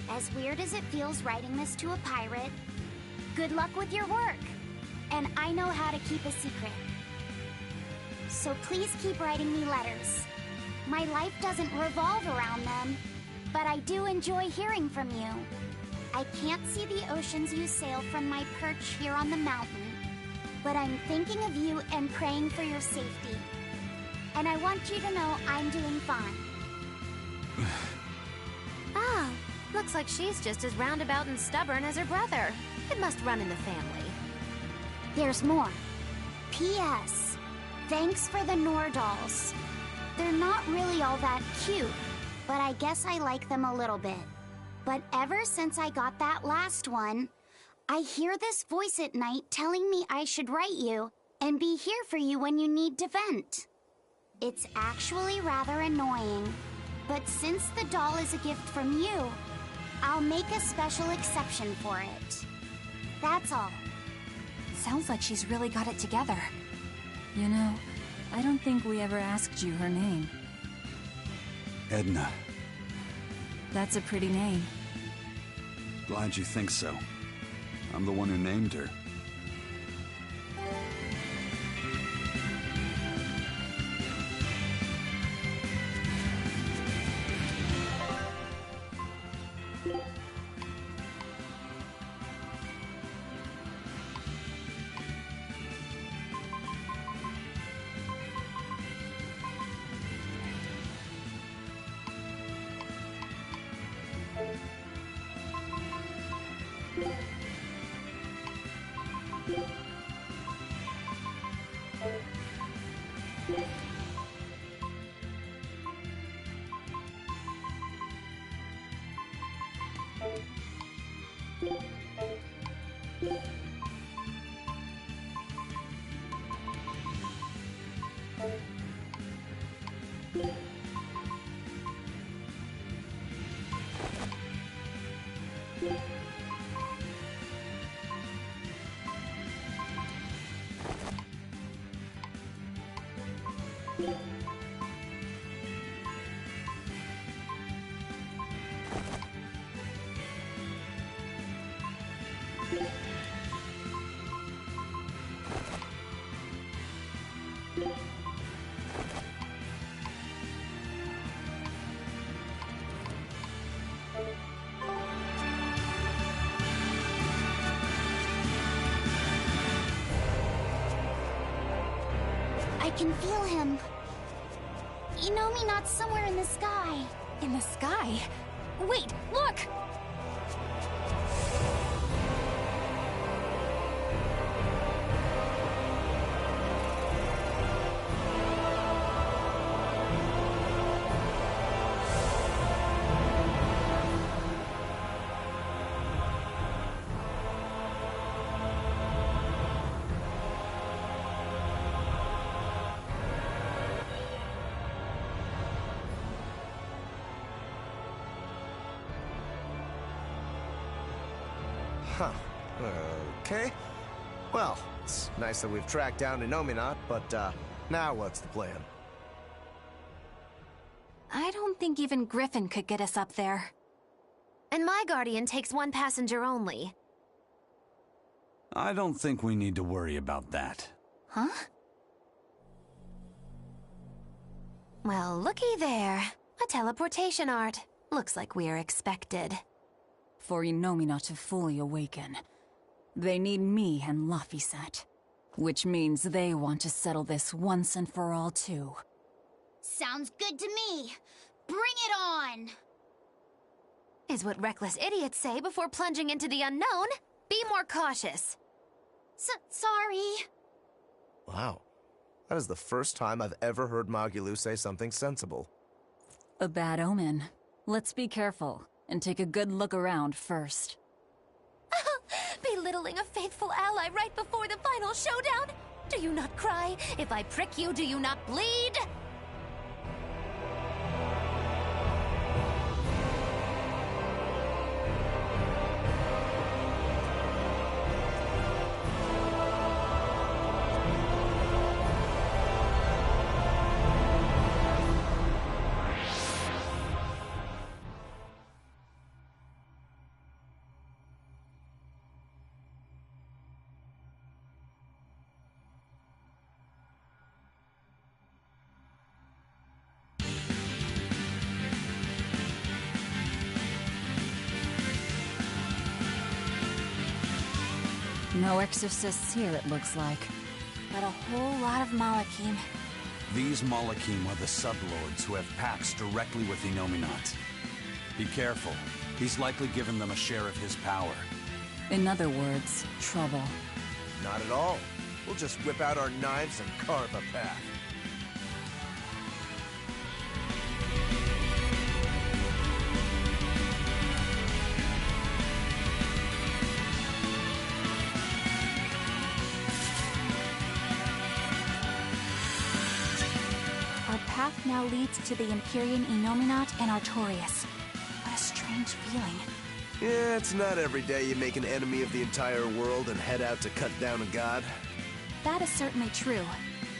As weird as it feels writing this to a pirate, good luck with your work, and I know how to keep a secret. So please keep writing me letters. My life doesn't revolve around them, but I do enjoy hearing from you. I can't see the oceans you sail from my perch here on the mountain, but I'm thinking of you and praying for your safety. And I want you to know I'm doing fine. Oh, looks like she's just as roundabout and stubborn as her brother. It must run in the family. There's more. P.S. Thanks for the Nordals. They're not really all that cute, but I guess I like them a little bit. But ever since I got that last one, I hear this voice at night telling me I should write you and be here for you when you need to vent. It's actually rather annoying, but since the doll is a gift from you, I'll make a special exception for it. That's all. Sounds like she's really got it together. You know, I don't think we ever asked you her name. Edna. That's a pretty name. Glad you think so. I'm the one who named her. I can feel him. Not somewhere in the sky. In the sky? Wait, look! Huh. Okay. Well, it's nice that we've tracked down Inominat, but, now what's the plan? I don't think even Griffin could get us up there. And my Guardian takes one passenger only. I don't think we need to worry about that. Huh? Well, looky there. A teleportation art. Looks like we're expected. For Inomina to fully awaken, they need me and Laphicet. Which means they want to settle this once and for all, too. Sounds good to me. Bring it on! is what reckless idiots say before plunging into the unknown. Be more cautious. Sorry. Wow. That is the first time I've ever heard Magulu say something sensible. A bad omen. Let's be careful, and take a good look around first. Belittling a faithful ally right before the final showdown? Do you not cry? If I prick you, do you not bleed? No exorcists here, it looks like. But a whole lot of Malachim. These Malachim are the sublords who have pacts directly with Inominat. Be careful. He's likely given them a share of his power. In other words, trouble. Not at all. We'll just whip out our knives and carve a path. Our path now leads to the Empyrean Inominat and Artorias. What a strange feeling. Yeah, it's not every day you make an enemy of the entire world and head out to cut down a god. That is certainly true.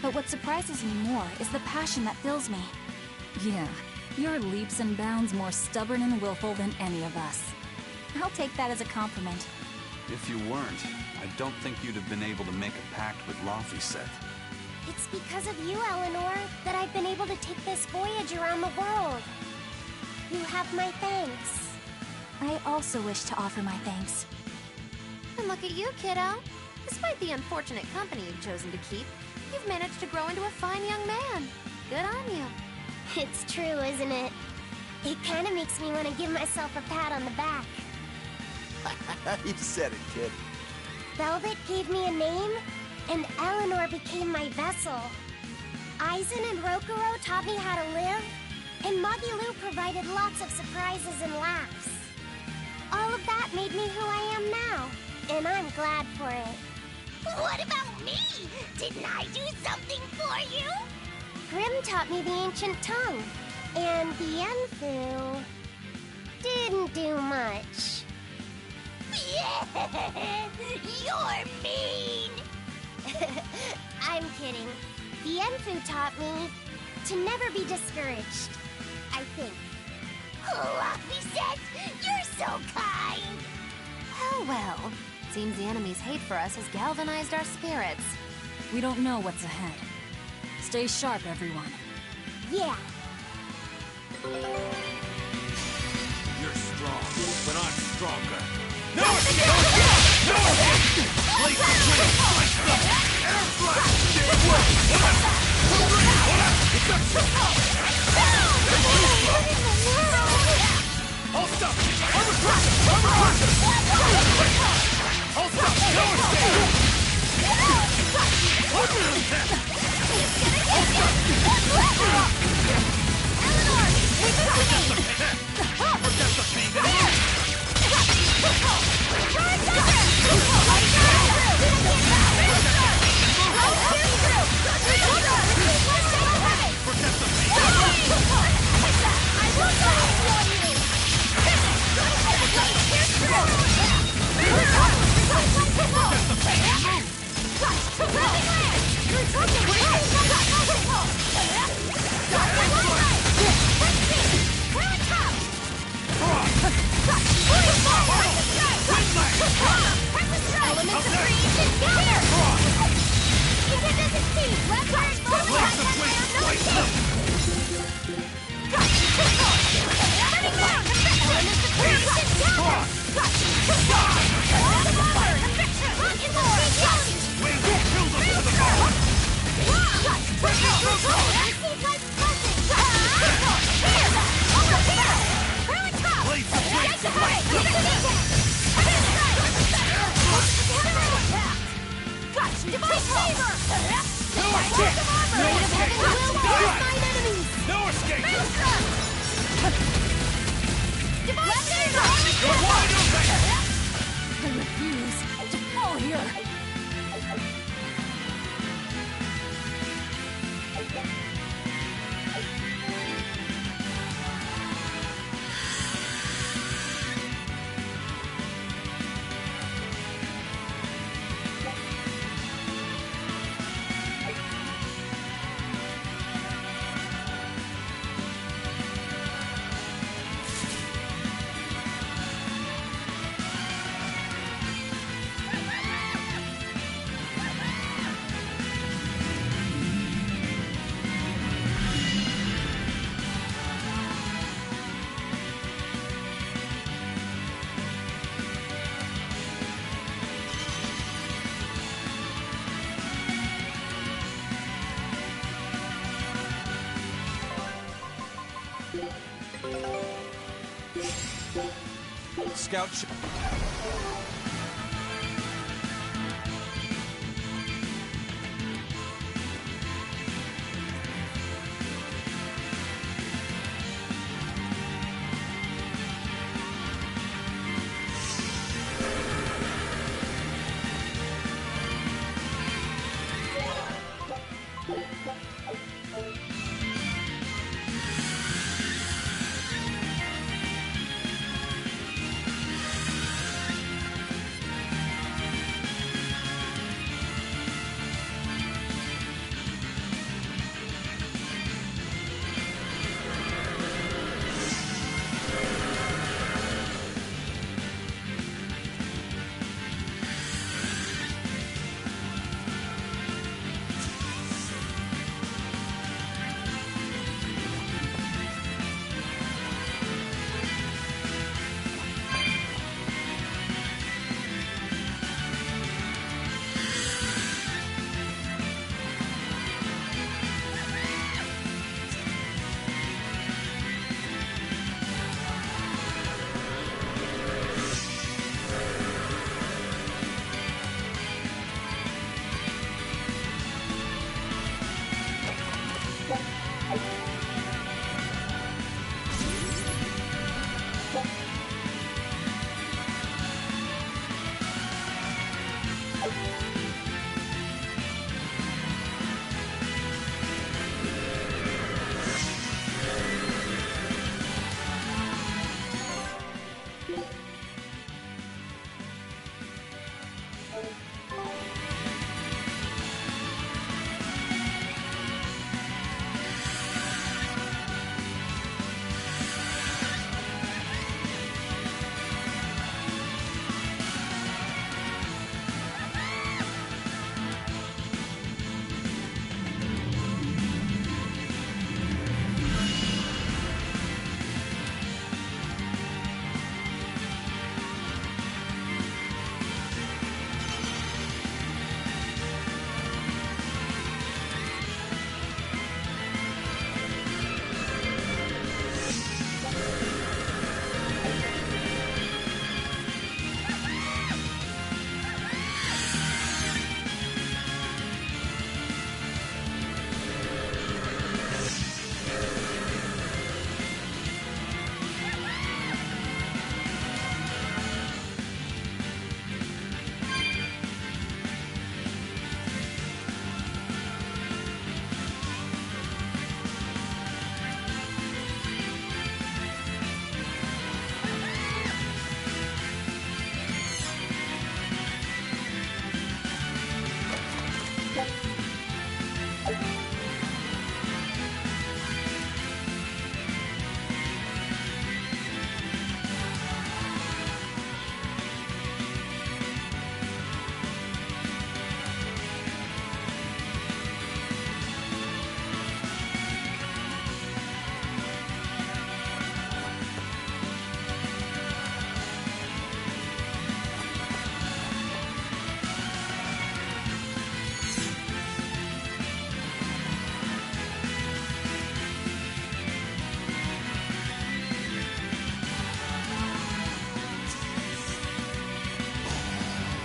But what surprises me more is the passion that fills me. Yeah, you're leaps and bounds more stubborn and willful than any of us. I'll take that as a compliment. If you weren't, I don't think you'd have been able to make a pact with Laphicet. It's because of you, Eleanor, that I've been able to take this voyage around the world. You have my thanks. I also wish to offer my thanks. And look at you, kiddo. Despite the unfortunate company you've chosen to keep, you've managed to grow into a fine young man. Good on you. It's true, isn't it? It kind of makes me want to give myself a pat on the back. You said it, kid. Velvet gave me a name, and Eleanor became my vessel. Aizen and Rokuro taught me how to live, and Magulu provided lots of surprises and laughs. All of that made me who I am now, and I'm glad for it. What about me? Didn't I do something for you? Grimm taught me the ancient tongue, and the Enfu didn't do much. Yeah, you're mean! I'm kidding. The Enfu taught me to never be discouraged, I think. Laphicet, you're so kind! Oh well. Seems the enemy's hate for us has galvanized our spirits. We don't know what's ahead. Stay sharp, everyone. Yeah. You're strong, but I'm stronger. No escape! No escape! Blaze of wind! Slice them! Air flash! Hold up! Armor crash! Armor crash! Hold up! No escape! Blades of wind! refuse to fall here. Scout ship.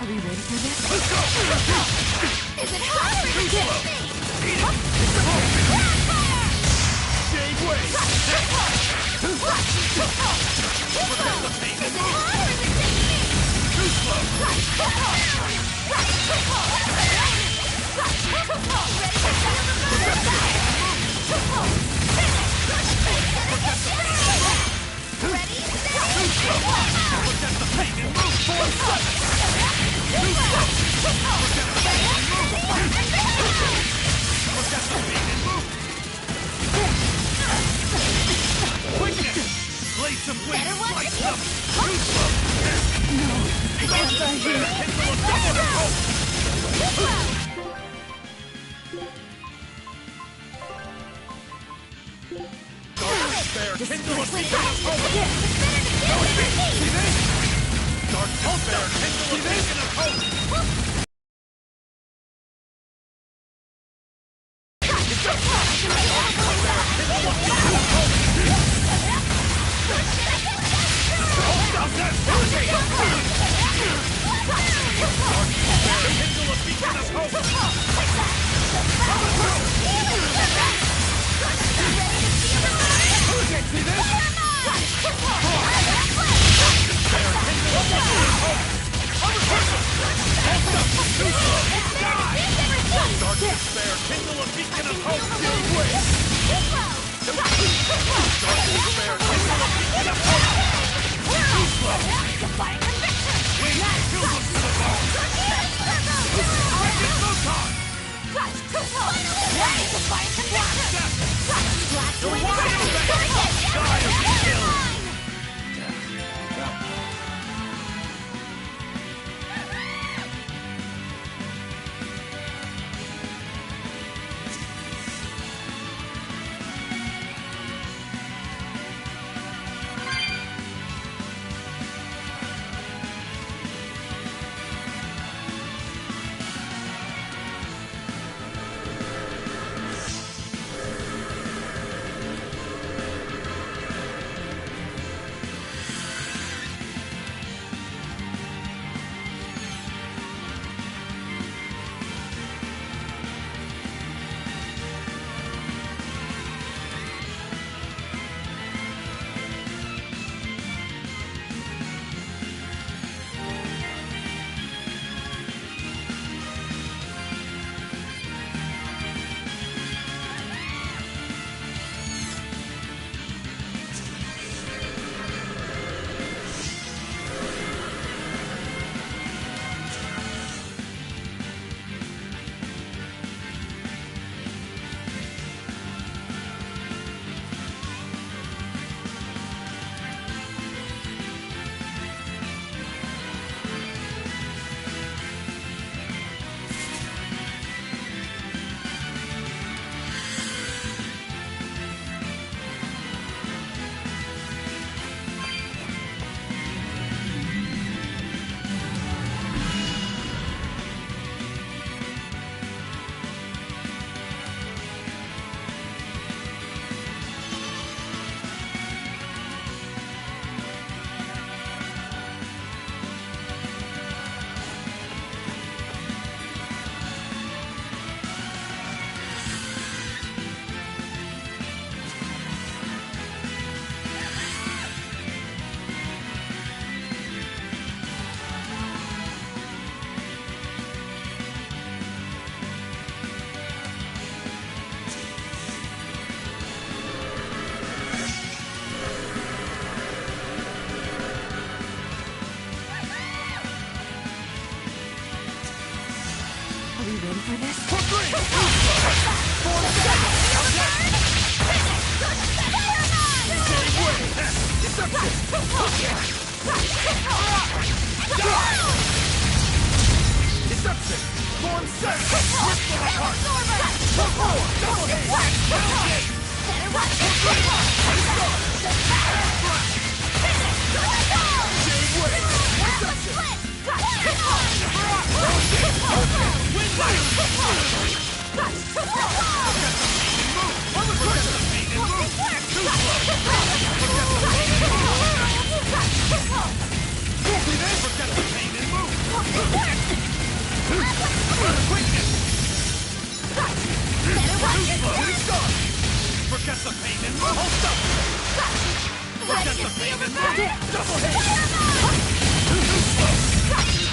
we ready for this? Let's go! Is it hot or is it? Shade way! Prepare the pain! Is it hot or is it just me? Too slow!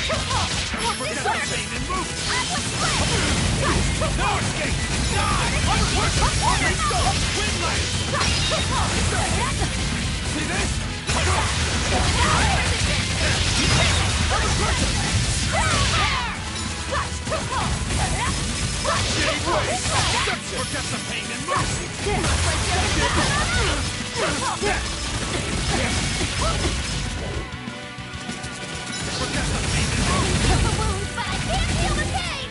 Forget the pain and move! No escape! Die! Okay, go! Wind Knight! See this? Gave way! Forget the pain and move! Forget the pain and move! Feel the wounds, but I can't feel the pain!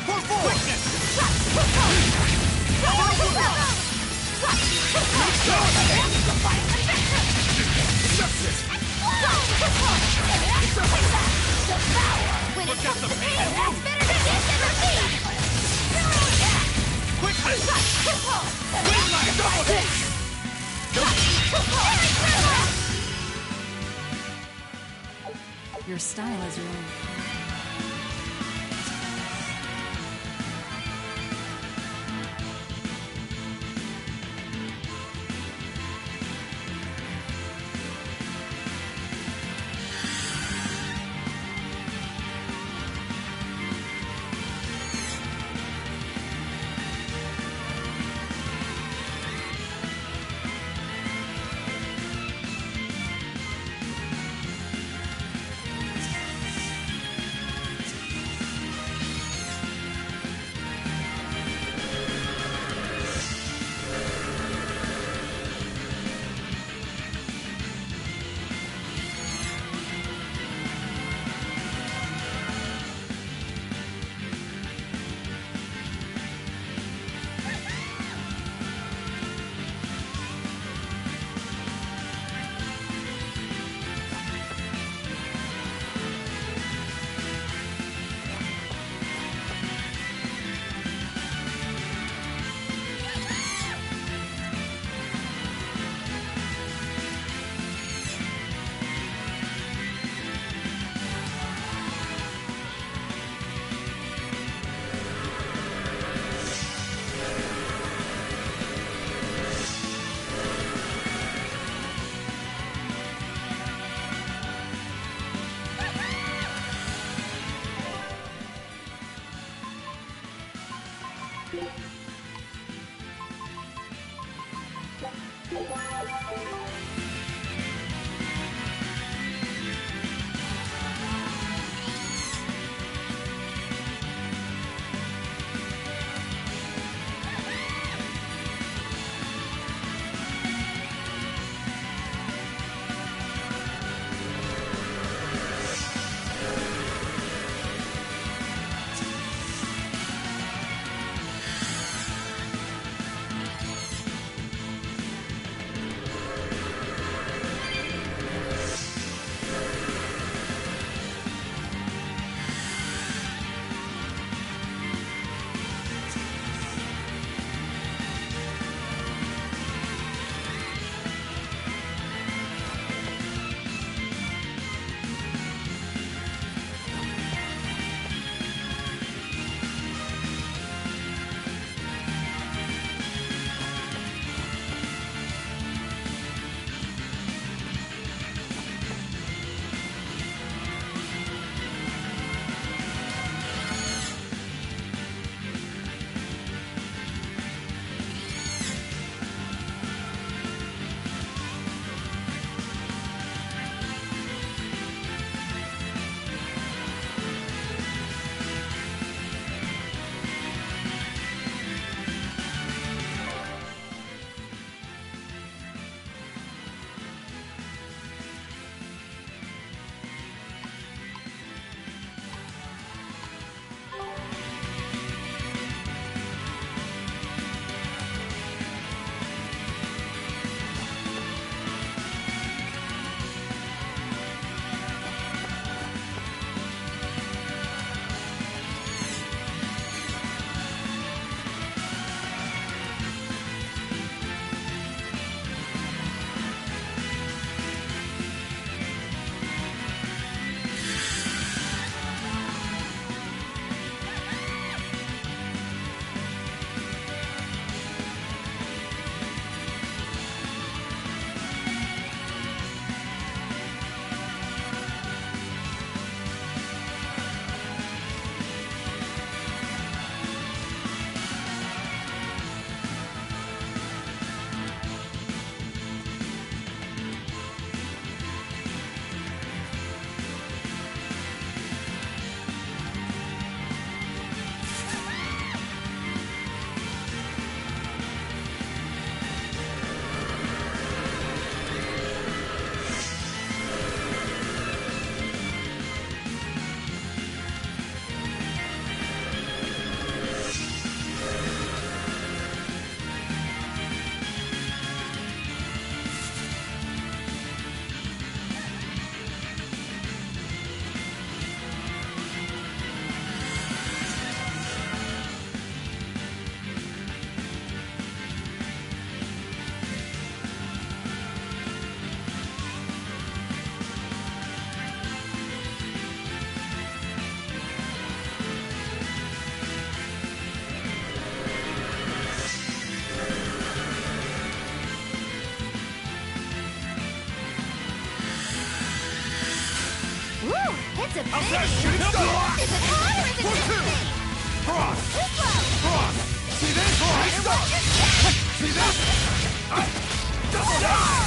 For forward! When it comes to pain, it's better to hit than repeat! Quickly! Wind Knight, double hit! Your style is really... Woo! It's a big... How's that shooting star? Is it hot or is it just me? Frost! Too slow! Frost! See this? Frost! See this? Double down!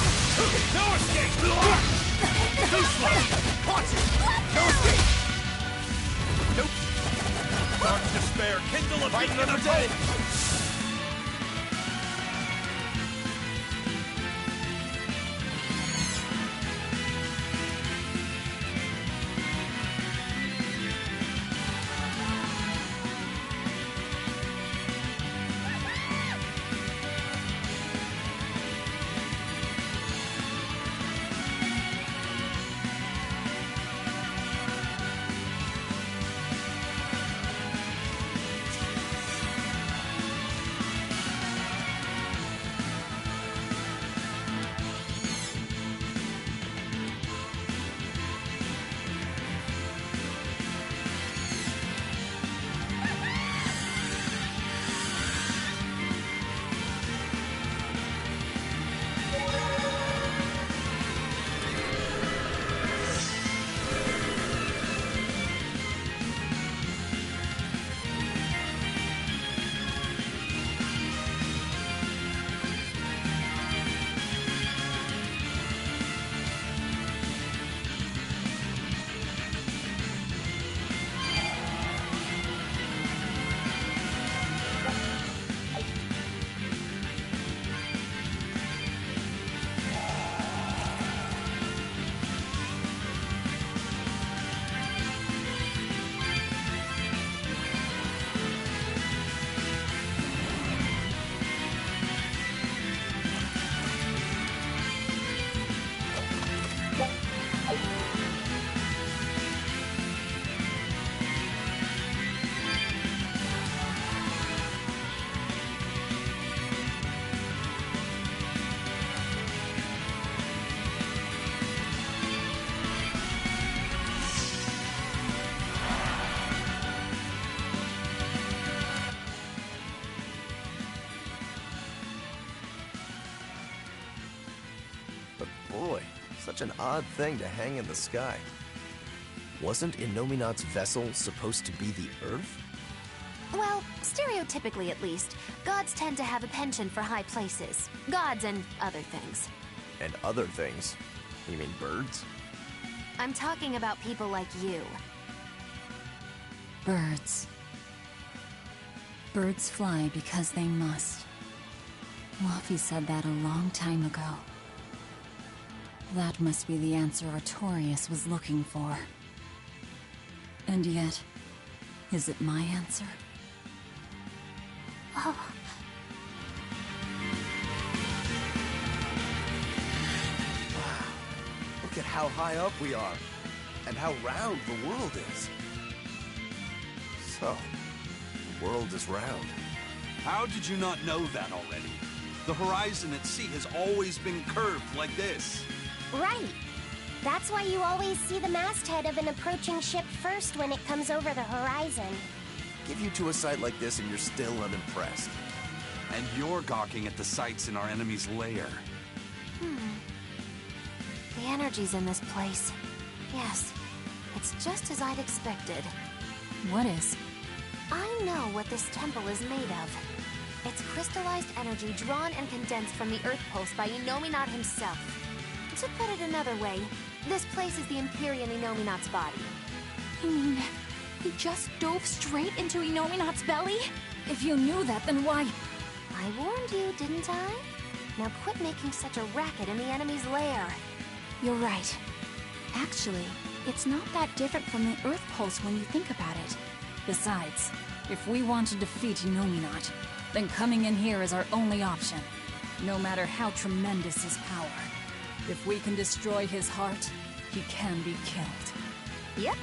No escape! Too slow! Watch it! No escape! Nope. Dark despair, kindle a fight another day! Boy, such an odd thing to hang in the sky. Wasn't Innominat's vessel supposed to be the Earth? Well, stereotypically at least, gods tend to have a penchant for high places. Gods and other things. And other things? You mean birds? I'm talking about people like you. Birds. Birds fly because they must. Luffy said that a long time ago. That must be the answer Artorias was looking for. And yet, is it my answer? Oh. Wow. Look at how high up we are, and how round the world is. So, the world is round. How did you not know that already? The horizon at sea has always been curved like this. Right. That's why you always see the masthead of an approaching ship first when it comes over the horizon. Give you to a sight like this and you're still unimpressed. And you're gawking at the sights in our enemy's lair. The energy's in this place. Yes, it's just as I'd expected. What is? I know what this temple is made of. It's crystallized energy drawn and condensed from the Earth Pulse by Innominat himself. To put it another way, this place is the Empyrean Innominat's body. You mean, we just dove straight into Innominat's belly? If you knew that, then why? I warned you, didn't I? Now quit making such a racket in the enemy's lair. You're right. Actually, it's not that different from the Earth Pulse when you think about it. Besides, if we want to defeat Innominat, then coming in here is our only option. No matter how tremendous his power. If we can destroy his heart, he can be killed. Yep,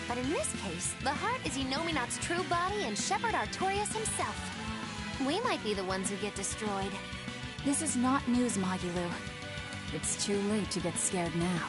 but in this case, the heart is Innominat's true body and Shepherd Artorias himself. We might be the ones who get destroyed. This is not news, Magulu. It's too late to get scared now.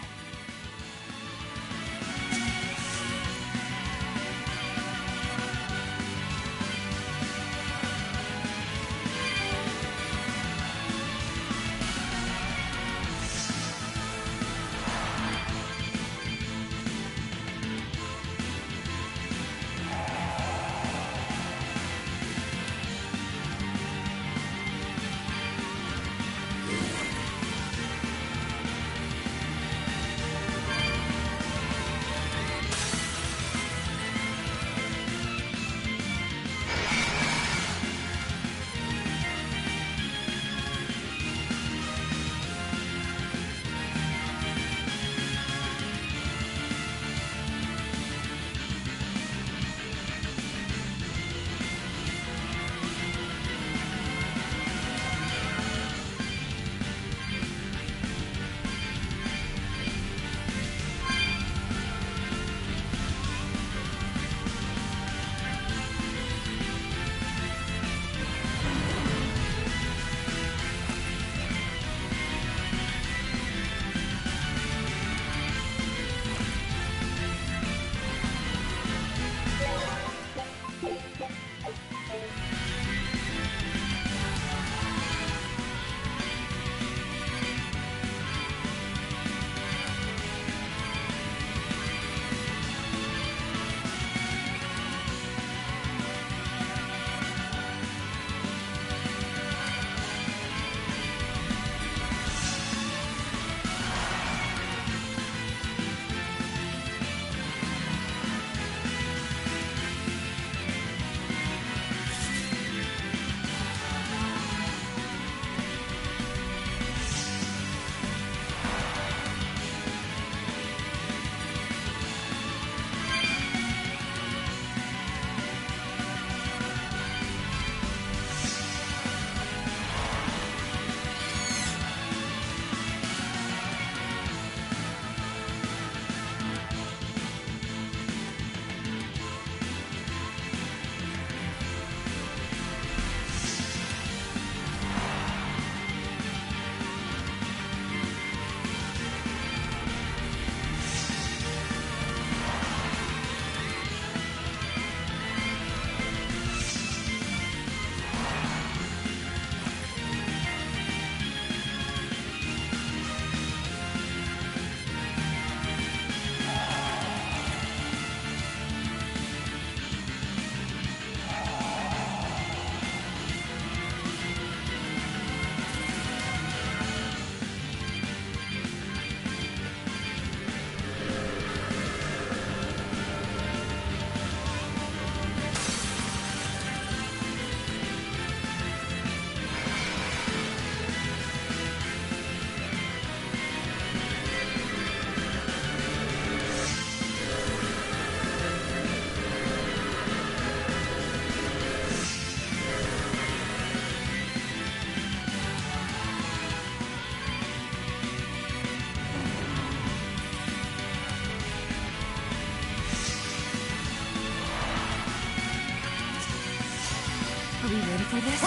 for this?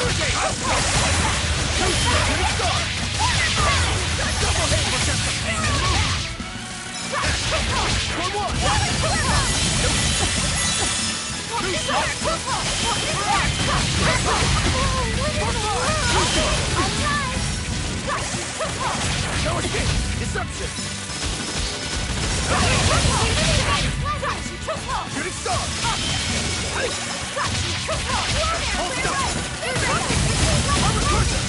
No escape! Deception! Shooting star! Hold up! Armor cruiser!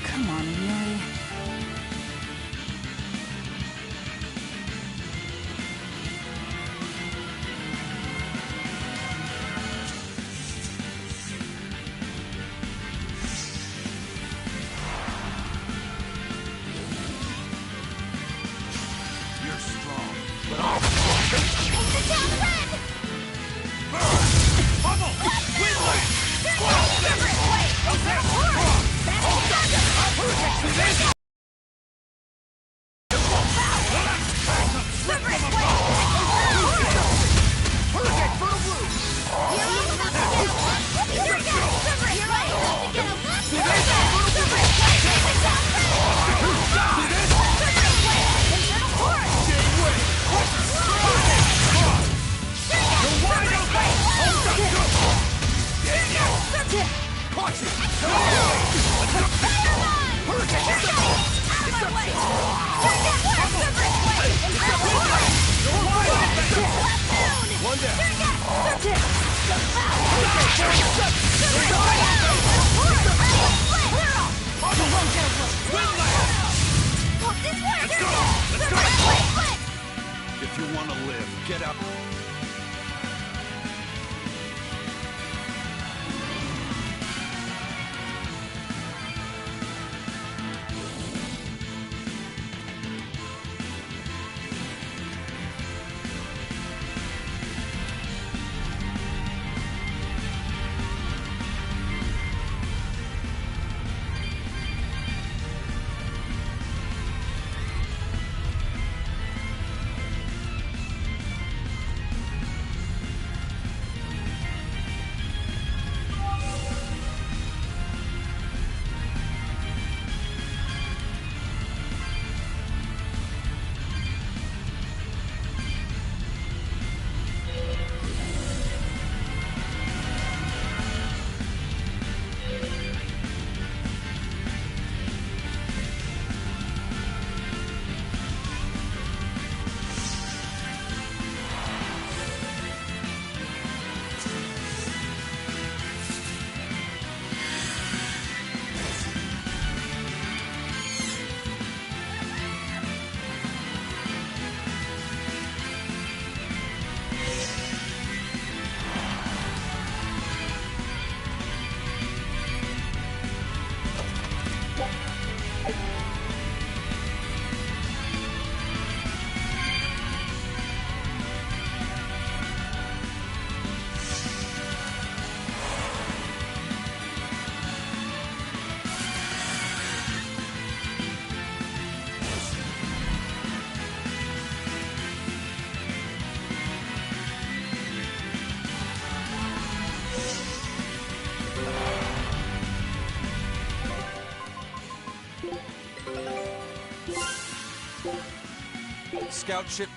Come on, really? You're strong, but I'm If you want to live, get up. Scout ship.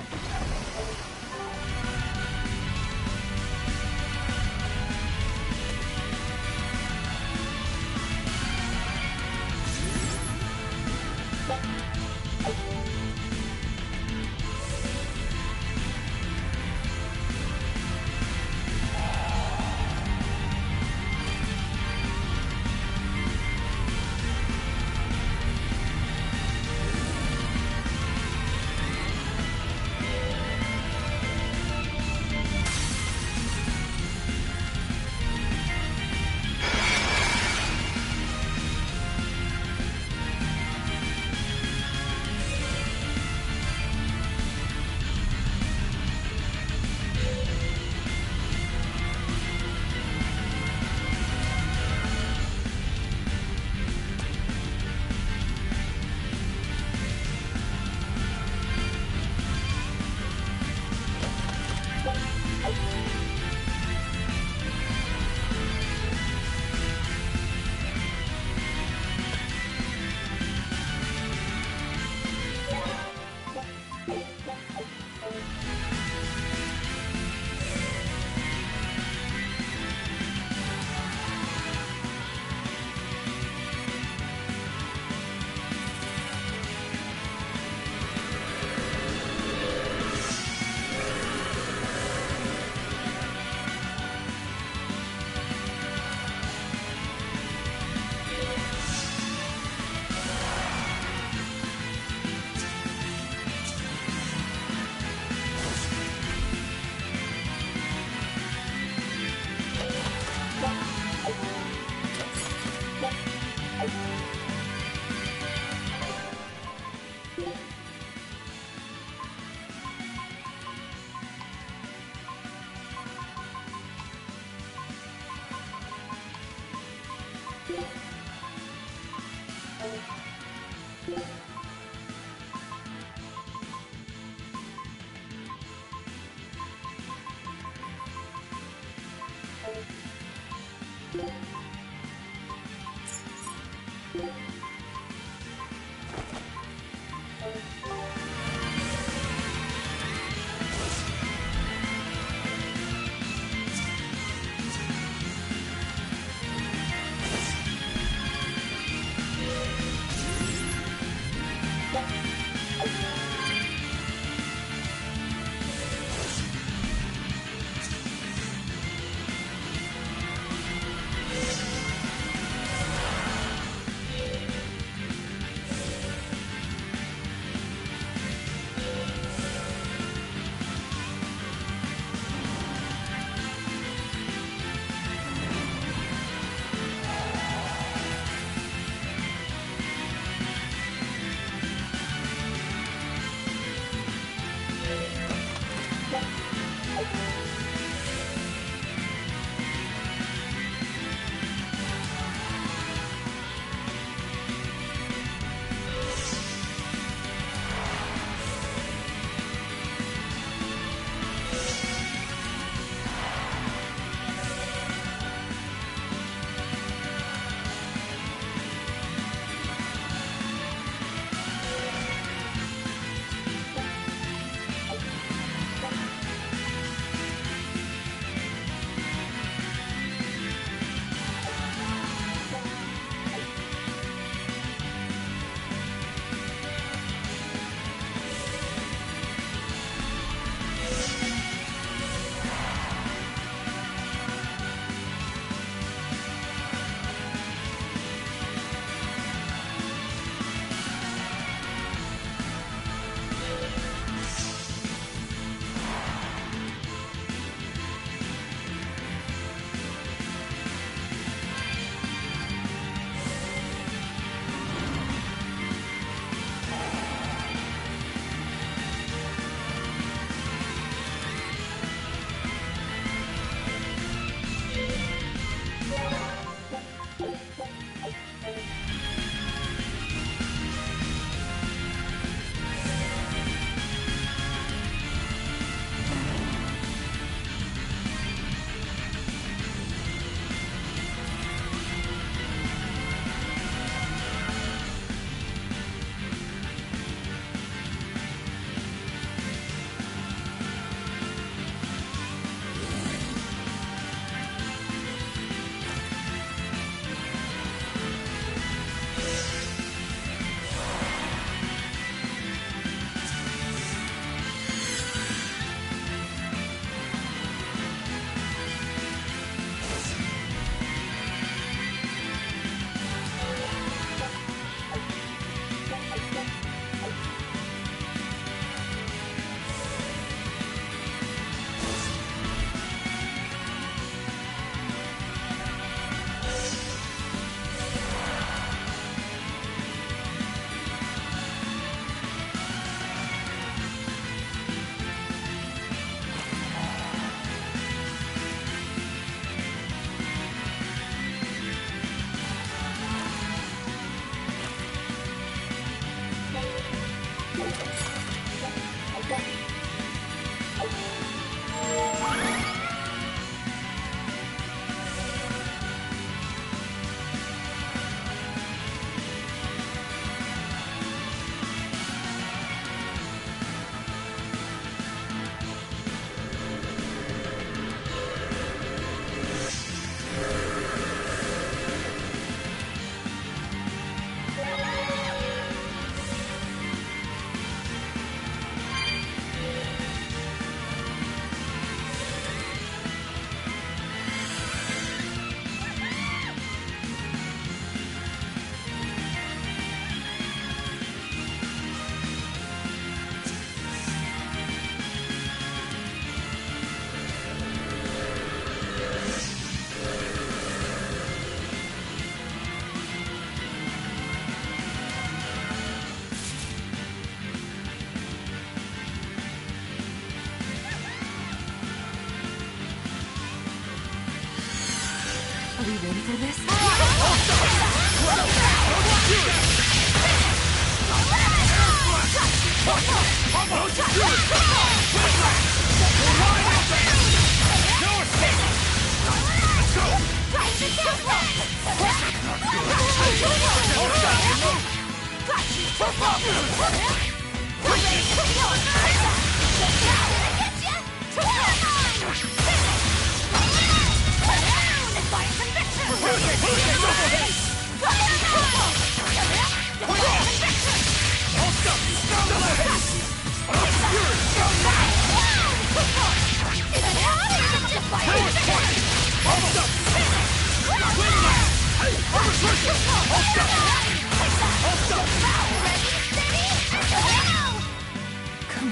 Come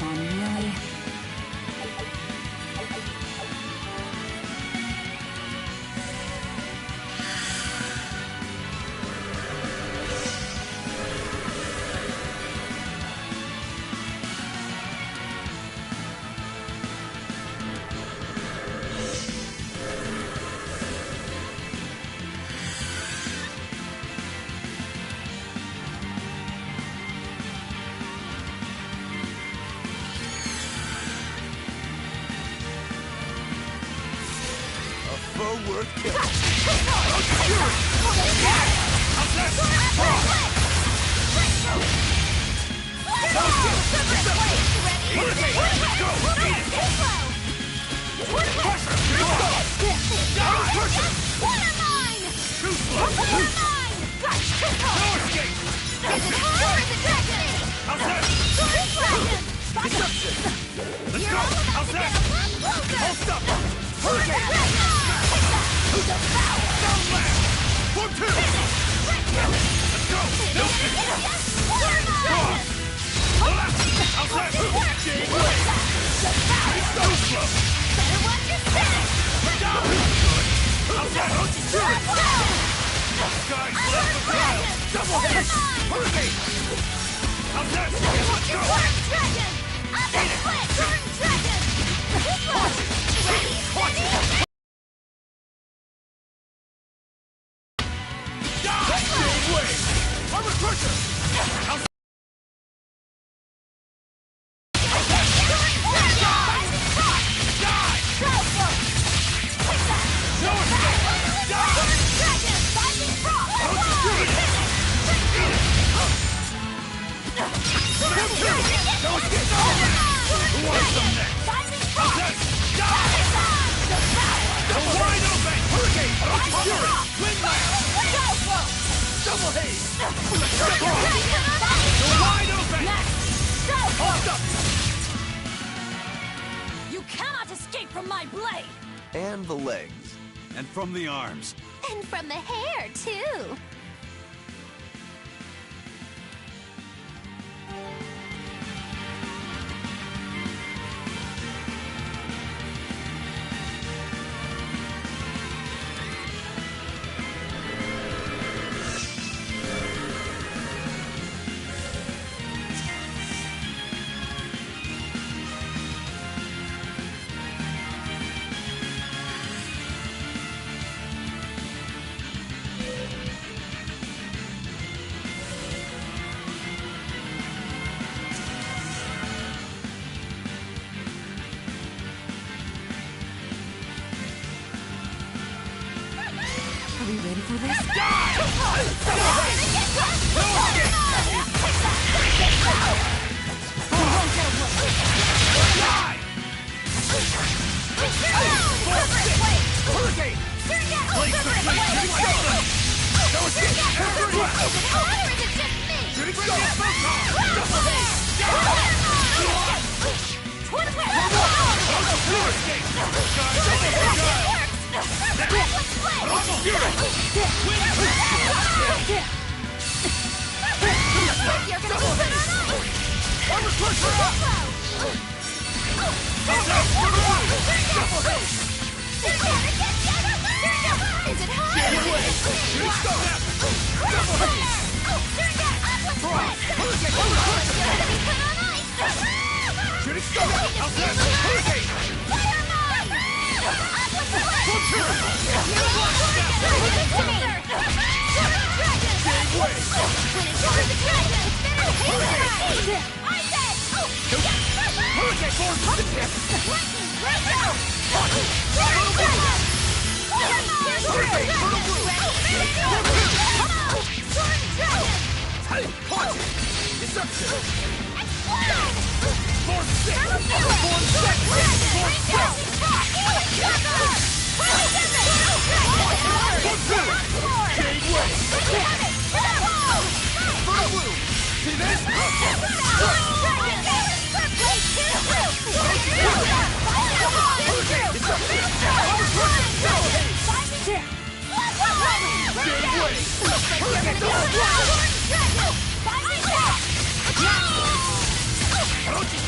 on, really? You cannot escape from my blade! And the legs. And from the arms. And from the hair, too. Are we ready for this?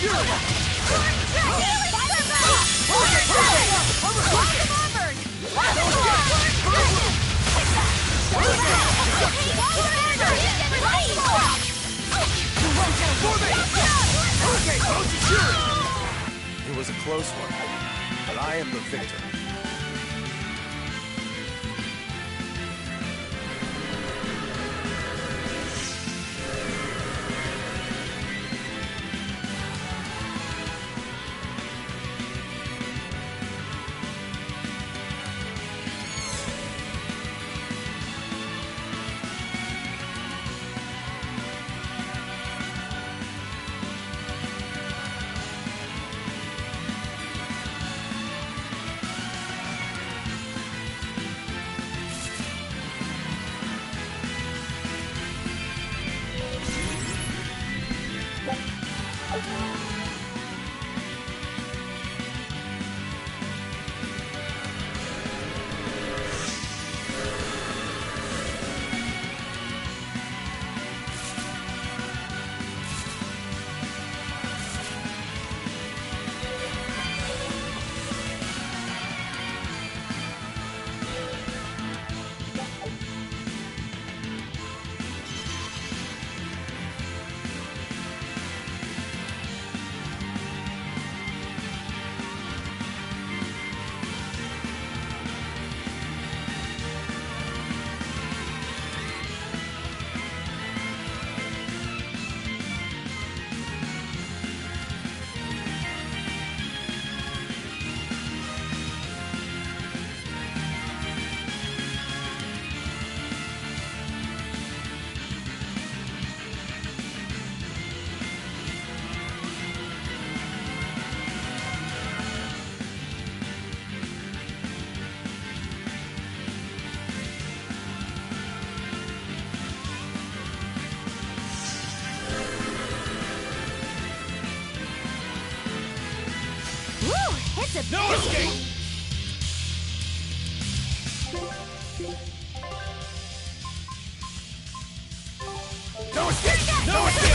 It was a close one, but I am the victor. No escape! No escape! No escape!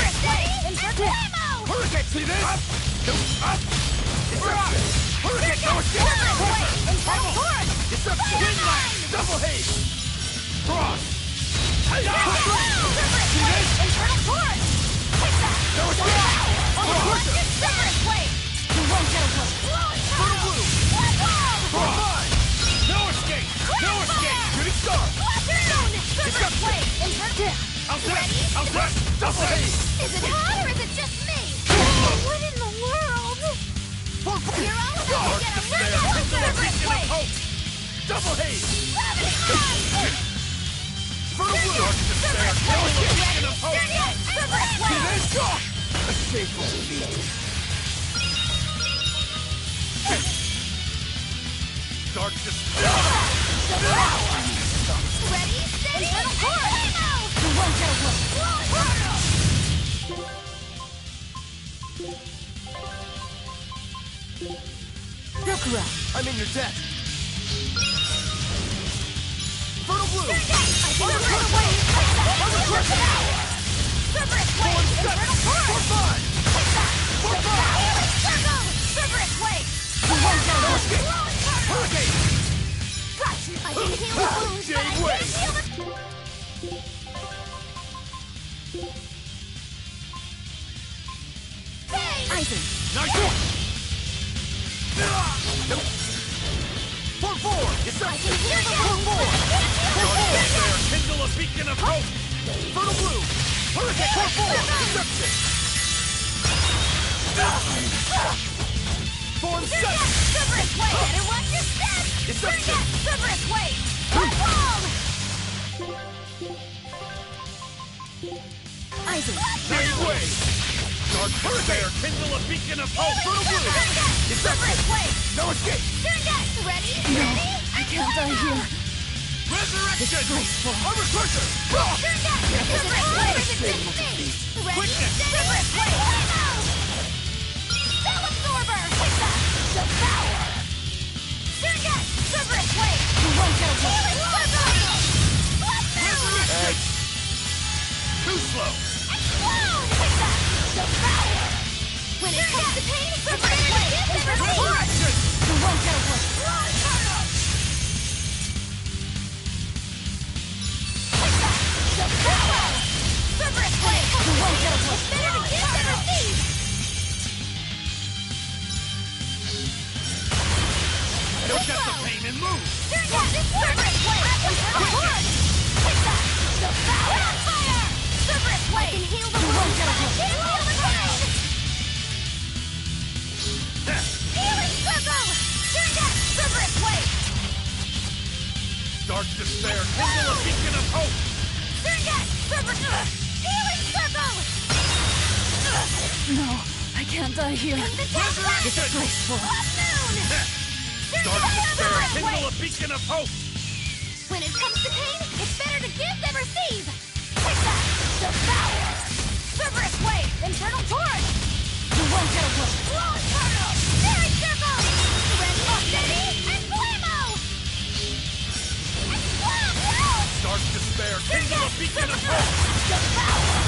Hurricane! See this? Up! No, up! Disruption! Hurricane! No escape! Bubble! Disruption! Windlash! Double haze! Cross! See this? Internal torrent! No escape! Cross! You won't get away! Fertile blue! Cross! No escape! No escape! Shooting star! Disruption! I'll set! Double haze! Is it hot or is it just me? What in the world? You're all about to get a red plate! Double haze! Gravity on! Fertile blue! No escape! In a post! See this? A shameful defeat! Dark despair! Ready, steady, you won't get away! Yakura! I'm in your debt! Fertile blue! Hurricane! I can heal the wounds, but I Jade can't heal the... Aizen! Nice one! Nope! Form! It's up! I can heal the wounds, Form! but I can't heal the... There! Kindle a beacon of hope! Fertile blue! Hurricane! Form! Deception! Form 7! Severus Wade! Better watch your step! Deception! Severus Wade! Wall! Aizen! Nice way! Dark Hurricane! Kindle a beacon of hope! Fertile blue! Deception! No escape! Ready? No, I can't die here. Resurrection! Disgraceful. Armor Crusher! Quickness! Severus Wade! Spell Absorber! Devour! Severus Wade! You won't get away. Too slow! Explode! Devour! When it comes to pain, it's better to give than receive! You won't get away! Cerberus Blade! You won't get away! It's better to give than receive! Don't get the pain and move! Cerberus Blade! Take that! Devour! Fire! Cerberus Blade! I can heal the wound, but I can't heal the pain! Healing Circle! Cerberus Blade! Dark despair, kindle a beacon of hope! Healing Circle! No, I can't die here. Disgraceful. Dark despair, kindle a beacon of hope! When it comes to pain, it's better to give than receive! Take that! Devour! Cerberus Blade! Infernal Torrent! You won't get away! Blow Inferno! Healing Circle! Red Steady! And Blammo! Explode! Dark despair, kindle a beacon of hope! Devour!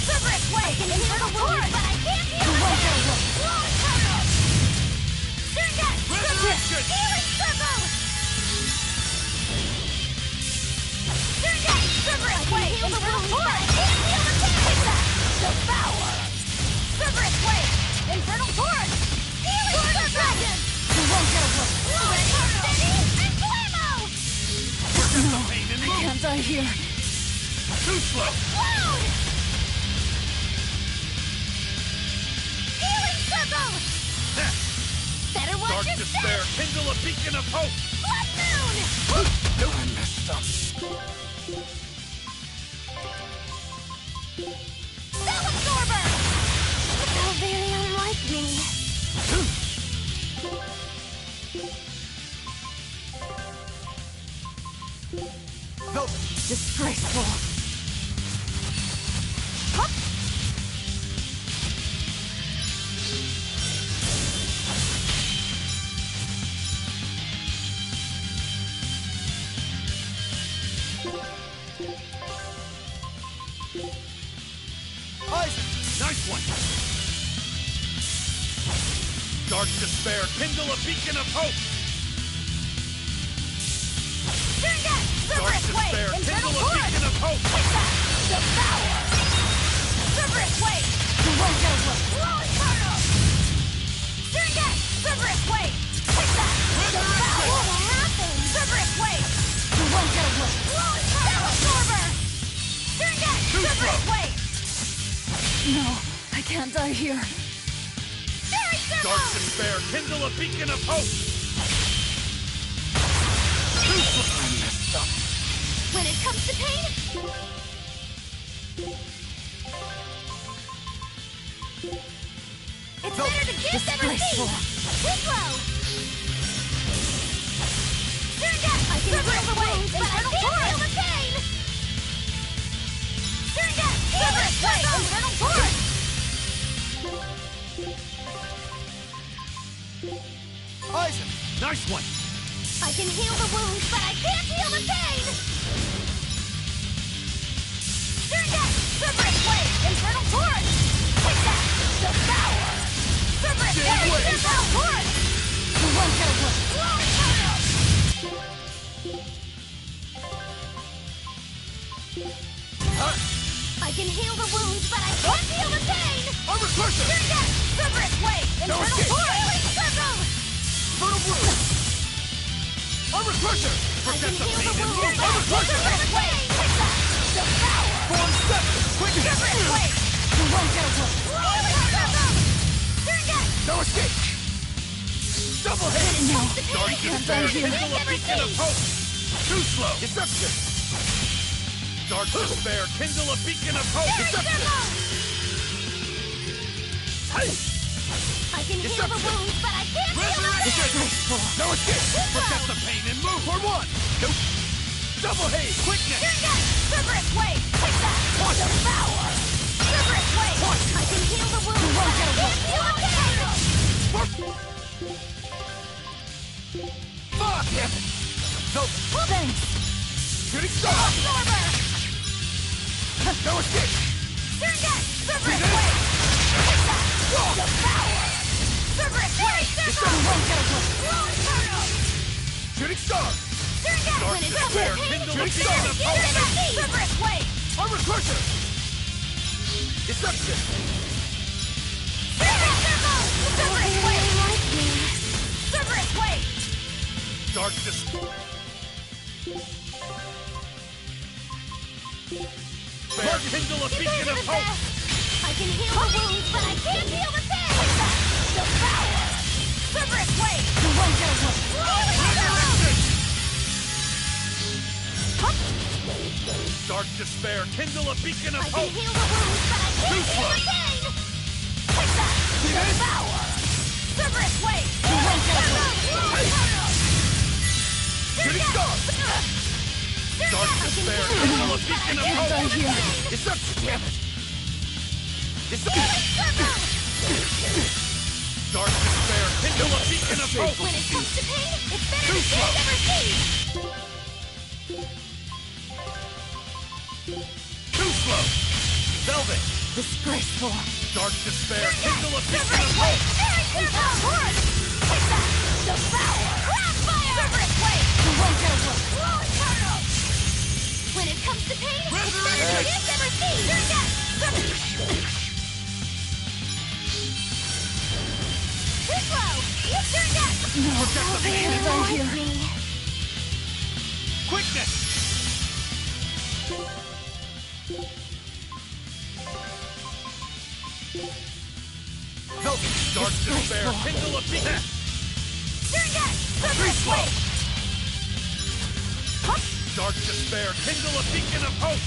Cerberus Blade! Infernal Torrent! But I can't heal the pain! Blow Inferno! Resurrection! Healing Circle! Cerberus Blade! Infernal Torrent! I can't heal the pain! Devour! Cerberus Blade! Infernal Torrent! Healing Circle! You won't get away! Red Steady! And Blammo! No, I can't die here. Too slow! Explode! Healing Circle! Better watch Dark your despair, step! kindle a beacon of hope! Blood Moon! I messed up. Cell Absorber! How very unlike me. Disgraceful. Hup! Nice one! Dark despair, kindle a beacon of hope! Dark despair, kindle a beacon of hope! Devour! Cerberus Blade! You won't get away! Blow Inferno! Cerberus Blade! Take that! Devour! What happened? Cerberus Blade! You won't get away! Blow Inferno! Absorber! Cerberus Blade! No, I can't die here. Dark despair, kindle a beacon of hope! I messed up. When it comes to pain, it's better to give than receive! Diplo! I can heal the wounds, but I can't feel the pain! Cerberus Blade! Infernal Torrent! Isaac, nice one! I can heal the wounds, but I can't heal the pain! Cerberus Blade! Infernal Torrent! Take that! Devour! Cerberus Blade! Infernal Torrent! You won't get away! Blow Inferno! I can heal the wounds, but I can't heal the pain! Armor Crusher! Cerberus Blade! Infernal Torrent! Healing Circle! Fertile Blue! Armor Crusher! I can Forget the heal the pain and wounds, move! but I Armor can't Crusher! heal the pain! Devour! Form 7! Quick! Cerberus Blade! You won't get away! Healing Circle! No escape! Double hit! No, Dark I can't despair, die here. kindle a beacon of hope! Too slow! Deception! Dark despair, kindle a beacon of hope! Deception! I can heal the wounds, but I can't heal the pain! Disgraceful. No escape! Forget the pain and move! For one! Nope! Double haze! Quickness! Cerberus Blade! Take that! Devour! Cerberus Blade! I can heal the wounds, but I can't heal the pain! Fuck! Damn it! No! Thanks. Shooting star! Absorber! No escape! Cerberus Blade! Take that! Shooting star! When it comes to pain, Shooting it's star! Cerberus Wave! Armor crusher! Deception! Cerberus Wave! Cerberus Wave! Dark Kindle a beacon of hope! I can heal the wounds, but I can't heal the pain! Devour! Cerberus Wave! You won't get away! Dark despair, kindle a beacon of I hope! can heal the wounds, but I can't heal the pain! Take that! Devour! Cerberus Wave! You won't get away! Shooting star! Dark despair, kindle a beacon of hope! Deception! Damn it! Dark despair, kindle a beacon of hope! When it comes to pain, it's better to give than receive! Too slow! Velvet! Disgraceful. Dark despair, kindle a beacon of hope! Take that! Devour! Crossfire! Cerberus Wave! You won't get away! When it comes to pain, it's better to give than receive! Too slow! Turn death! No, Protect the they pain! are here. Quickness! Velvet! Dark despair, kindle a beacon! Turn death! Too slow! Dark despair, kindle a beacon of hope!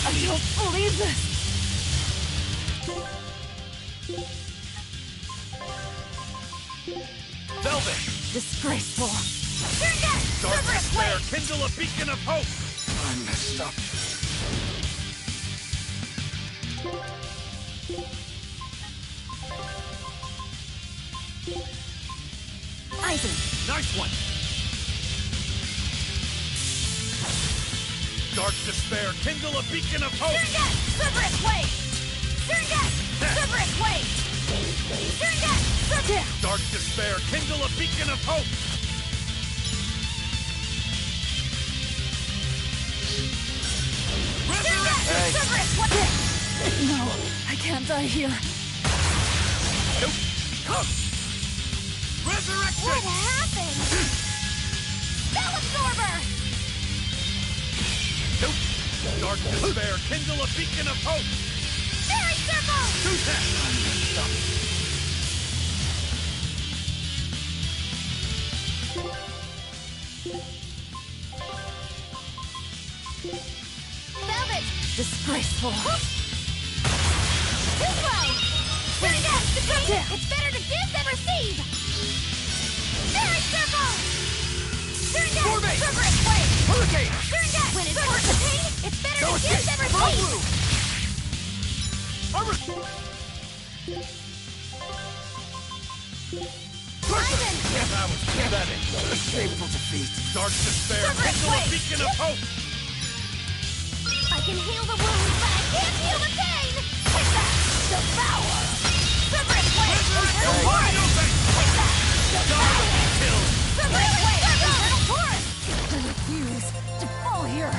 I don't believe this. Velvet! Disgraceful. Turn death! Dark despair, kindle a beacon of hope! I messed up. Eisen. Nice one! Dark despair, kindle a beacon of hope! Turn death! Cerberus Wave! Turn death! Cerberus Wave! Turn death! Cerberus! Dark despair, kindle a beacon of hope! Resurrection! Cerberus Wave! No, I can't die here. Nope! Come! Resurrection! What happened? Spell Absorber! Nope! Dark despair, kindle a beacon of hope! Fairy Circle! Too fast! Velvet! Disgraceful. Too slow! Turn death! It's better to give than receive! Fairy Circle! Turn death! Formate! Cerberus Wave! Hurricane! Turn death! When it comes to pain, it's better No to give escape! than Pearl receive! blue! Armor! Ivan! That was pathetic! A shameful defeat. Dark despair, Cerberus kindle a Wave! beacon of hope! I can heal the wounds, but I can't heal the pain! Take that! Devour! Cerberus Wave! Eternal Chorus! Take that! Devour! Cerberus Wave! Eternal Chorus! I refuse to fall here.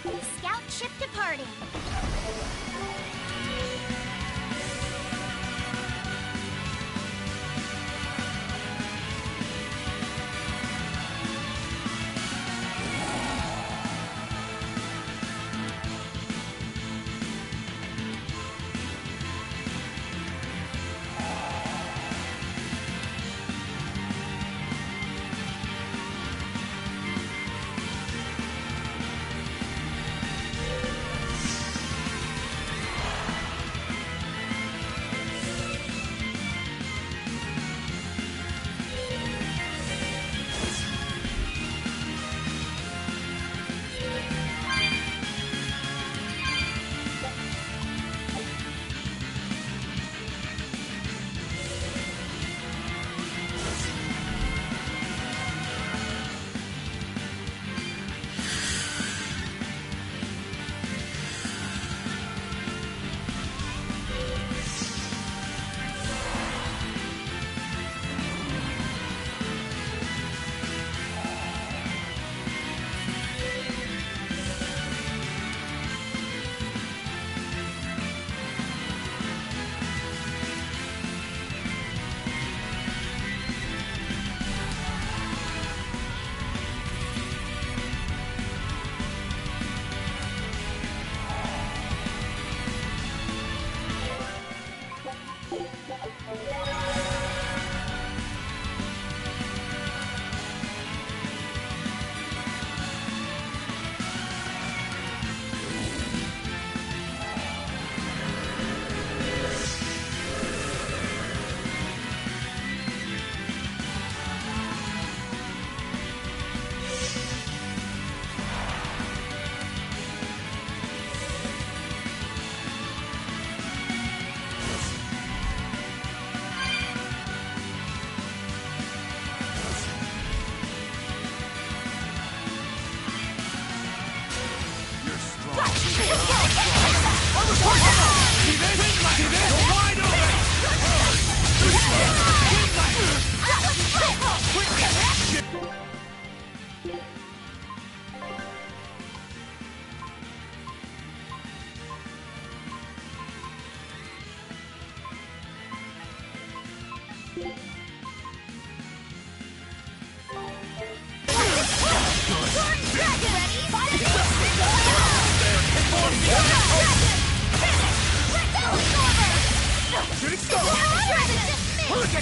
Scout ship departing.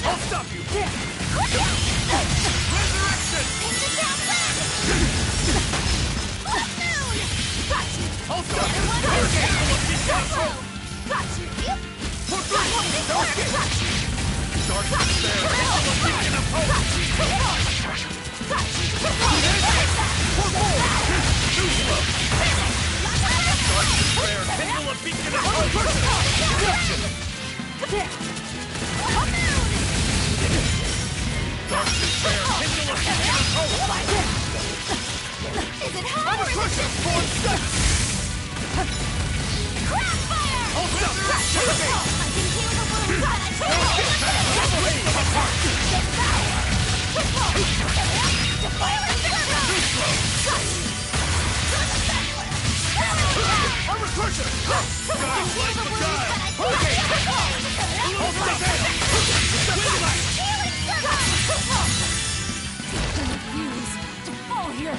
I'll stop you! Resurrection! I'll stop you! Dark despair! Beacon of hope! Dark despair! Kindle a beacon of hope! Dark despair! Kindle a beacon of hope! Is it hard? I'm a crusher! Form steps! Crossfire! I'll stop! Hurricane! I can heal the wounds, but I can't Take them apart! I'm a crusher! God, like the god! Hurricane! I'll stop! I refuse to fall here.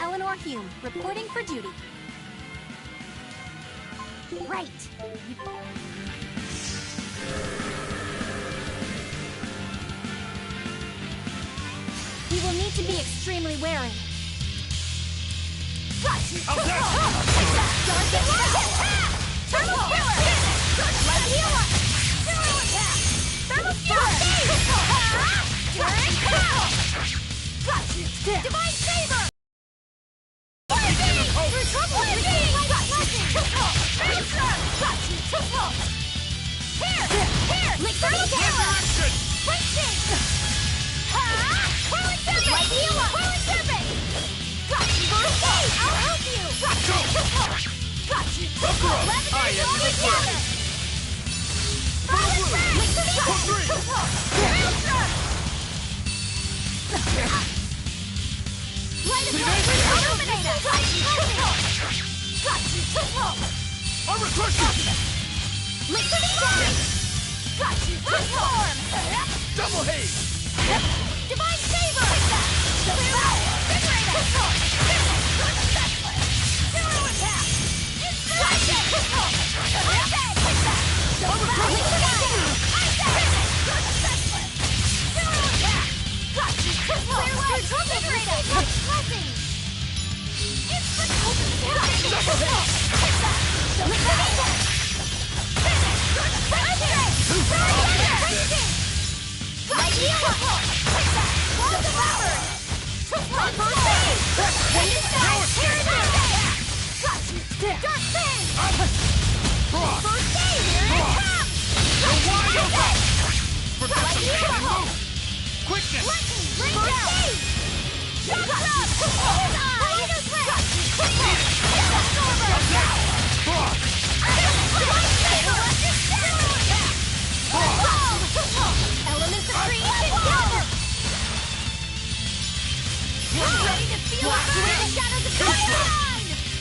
Eleanor Hume, reporting for duty. Right. We will need to be extremely wary. How's that? Thermal Killer! Light Healer! Thermal Attack! Thermal Fury! Divine Saber! Double haze! Divine Saber!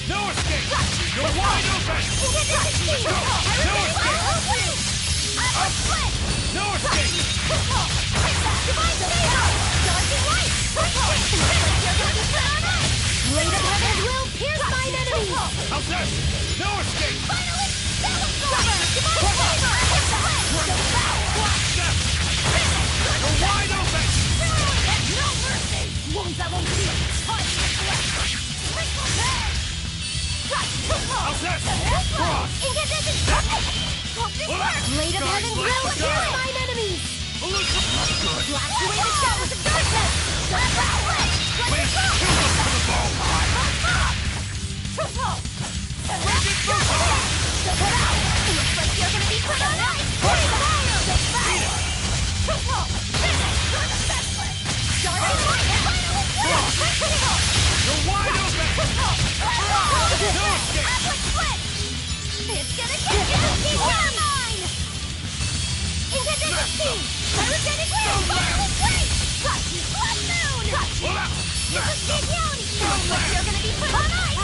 No escape! You're wide open! No escape! Blade of Heaven will pierce mine enemies! How's that? No escape! Finally! You're wide open! No mercy! Wounds that won't heal! How's that? Cross! Blade of Heaven will pierce mine enemies! Blast away the shadows of darkness! Please kill them to the bone! Looks like you're gonna be put on ice! You're wide open! No escape! It's gonna get you! You're mine! Incandescent Steam! Pyrogenic Wind! Final Flame! Blood Moon! Bestiality! Looks like you're gonna be put on ice!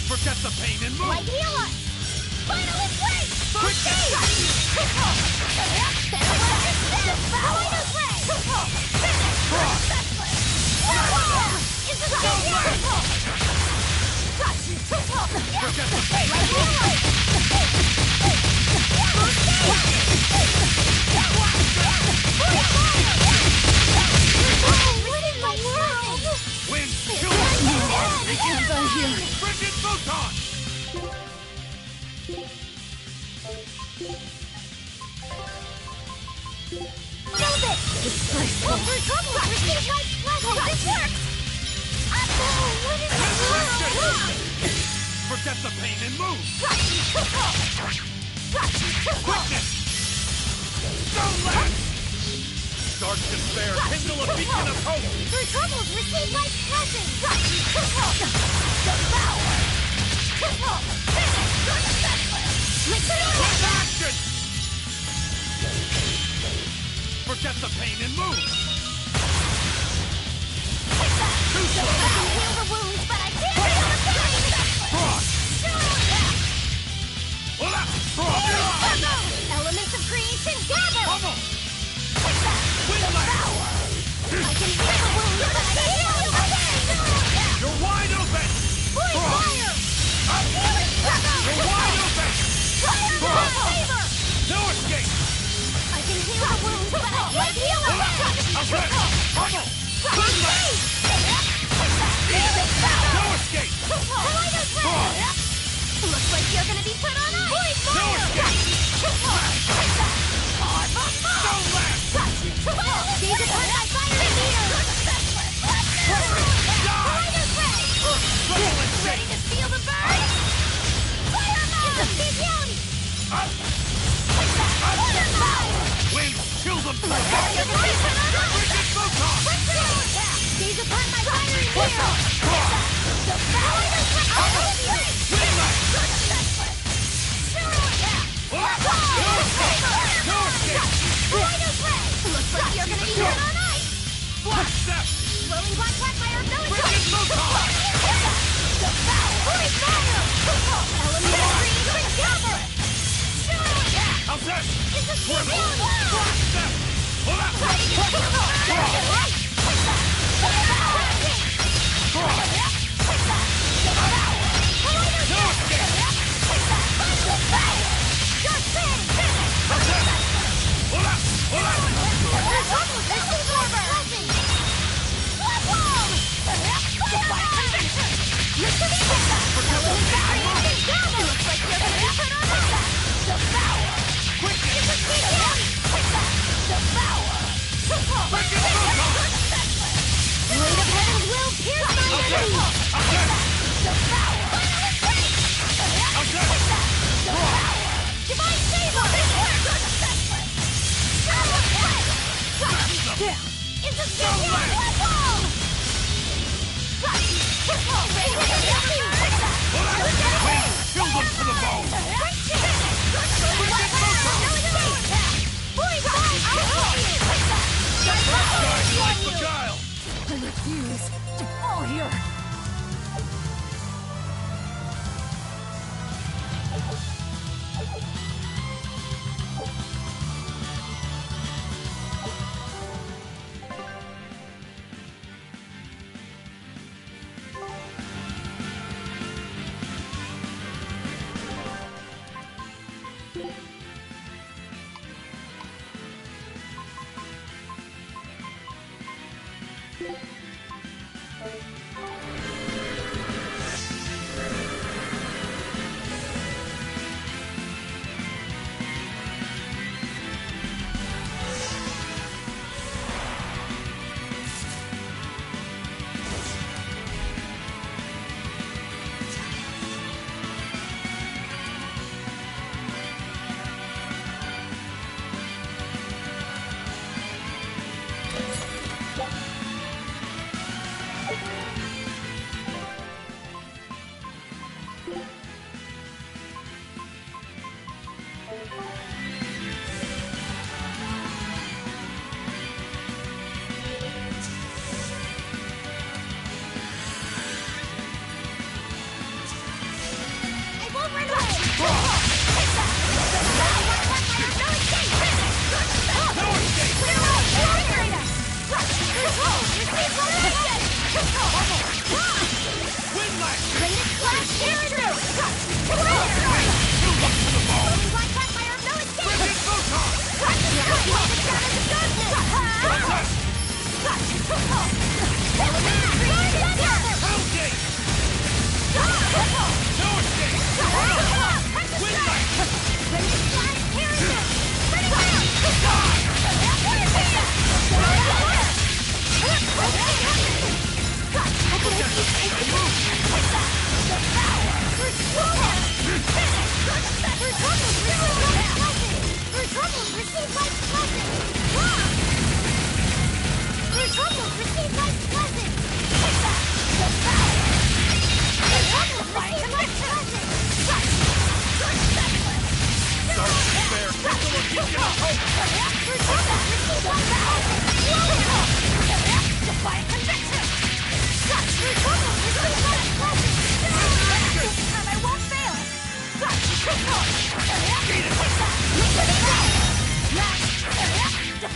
Forget the pain and move! Light Healer! Final Embrace! First aid! Wind, kill Frigid Photon! Forget the pain and move! Quickness! Don't let! Dark despair, kindle a beacon of hope! Through troubles, receive life's blessing! Action! Forget the pain and move! Too slow! I can heal the wounds, but I can't heal the pain! Frost! Elements of creation, gather! Pummel! I can heal the wounds, but I can't heal the pain!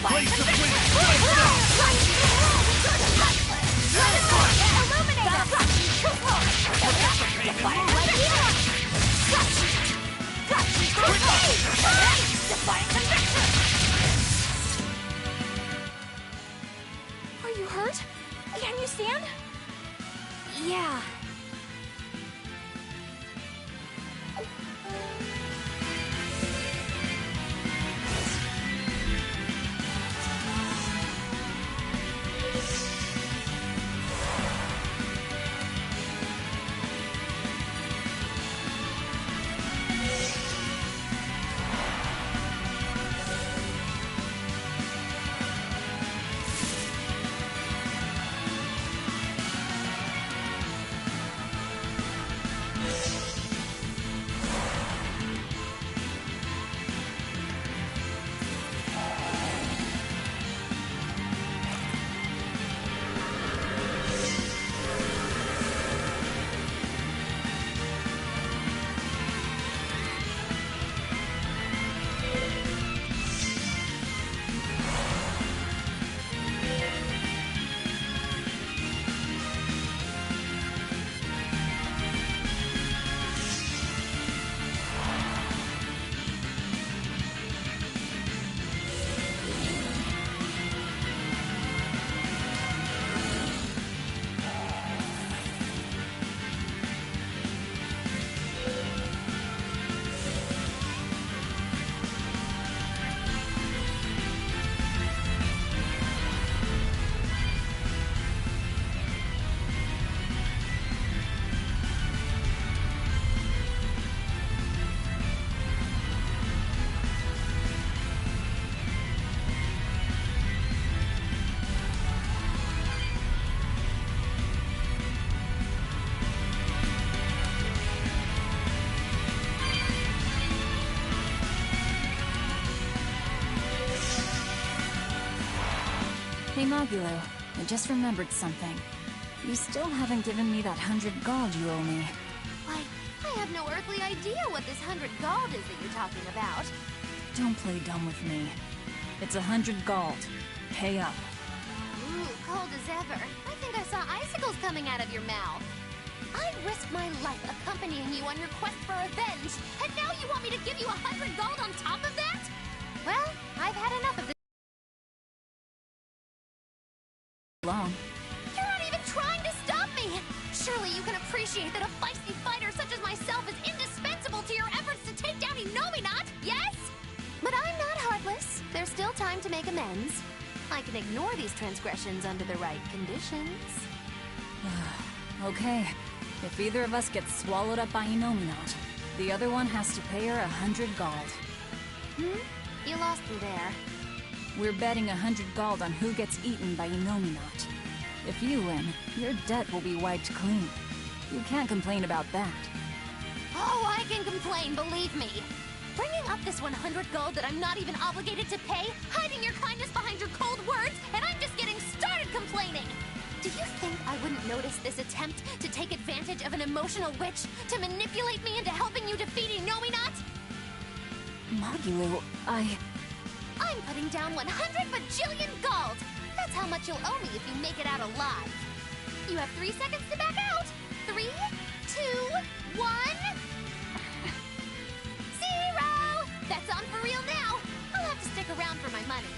Blaze of wind, strike them! Are you hurt? Can you stand? Yeah. Hey Magulu, I just remembered something. You still haven't given me that 100 gold you owe me. Why, I have no earthly idea what this 100 gold is that you're talking about. Don't play dumb with me. It's 100 gold. Pay up. Ooh, cold as ever. I think I saw icicles coming out of your mouth. I'd risk my life accompanying you on your quest for revenge, and now you want me to give you 100 gold on top of that? Well, I've had enough of this. Long. You're not even trying to stop me! Surely you can appreciate that a feisty fighter such as myself is indispensable to your efforts to take down Inominat, yes? But I'm not heartless. There's still time to make amends. I can ignore these transgressions under the right conditions. Okay. If either of us gets swallowed up by Inominat, the other one has to pay her 100 gold. You lost me there. We're betting 100 gold on who gets eaten by Inominat. If you win, your debt will be wiped clean. You can't complain about that. Oh, I can complain, believe me. Bringing up this 100 gold that I'm not even obligated to pay, hiding your kindness behind your cold words, and I'm just getting started complaining! Do you think I wouldn't notice this attempt to take advantage of an emotional witch to manipulate me into helping you defeat Inominat? Magulu, I'm putting down 100 bajillion gold! That's how much you'll owe me if you make it out alive. You have 3 seconds to back out. 3, 2, 1... 0! That's on for real now. I'll have to stick around for my money.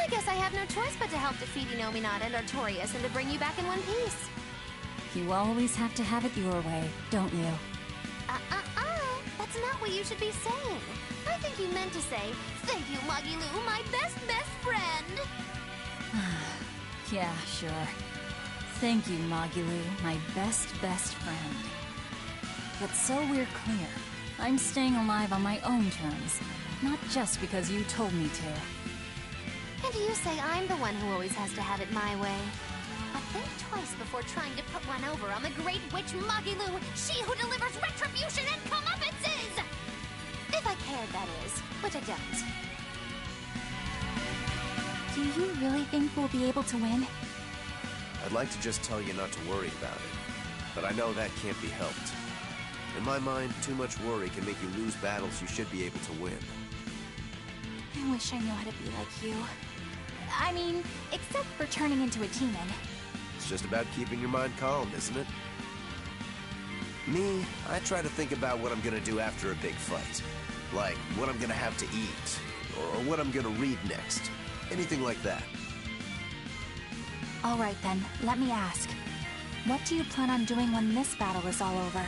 I guess I have no choice but to help defeat Inominat and Artorias and to bring you back in one piece. you always have to have it your way, don't you? That's not what you should be saying. I think you meant to say, thank you, Magilou, my best friend. Yeah, sure. Thank you, Magilou, my best friend. But so we're clear, I'm staying alive on my own terms, not just because you told me to. And you say I'm the one who always has to have it my way. But think twice before trying to put one over on the great witch Magilou, she who delivers retribution and comeuppances! If I cared, that is, which I don't. Do you really think we'll be able to win? I'd like to just tell you not to worry about it, but I know that can't be helped. In my mind, too much worry can make you lose battles you should be able to win. I wish I knew how to be like you. I mean, except for turning into a demon. It's just about keeping your mind calm, isn't it? Me, I try to think about what I'm gonna do after a big fight. Like, what I'm gonna have to eat, or what I'm gonna read next. Anything like that. All right then, let me ask. What do you plan on doing when this battle is all over?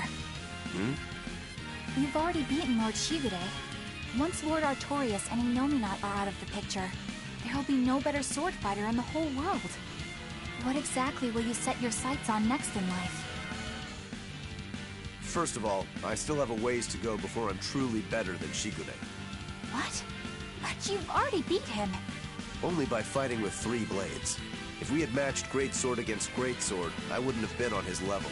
You've already beaten Lord Shigude. Once Lord Artorias and Inominat are out of the picture, there will be no better sword fighter in the whole world. What exactly will you set your sights on next in life? First of all, I still have a ways to go before I'm truly better than Shigude. What? But you've already beat him. Only by fighting with 3 blades. If we had matched Greatsword against Greatsword, I wouldn't have been on his level.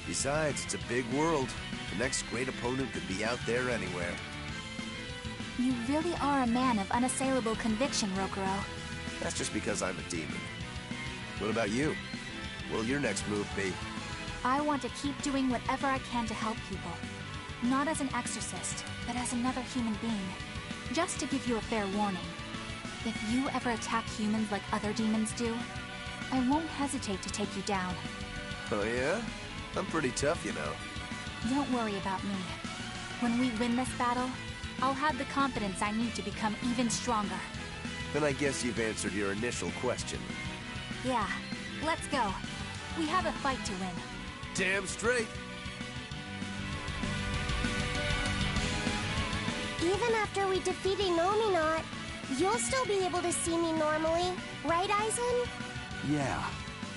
Besides, it's a big world. The next great opponent could be out there anywhere. You really are a man of unassailable conviction, Rokuro. That's just because I'm a demon. What about you? What'll your next move be? I want to keep doing whatever I can to help people. Not as an exorcist, but as another human being. Just to give you a fair warning. If you ever attack humans like other demons do, I won't hesitate to take you down. Oh yeah? I'm pretty tough, you know. Don't worry about me. When we win this battle, I'll have the confidence I need to become even stronger. Then I guess you've answered your initial question. Yeah, let's go. We have a fight to win. Damn straight. Even after we defeat Inominat, you'll still be able to see me normally, right, Aizen? Yeah.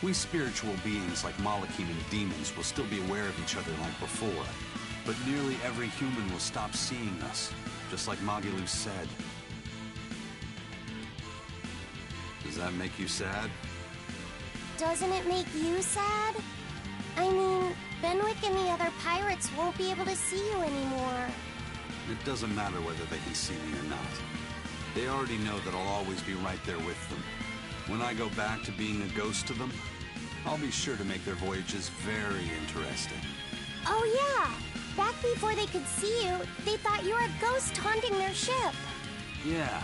We spiritual beings like Malachim and demons will still be aware of each other like before. But nearly every human will stop seeing us, just like Magilu said. Does that make you sad? Doesn't it make you sad? I mean, Benwick and the other pirates won't be able to see you anymore. It doesn't matter whether they can see me or not. They already know that I'll always be right there with them. When I go back to being a ghost to them, I'll be sure to make their voyages very interesting. Oh yeah! Back before they could see you, they thought you were a ghost haunting their ship. Yeah,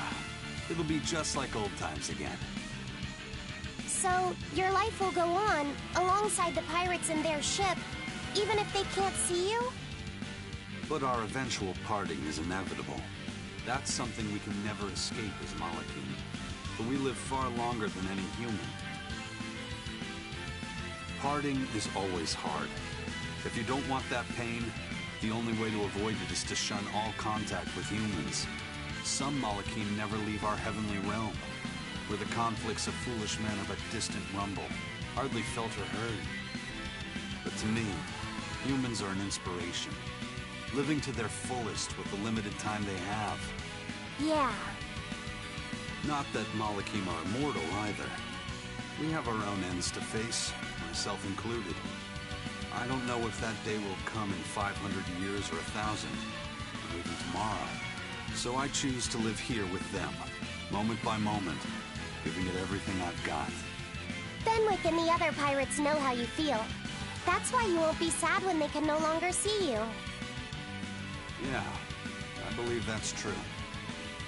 it'll be just like old times again. So, your life will go on, alongside the pirates and their ship, even if they can't see you? But our eventual parting is inevitable. That's something we can never escape as Malachim. But we live far longer than any human. Parting is always hard. If you don't want that pain, the only way to avoid it is to shun all contact with humans. Some Malachim never leave our heavenly realm, where the conflicts of foolish men are but distant rumble, hardly felt or heard. But to me, humans are an inspiration, living to their fullest with the limited time they have. Yeah. Not that Malachim are immortal either. We have our own ends to face, myself included. I don't know if that day will come in 500 years or 1,000, or even tomorrow. So I choose to live here with them, moment by moment, giving it everything I've got. Benwick and the other pirates know how you feel. That's why you won't be sad when they can no longer see you. Yeah, I believe that's true.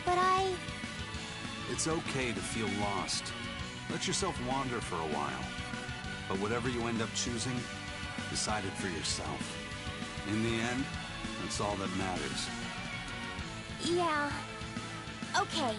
But It's okay to feel lost. Let yourself wander for a while. But whatever you end up choosing, decide it for yourself. In the end, that's all that matters. Yeah. Okay.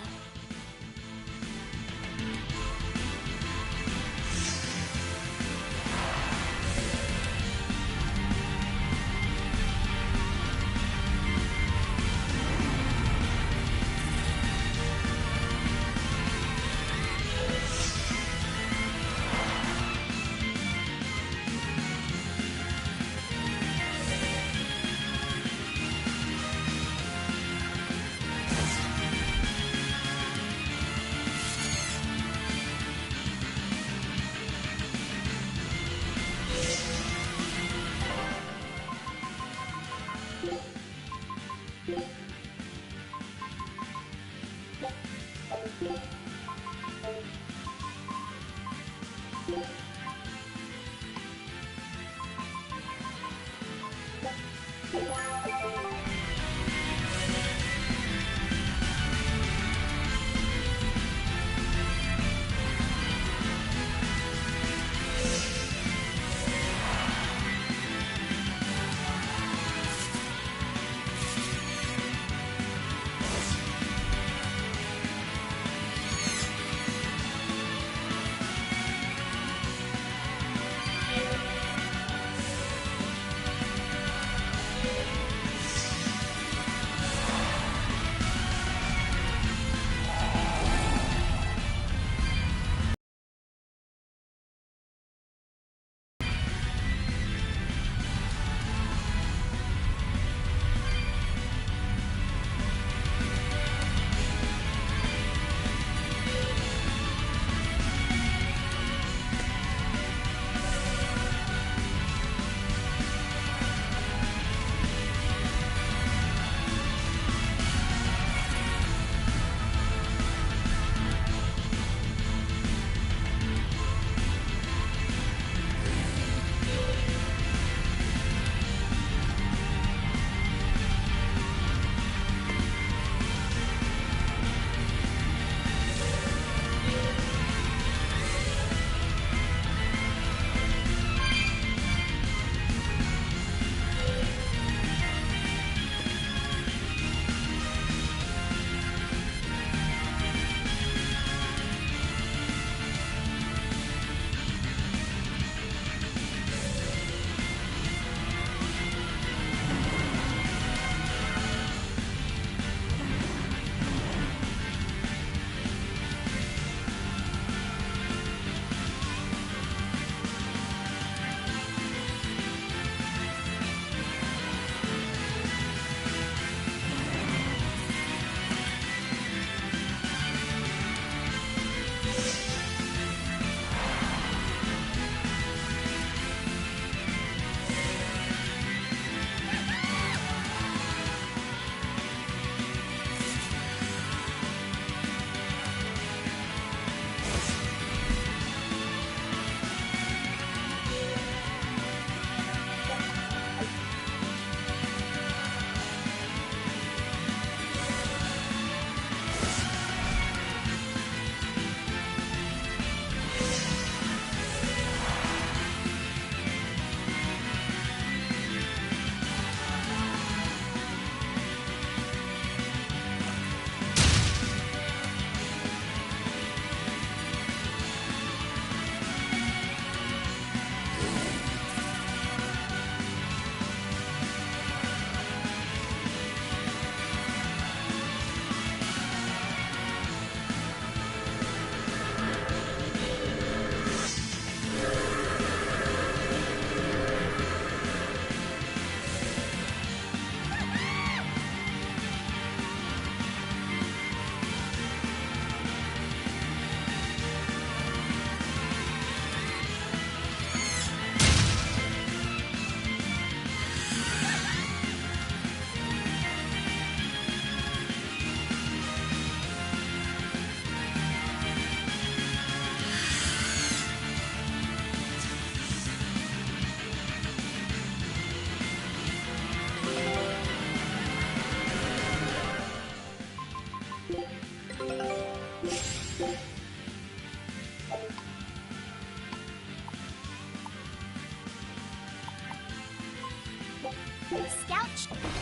Scout.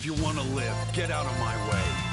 If you want to live, get out of my way.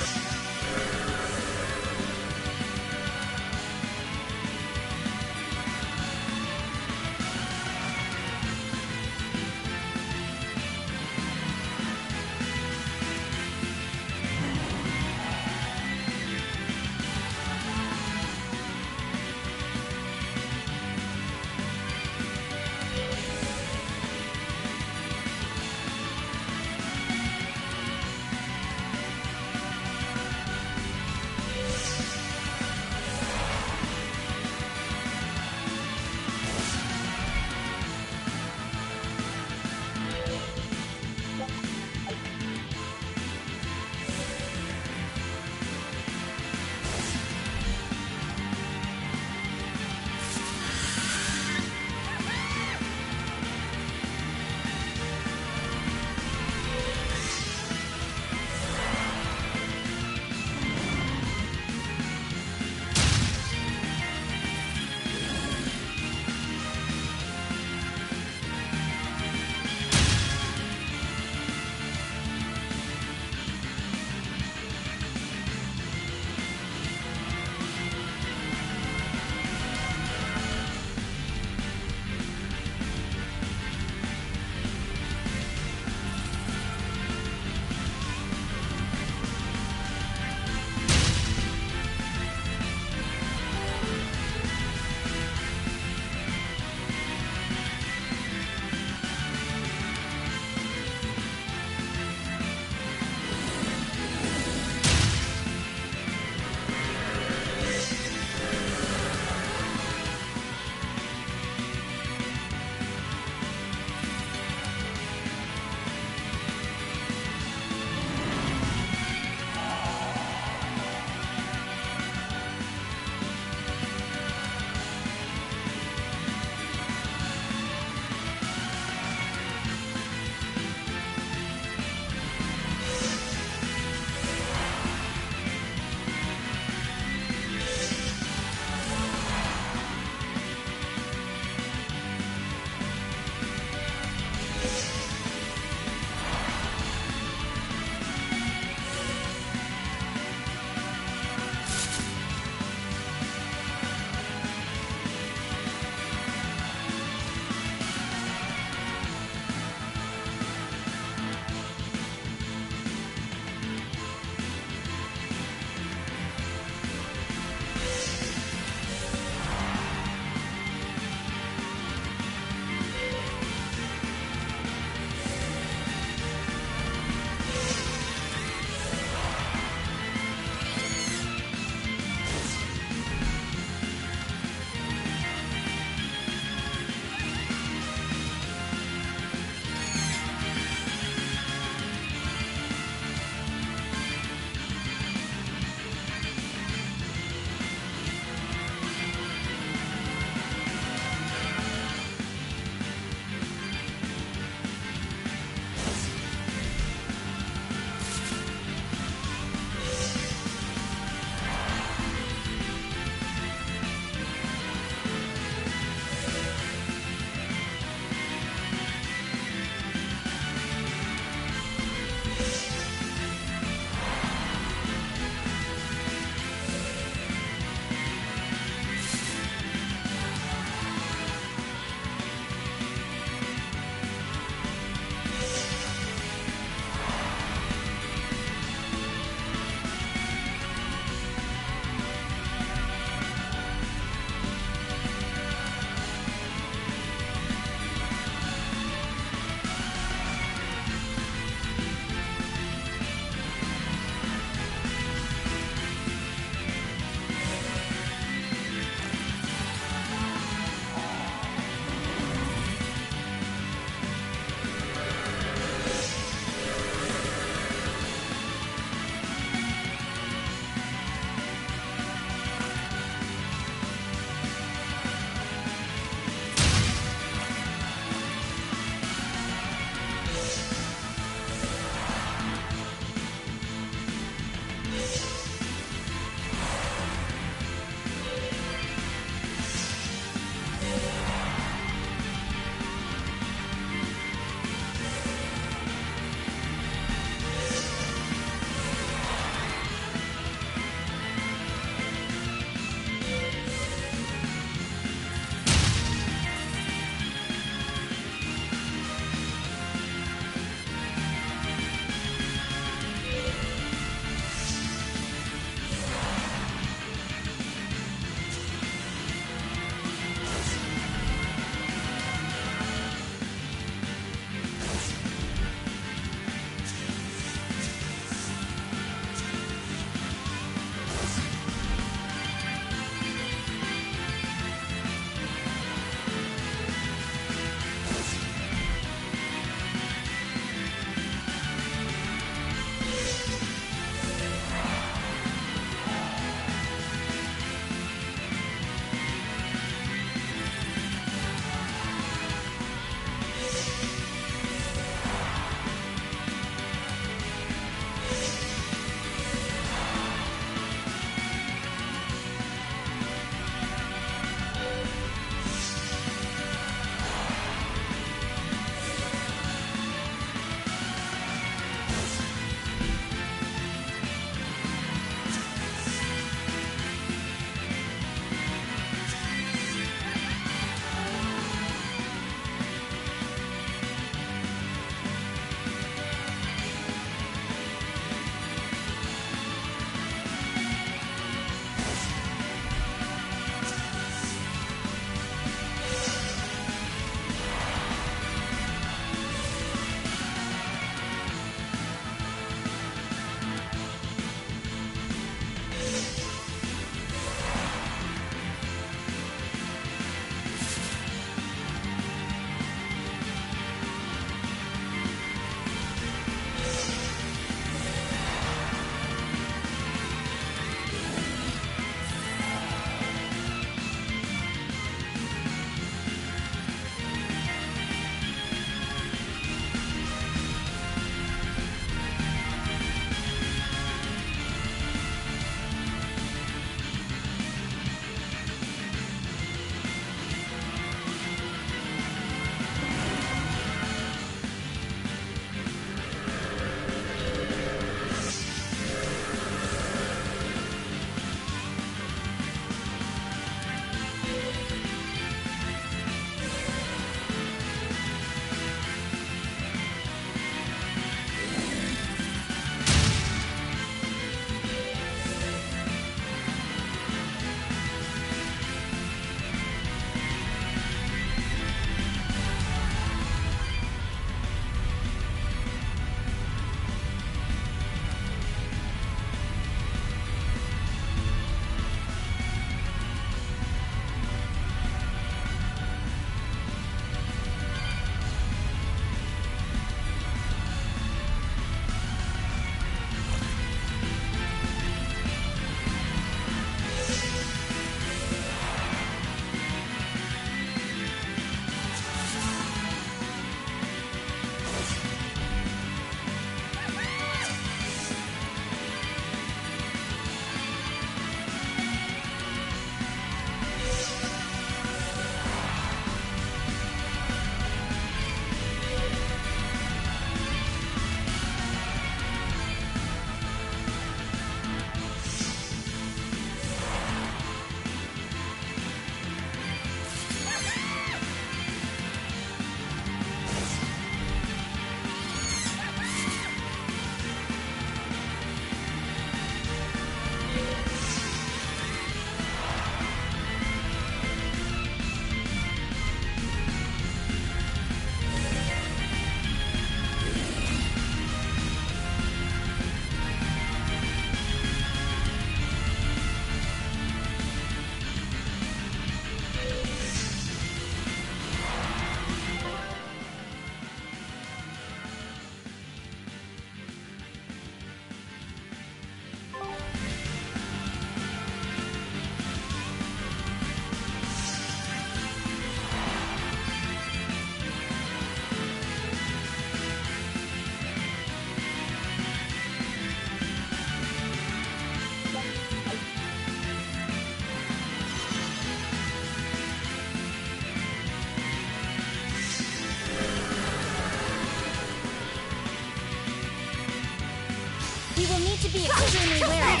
to be extremely wary.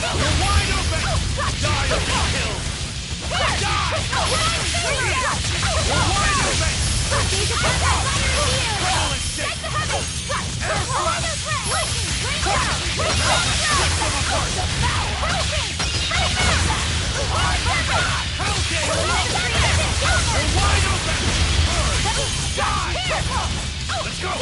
You're wide open! Die or be killed! Die! You're wide open! Take the heavy! Let's go!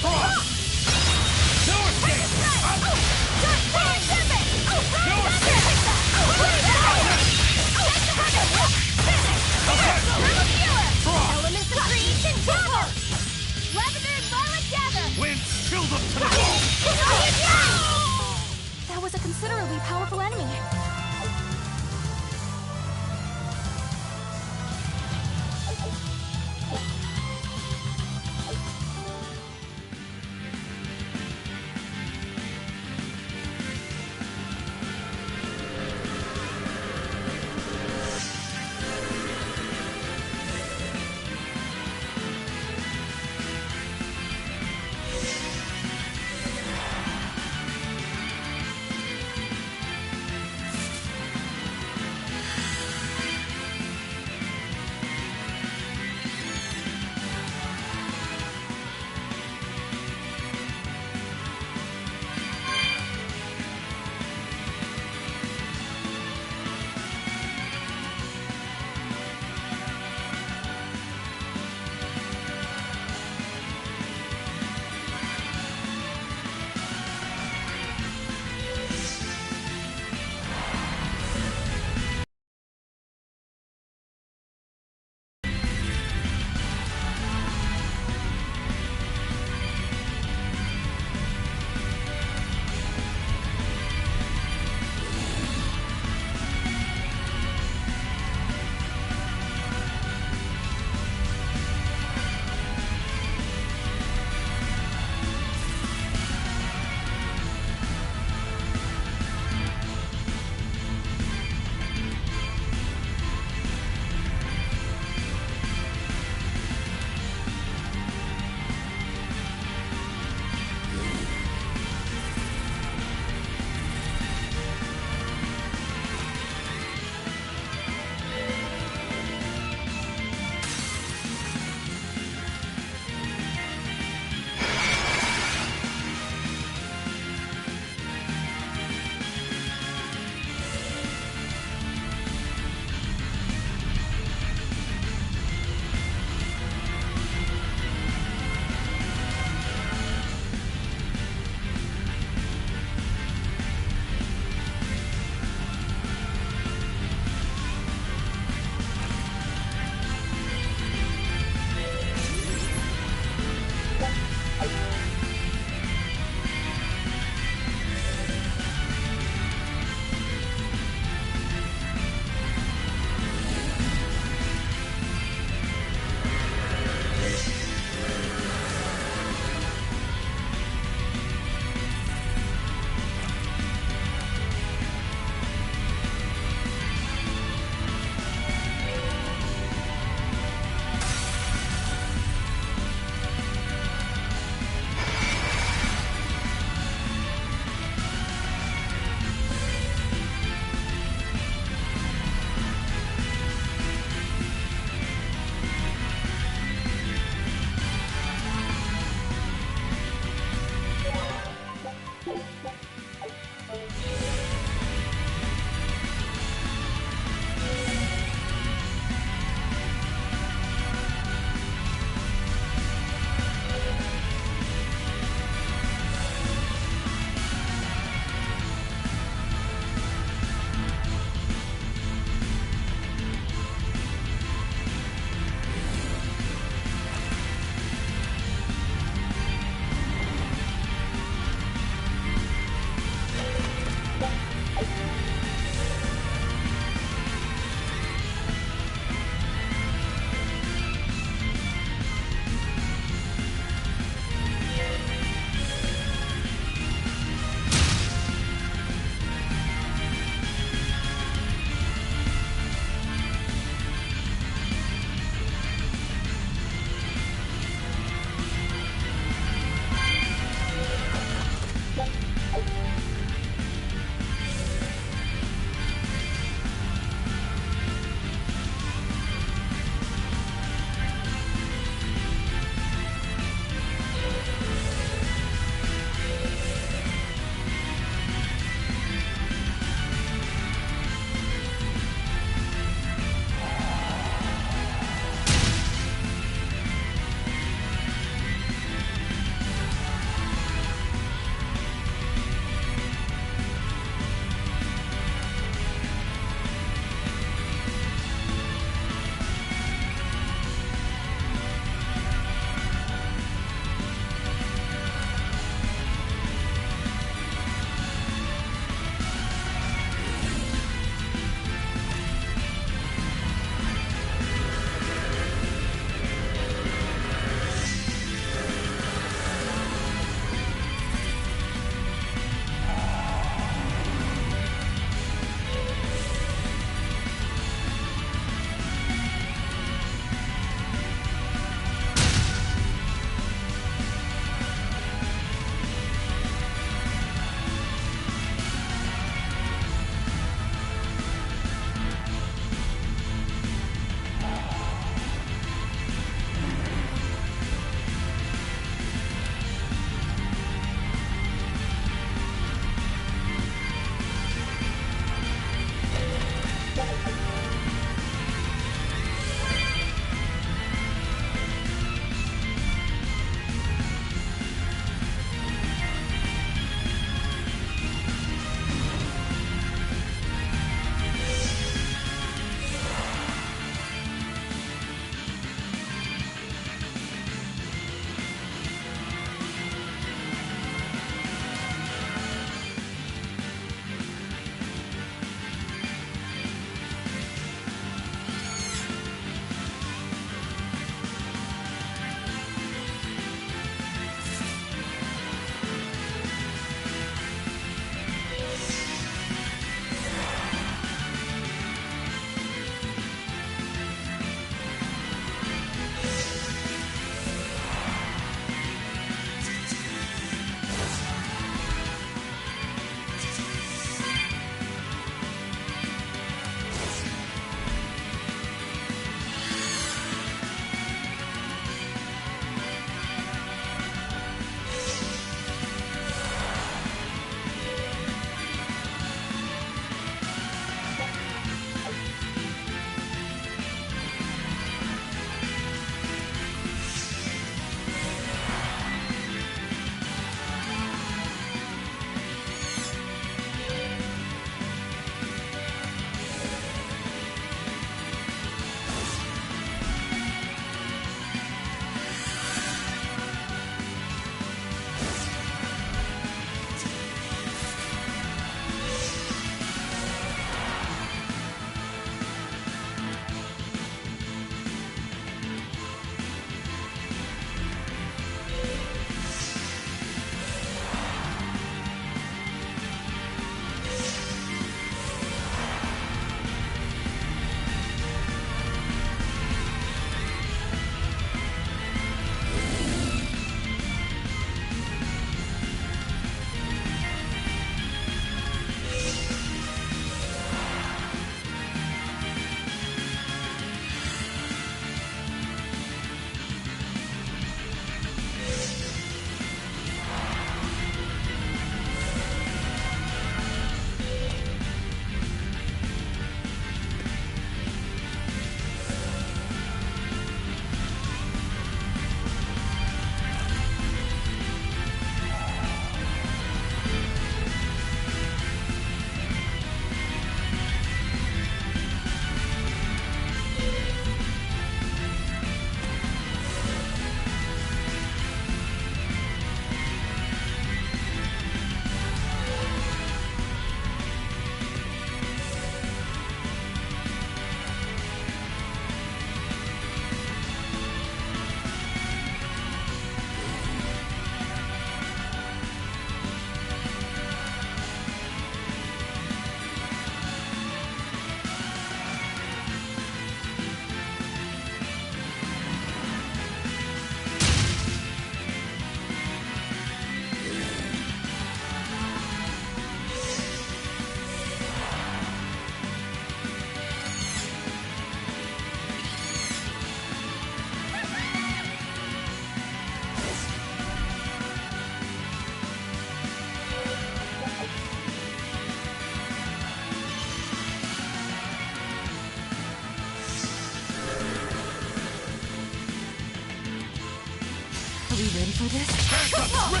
we ready for this? Rip them apart!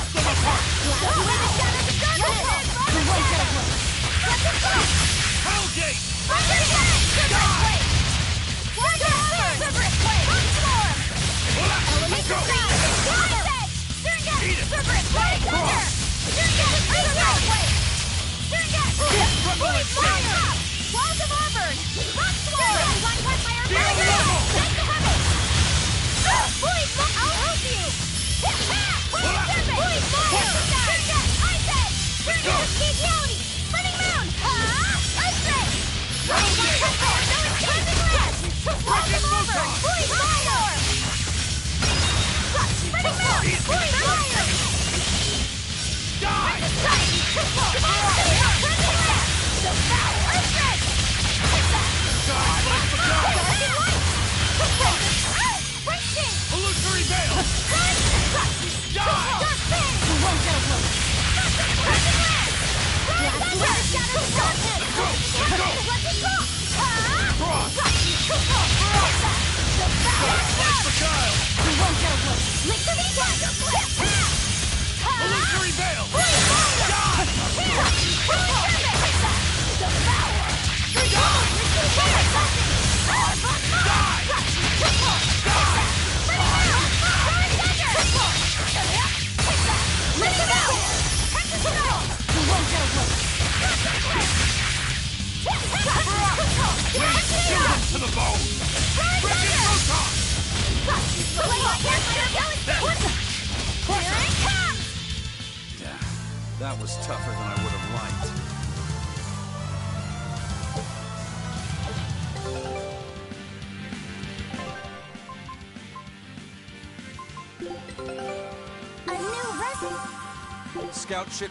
Hellgate! Let's go! Eat it! Walls of Auburn! Rock Sword! I'll help you! Spinning Moon! Ice Ray! Walls of Auburn! Fire! Spinning Moon! Fire! Die! Illusory Veil! Die! Illusory Veil! To the bone! Freaking photon! Yeah, that was tougher than I would have liked. A new resident. Scout ship.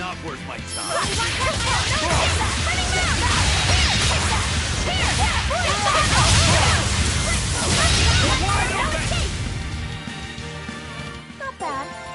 not worth my time. Not bad.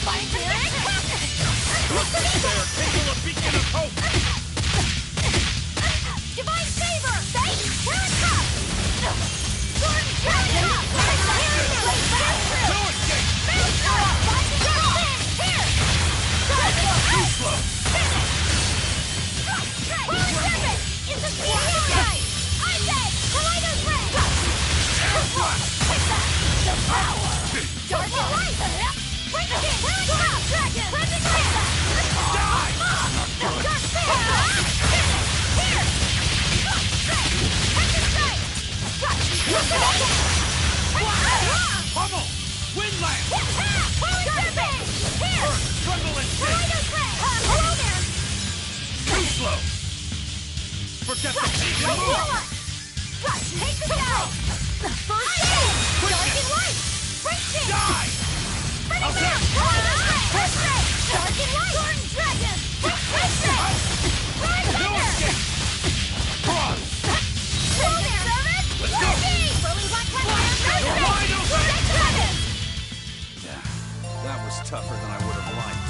They are capable of beacon of hope! Divine favor! Thanks! Here it comes! Sword and dragon! No escape! Here! Too slow! Holy serpent! It's a guy! I said! Kaleido's red! Take that! The power! Dark and light! Bring it in! Here it comes! Dragon! Cleansing light! Die! Dark fist! Here! Hector strike! Pummel! Windland! Holy serpent! Here! Earth, tremble and shake! Kaleido's red! Hello there! Too slow! Forget the pagan move! Take the guy! First aid! Dark and light! Break it! Die! Bring it back! First aid! Dark and light! Sword and dragon! First aid! Flying No thunder! escape! Cross! Hello there! Let's go! Rolling black thunder! You're wide open! Red dragon! Yeah, that was tougher than I would have liked.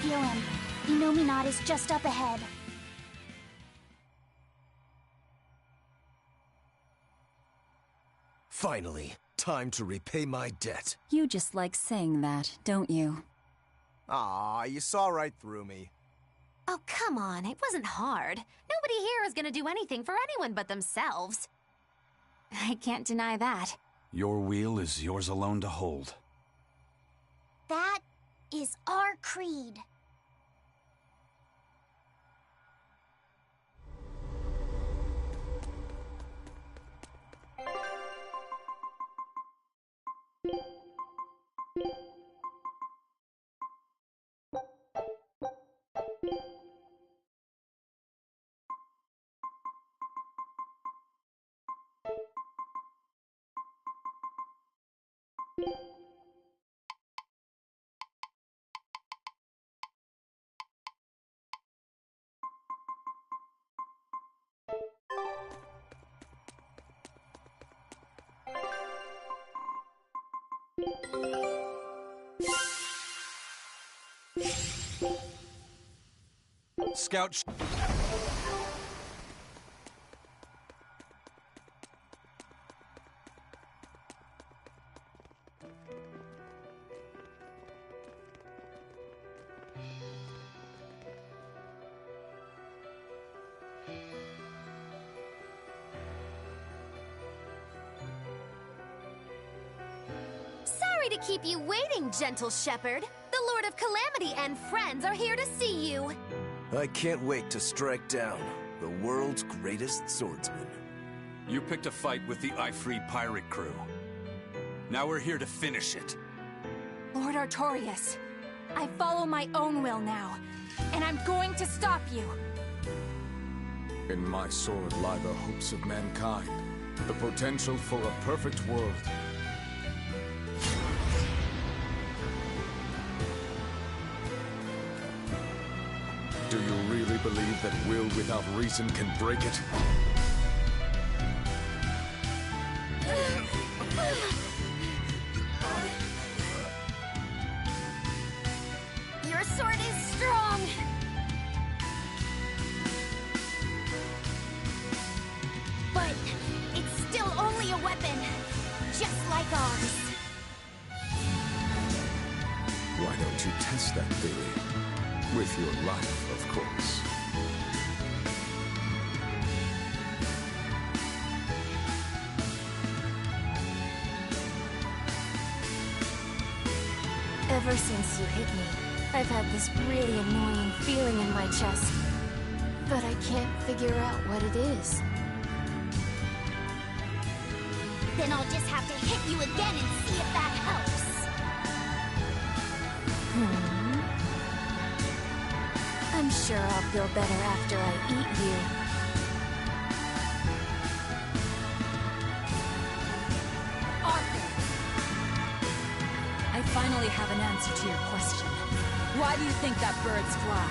feel him. Inominat is just up ahead. Finally, time to repay my debt. You just like saying that, don't you? Aw, you saw right through me. Oh, come on. It wasn't hard. Nobody here is gonna do anything for anyone but themselves. I can't deny that. Your wheel is yours alone to hold. That is our creed. Scout. Sorry to keep you waiting, gentle shepherd. The Lord of Calamity and friends are here to see you. I can't wait to strike down the world's greatest swordsman. You picked a fight with the Ifrit pirate crew. Now we're here to finish it. Lord Artorias, I follow my own will now, and I'm going to stop you. In my sword lie the hopes of mankind, the potential for a perfect world. Do you really believe that will without reason can break it? Your sword is strong. But it's still only a weapon, just like ours. Why don't you test that theory? With your life, of course. Ever since you hit me, I've had this really annoying feeling in my chest. But I can't figure out what it is. Then I'll just have to hit you again and see if that helps. I'm sure I'll feel better after I eat you. Arthur! I finally have an answer to your question. Why do you think that birds fly?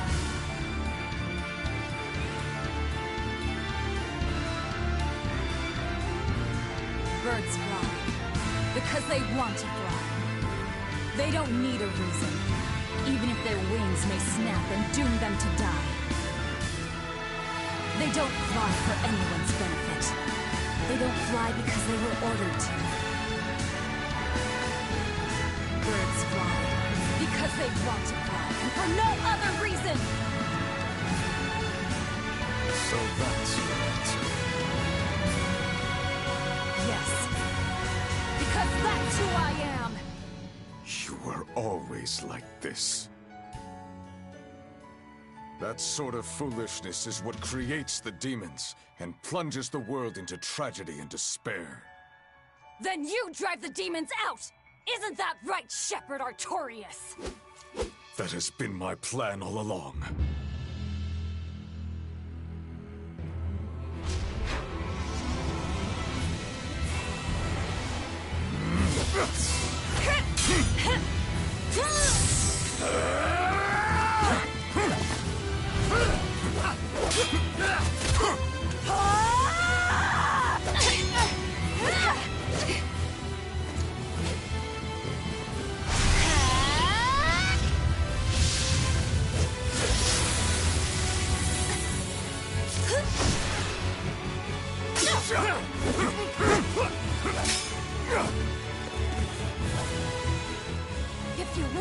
Birds fly because they want to fly. They don't need a reason, even if their wings may snap and doom them to die. They don't fly for anyone's benefit. They don't fly because they were ordered to. Birds fly because they want to fly, and for no other reason! So that's your answer. Yes. Because that's who I am! You were always like this. That sort of foolishness is what creates the demons and plunges the world into tragedy and despair. Then you drive the demons out! Isn't that right, Shepherd Artorias? That has been my plan all along.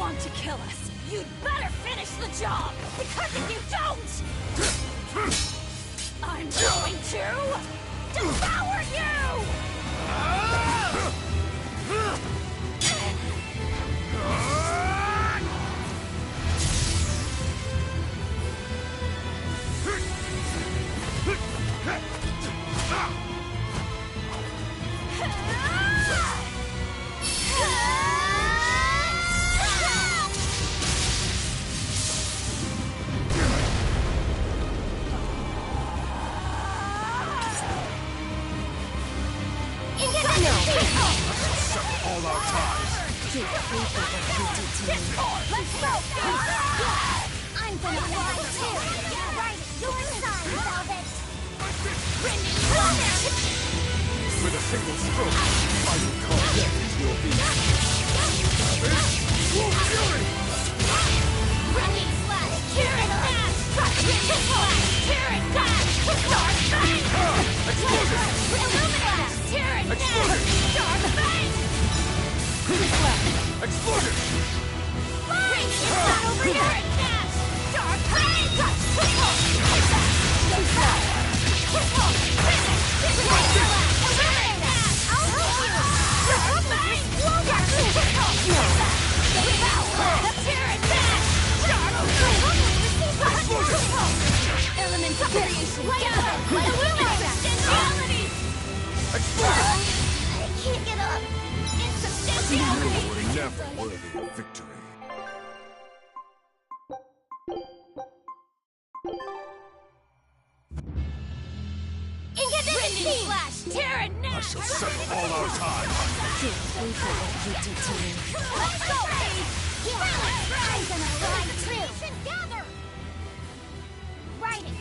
want to kill us, you'd better finish the job! Because if you don't, I'm going to devour you! All our ties. Let's go! I'm gonna fly too! Right at your side, Velvet! With a single stroke, I will carve death into your beast. Wolf Fury! Running slash! Kieran dash! Running slash! Kieran dash! Dark Fang! Explosion! Illuminate! Kieran dash! Dark Fang! Explosion! Fine! It's not over yet! Kieran dash! Dark Fang! Elements of creation gather! Illuminate! Reality! I can't get up! Insubstantiality! You were never worthy of victory. Infinity Flash! Terra I shall sever all our ties. Let's go, babe! I'm gonna fly too! Gather! Riding!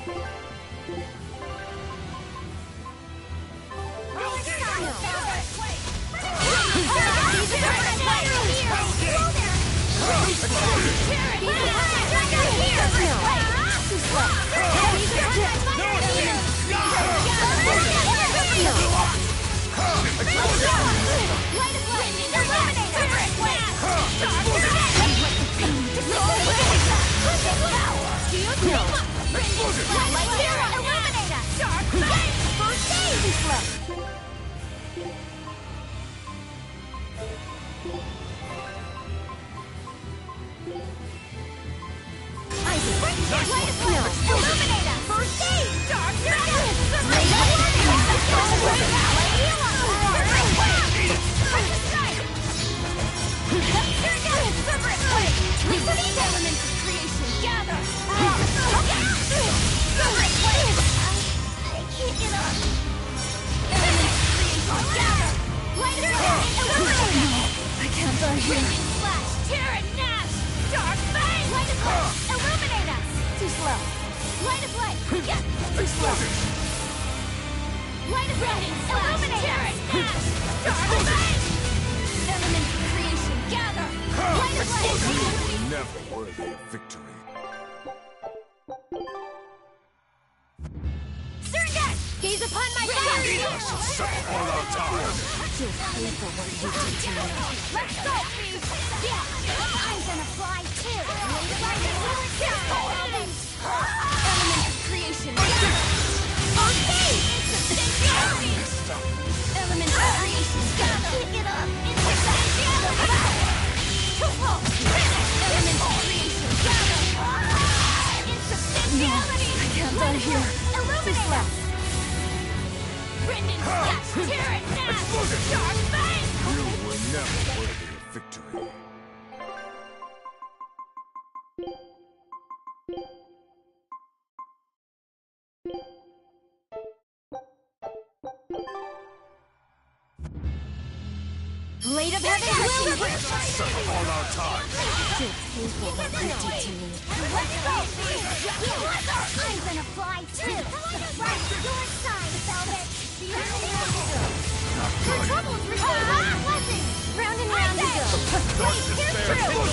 Never worthy of victory. Gaze upon my I shall sever all our ties. Let's go, Beast! Yeah! I'm gonna fly too! Elements of creation! Okay! Elements of creation! Pick it up! Elements of creation! Insubstantiality! I can't die here. Illuminate! Brendan Slash! Tear it now! Dark Fang! You were never worthy of victory. Blade of Heaven will Sever all our ties. Let's go, I'm gonna fly too! Right, your side, Velvet! Your troubles restore my blessing! Round and round we go! Wait, here's true!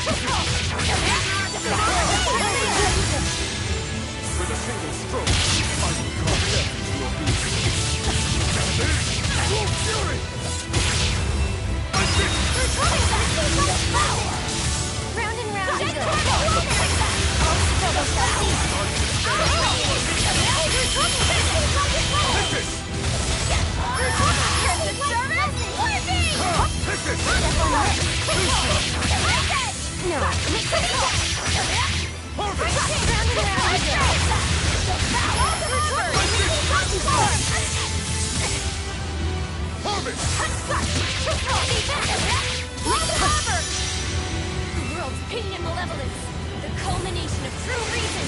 With a single stroke, I will carve death into your beast. Full fury! Round and round we The world's pain and malevolence, the culmination of true reason.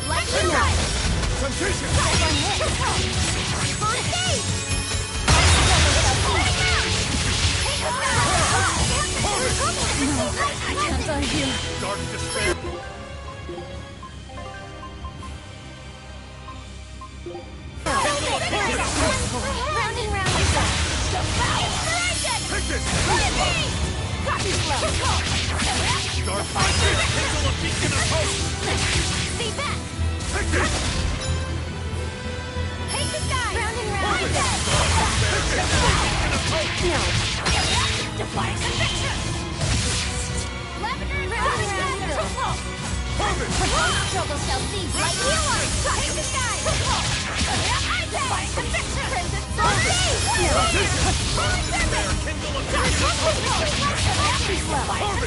Like the night. I can't die here. Dark despair. Round and round we go. Take this! Copy slow. Dark despair. Kindle a beacon of hope. Stay back. Take this! Take the sky. Round and round we go. No. Defiance and fiction. Lavender round and round we go. Struggle shall cease like you are. Take the sky. Defiance and fiction. Crimson zombie. Kindle a beacon of hope.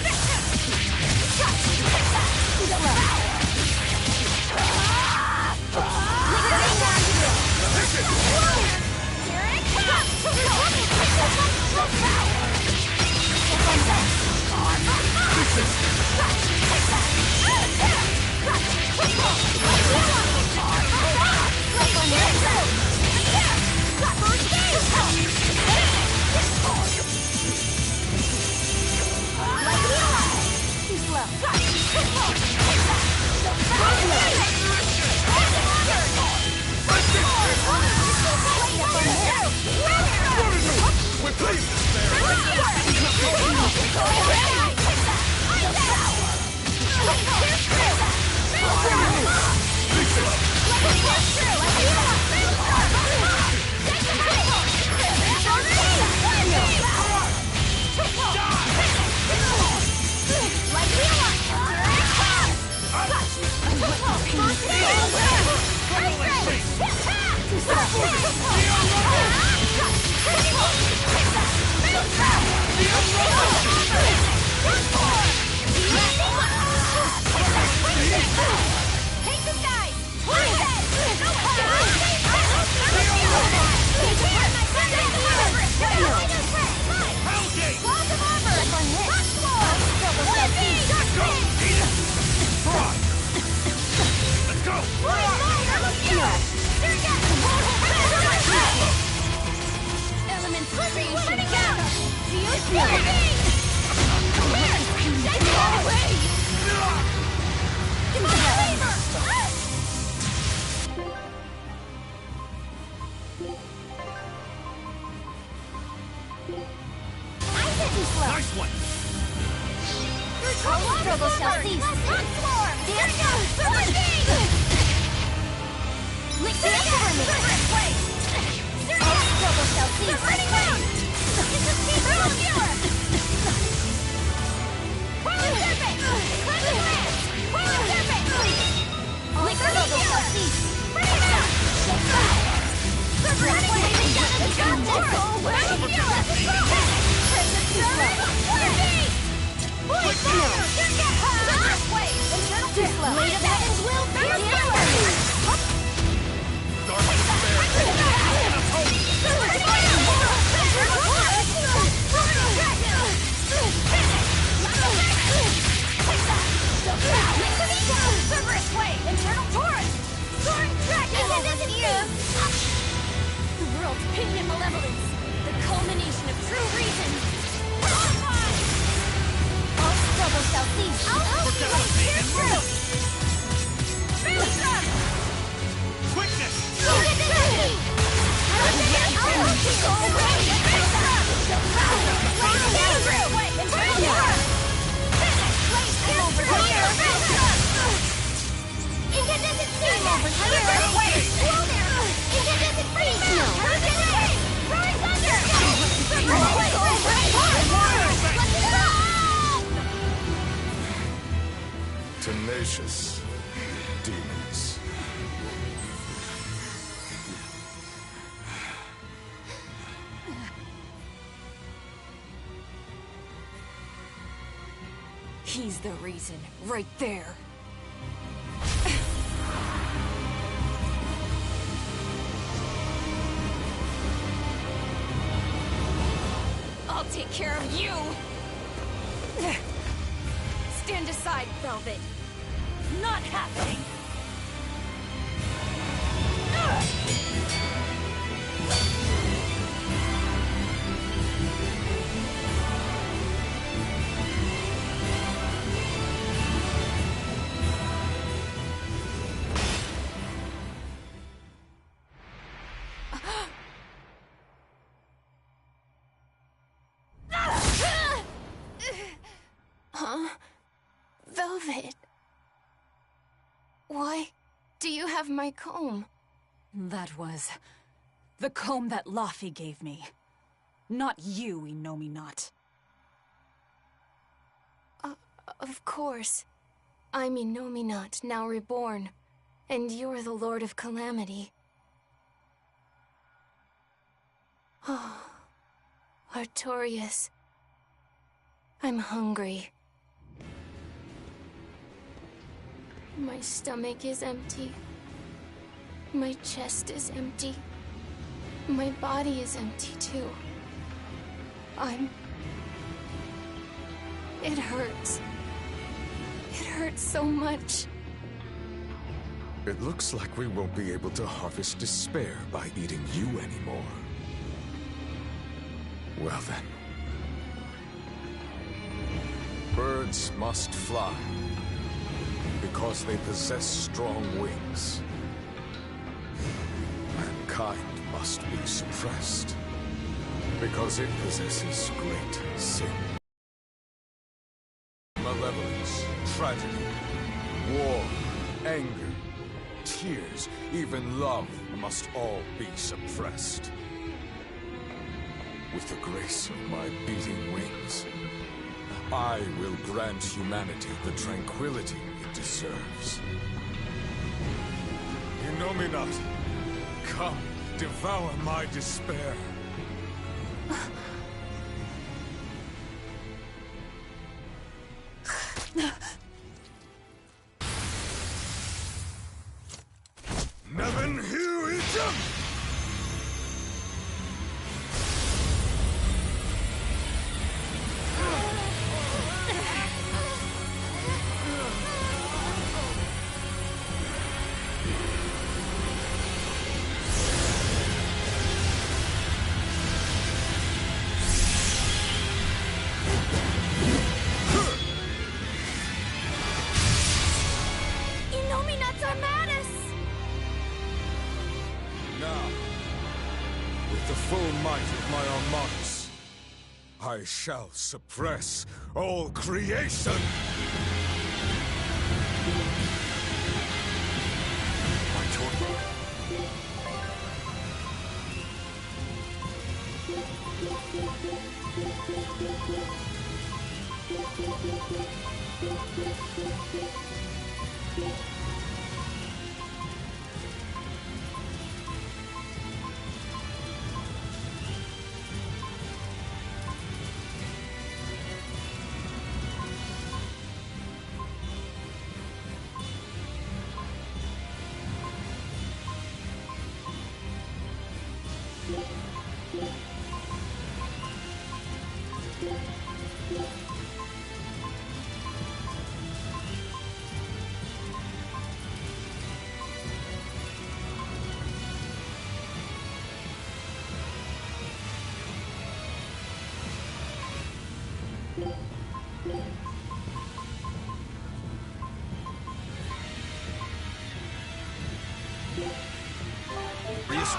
Nice one! Struggle shall cease. Dance down! Lick the enemy! Struggle shall cease. Lick the struggle shall cease. Blade of Heavens will be vicious demons. He's the reason, right there. I'll take care of you! Stand aside, Velvet. Not happening! Huh? Velvet. Why do you have my comb? That was the comb that Laffy gave me. Not you, Inomine. Of course. I'm Inomine, now reborn. And you're the Lord of Calamity. Oh, Artorias. I'm hungry. My stomach is empty. My chest is empty. My body is empty too. It hurts. It hurts so much. It looks like we won't be able to harvest despair by eating you anymore. Well then. Birds must fly, because they possess strong wings. Mankind must be suppressed, because it possesses great sin. Malevolence, tragedy, war, anger, tears, even love must all be suppressed. With the grace of my beating wings, I will grant humanity the tranquility it deserves. Inomine, come, devour my despair. Neven Hu Item! I shall suppress all creation!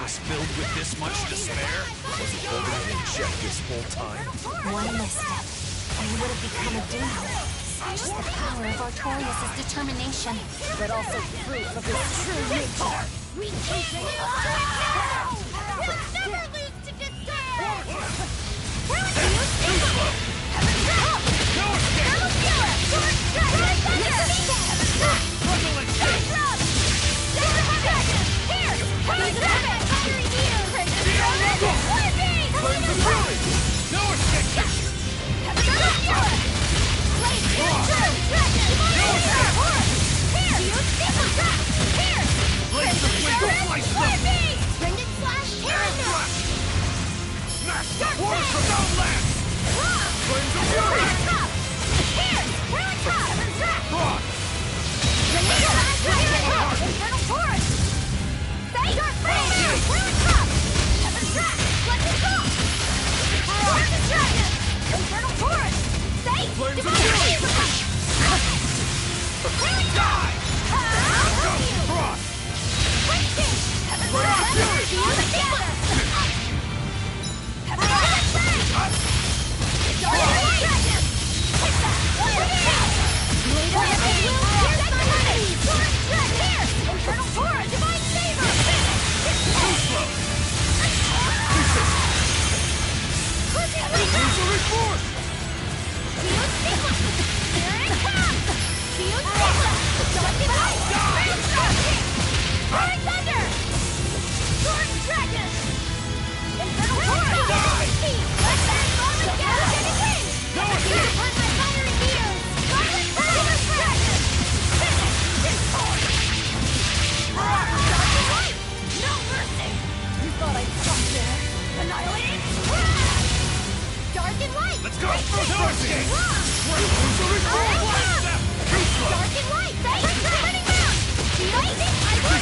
Was filled with this much despair? Was he holding it in check this whole time? One misstep, and he would have become a demon. Such is the power of Artorias' determination, but also proof of his true nature. We can't lose now! We'll never lose to despair! Where would you think of it? No escape! Water from Downland! Flames of fury! Here! Ruin Cup! Frost! Infernal Forest! Fate! Dark Flame! Ruin Cup! Heaven's Wrath! Blessed Song! Darkest Dragon! Infernal Forest! Fate! Flames of Divine fury! Ruin Cup! Frost! Flame King! Heaven's Flames of Wrath! fury! Fuse together! Heaven's Wrath! Darkest Dragon! Take that! Blade of Heaven will pierce my body! Torrent Dread! Here! Infernal Torrent! Divine Favor! Too slow! Crushing Illusory force! Fuse Sequence! Here it comes! Fuse Sequence! Dark Divine! Rage Shocking! Roaring Thunder! Torrent Dragon! Infernal Torrent! Let that moment go! Energetic Wind! No escape! Burn my fiery needles! Violet Fire! Dragon! Finish! Discord! Dark and Light! No mercy! You thought I'd stop there? Annihilating! Dark and Light! Let's go! Great Darcy! Illusory force! Dark and Light! Turning round! Lightning! I will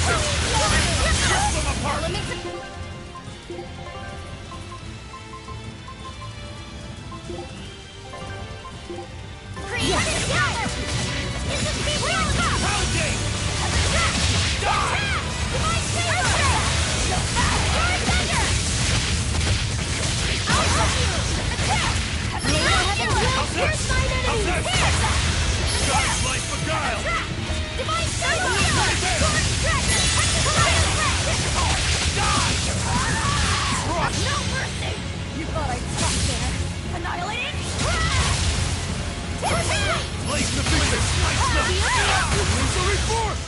Rip them apart! Elements of... Creative together! Is the speed wheel up? Pounding! Die! Divine Favor! Roaring Thunder! I'll help you! Attack! Heaven will pierce my enemies! God's life beguile! Divine Favor! Torrent Dragon! No mercy! You thought I'd stop there? Annihilating! Place the pieces! Slice them! Illusory force!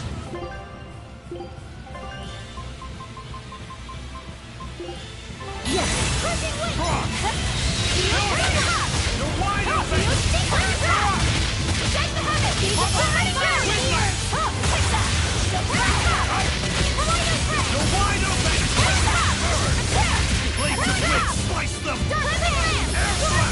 Yes! Crushing Wind! You're wide open! Check the heavens! You're wide open! Place the wind! Slice them! Air blast!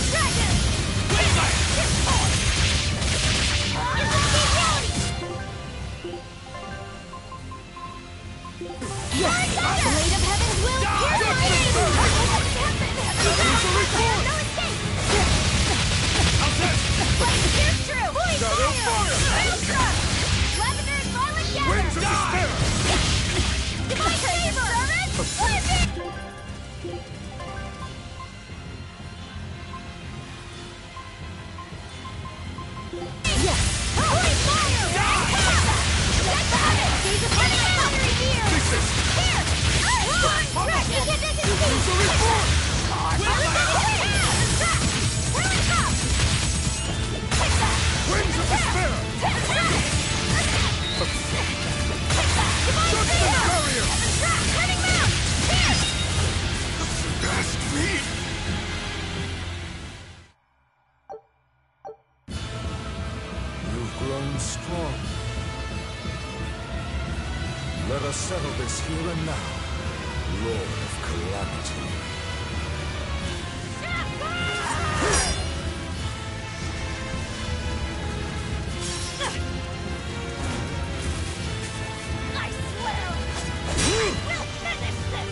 Yes! Blade of Heaven will pierce my enemies! Illusory force! No escape! Outside! Pierce through! Void Shadow fire! Ultra! Lavender's Violet Gather! Winds of despair! Divine Favor! Living! Yes! Void fire! Check the heavens! Gaze upon the fiery gear! Pieces! Here! Illusory force! Winds of despair! Judgment barrier! Best feet! You've grown strong. Let us settle this here and now, Lord of Calamity. I swear, we'll finish this!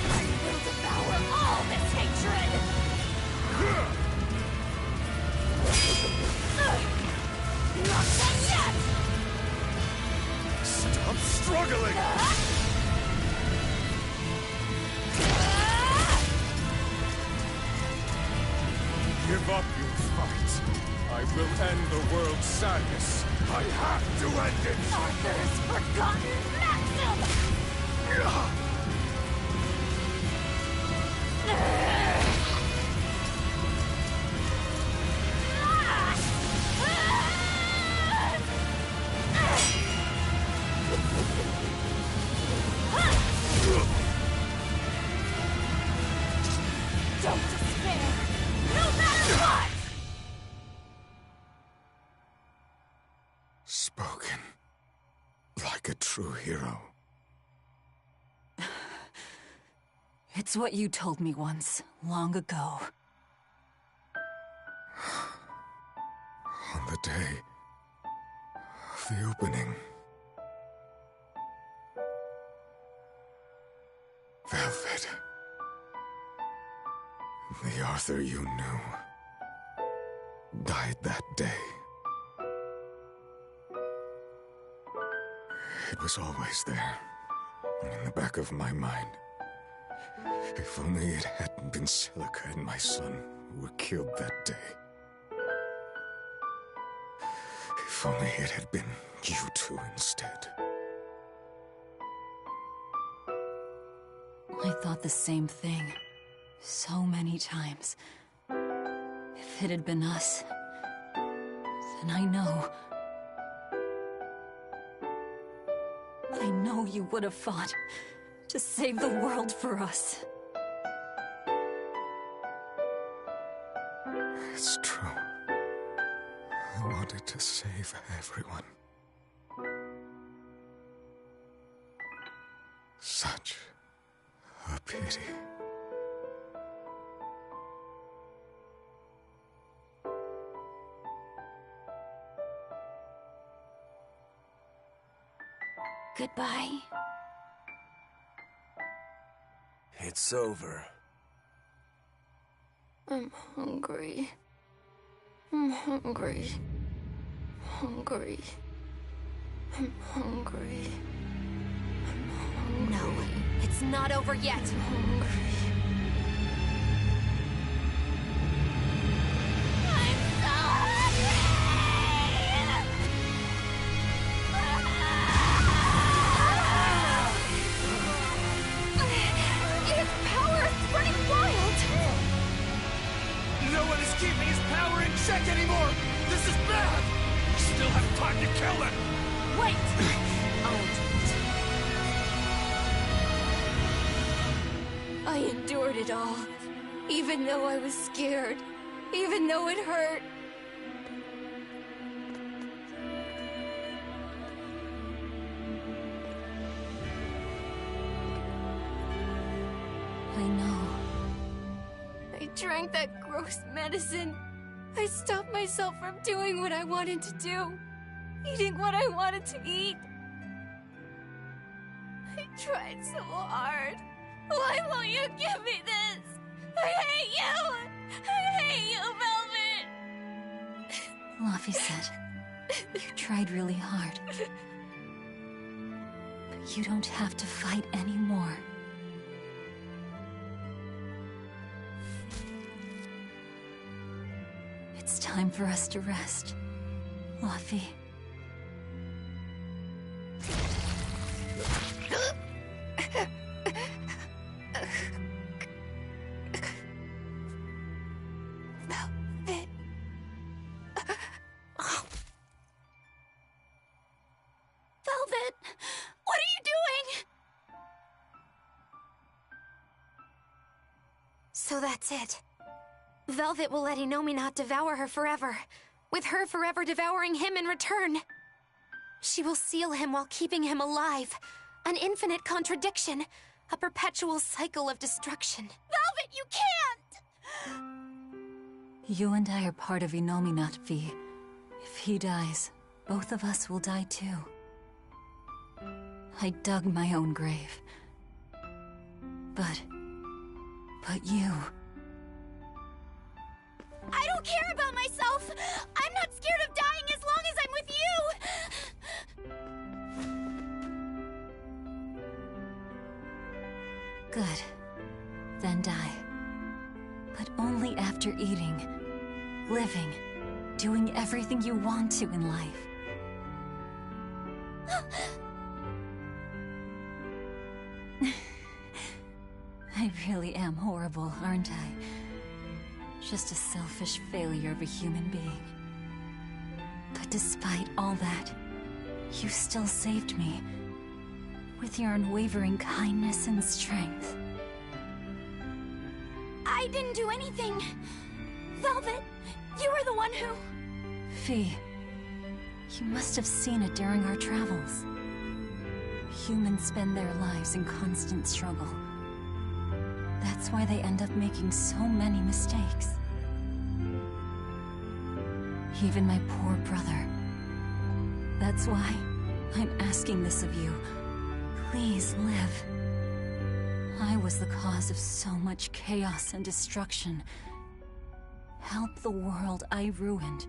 I will devour all this hatred! Not done yet! Stop struggling! Give up your fight. I will end the world's sadness. I have to end it! Arthur's forgotten maxim! Don't despair, no matter what! Spoken like a true true hero. It's what you told me once, long ago. On the day of the opening, Velvet, the Arthur you knew, died that day. It was always there, in the back of my mind. If only it hadn't been Celica and my son who were killed that day. If only it had been you two instead. I thought the same thing, so many times. If it had been us, then I know you would have fought to save the world for us. It's true. I wanted to save everyone. Such a pity. Goodbye. It's over. I'm hungry. I'm hungry. Hungry. I'm hungry. No, it's not over yet. I'm hungry. No one is keeping his power in check anymore! This is bad! We still have time to kill him! Wait! I endured it all, even though I was scared, even though it hurt. I know. I drank that gross medicine. I stopped myself from doing what I wanted to do, eating what I wanted to eat. I tried so hard. Why won't you give me this? I hate you! I hate you, Velvet! Luffy said, you tried really hard. But you don't have to fight anymore. It's time for us to rest, Luffy. Velvet! What are you doing? So that's it. Velvet will let Inomi not devour her forever, with her forever devouring him in return. She will seal him while keeping him alive. An infinite contradiction. A perpetual cycle of destruction. Velvet, you can't! You and I are part of Inominat, V. If he dies, both of us will die too. I dug my own grave. But you... I don't care about myself! I'm not scared of dying as long as I'm with you! Good. Then die. But only after eating, living, doing everything you want to in life. I really am horrible, aren't I? Just a selfish failure of a human being. But despite all that, you still saved me. With your unwavering kindness and strength. I didn't do anything. Velvet, you were the one who... Fee, you must have seen it during our travels. Humans spend their lives in constant struggle. That's why they end up making so many mistakes. Even my poor brother. That's why I'm asking this of you. Please live. I was the cause of so much chaos and destruction. Help the world I ruined.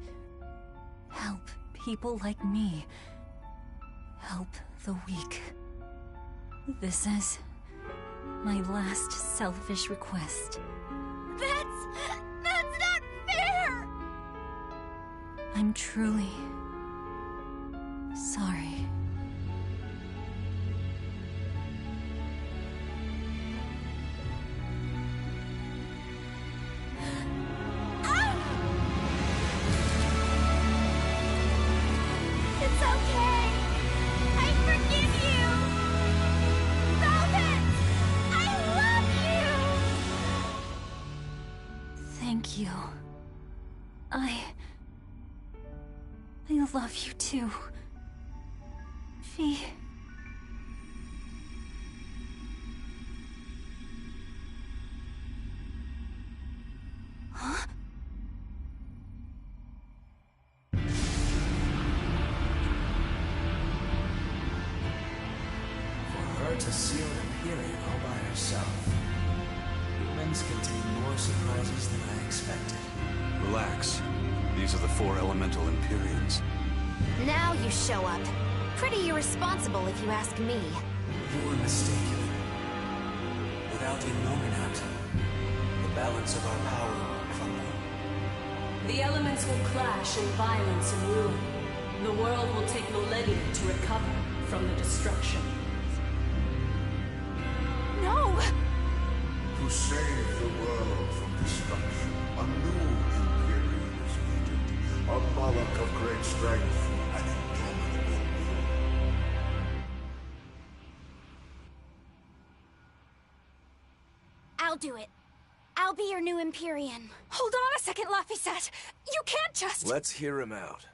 Help people like me. Help the weak. This is my last selfish request. That's not fair! I'm truly sorry. It's okay. I forgive you. Velvet, I love you. Thank you. I love you too. Fee. Huh? For her to seal an Empyrean all by herself. Humans contain more surprises than I expected. Relax. These are the 4 elemental Empyreans. Now you show up. Pretty irresponsible if you ask me. You were mistaken. Without Innominat, the balance of our power will crumble. The elements will clash in violence and ruin. The world will take millennia to recover from the destruction. No! To save the world from destruction, a new Empyrean is needed. A Moloch of great strength and indomitable will. I'll do it. I'll be your new Empyrean. Hold on a second, Laphicet. You can't just... Let's hear him out.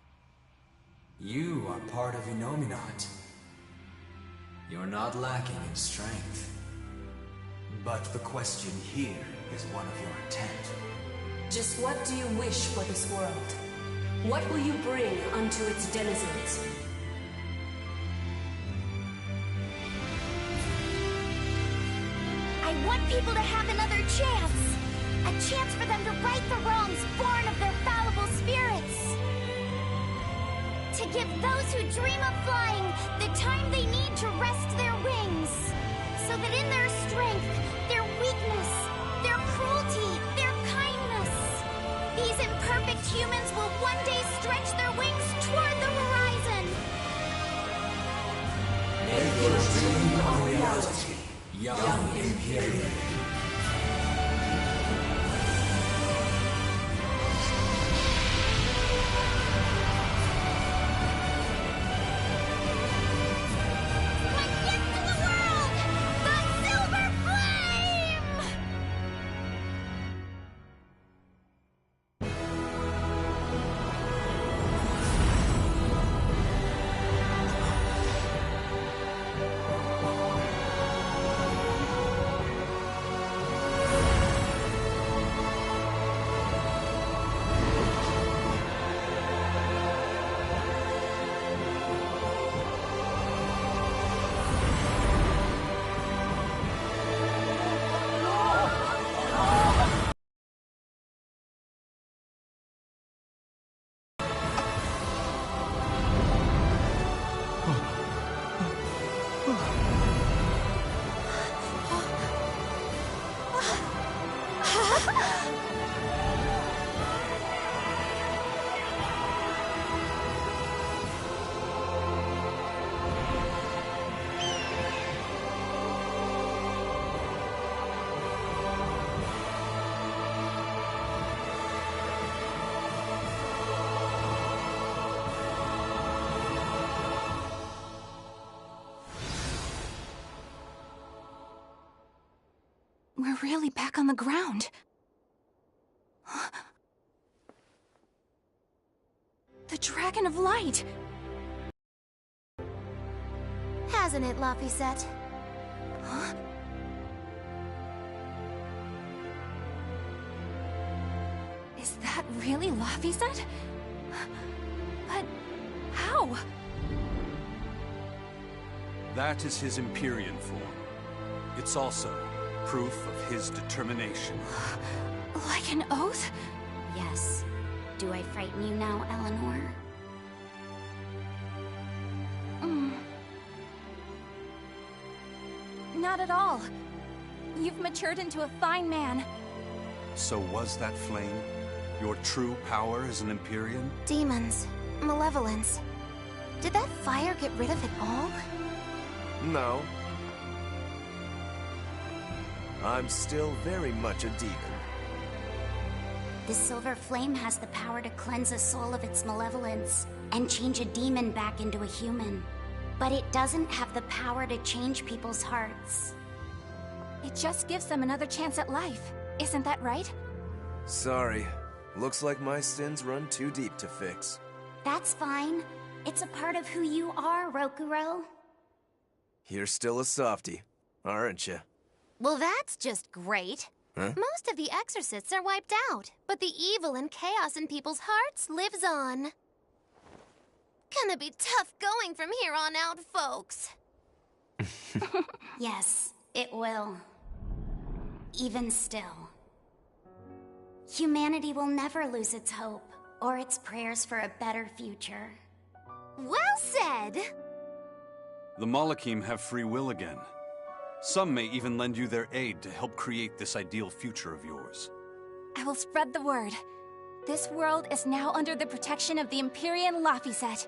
You are part of Innominat. You're not lacking in strength. But the question here is one of your intent. Just what do you wish for this world? What will you bring unto its denizens? I want people to have another chance. A chance for them to right the wrongs born of their fallible spirits. To give those who dream of flying the time they need to rest their wings. So that in their strength, their weakness, their cruelty, their kindness, these imperfect humans will one day stretch their wings toward the horizon. Make your dream a reality, young Imperial. We're really back on the ground. The Dragon of Light! Hasn't it, Laphicet? Huh? Is that really Laphicet? But how? That is his Empyrean form. It's also proof of his determination. Like an oath? Yes. Do I frighten you now, Eleanor? Not at all. You've matured into a fine man. So was that flame your true power as an Empyrean? Demons. Malevolence. Did that fire get rid of it all? No. I'm still very much a demon. The silver flame has the power to cleanse a soul of its malevolence and change a demon back into a human. But it doesn't have the power to change people's hearts. It just gives them another chance at life. Isn't that right? Sorry. Looks like my sins run too deep to fix. That's fine. It's a part of who you are, Rokuro. You're still a softie, aren't you? Well, that's just great. Huh? Most of the exorcists are wiped out, but the evil and chaos in people's hearts lives on. Gonna be tough going from here on out, folks. Yes, it will. Even still. Humanity will never lose its hope, or its prayers for a better future. Well said! The Malachim have free will again. Some may even lend you their aid to help create this ideal future of yours. I will spread the word. This world is now under the protection of the Empyrean Laphicet.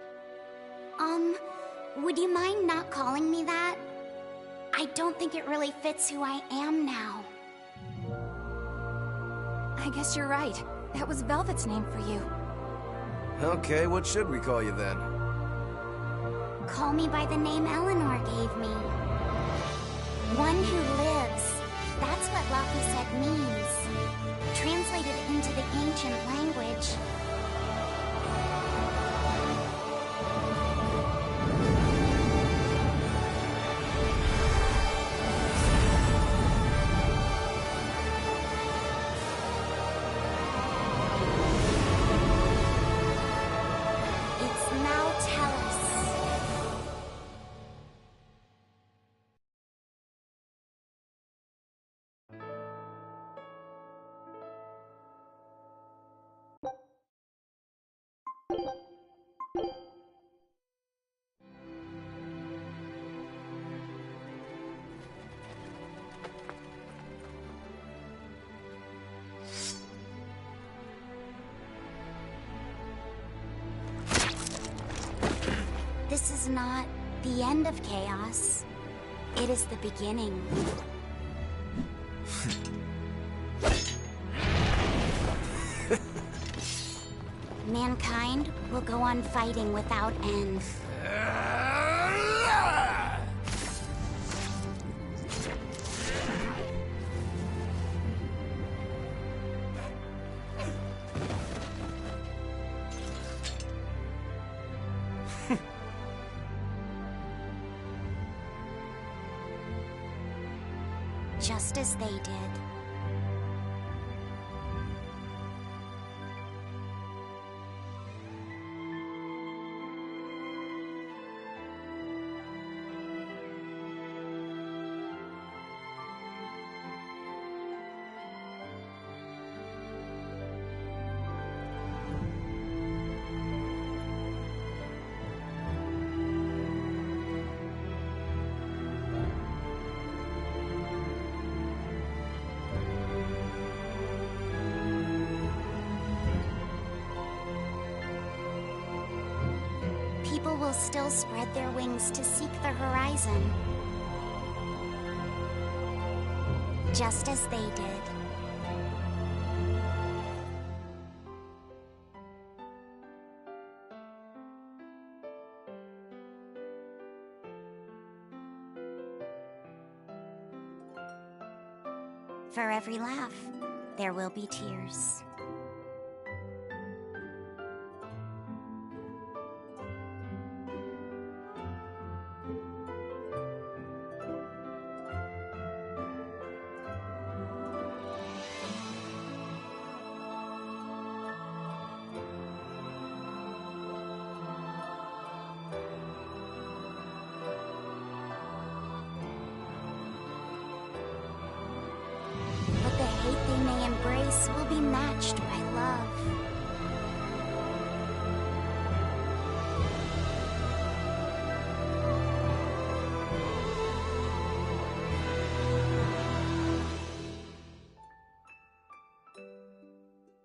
Would you mind not calling me that? I don't think it really fits who I am now. I guess you're right. That was Velvet's name for you. Okay, what should we call you then? Call me by the name Eleanor gave me. One who lives. That's what Laphicet means. Translated into the ancient language. This is not the end of chaos. It is the beginning. Mankind will go on fighting without end. Just as they did. People will still spread their wings to seek the horizon. Just as they did. For every laugh, there will be tears. they embrace will be matched by love.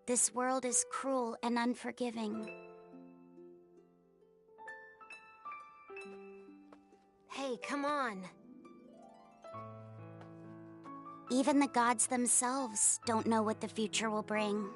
This world is cruel and unforgiving. Hey, come on. Even the gods themselves don't know what the future will bring.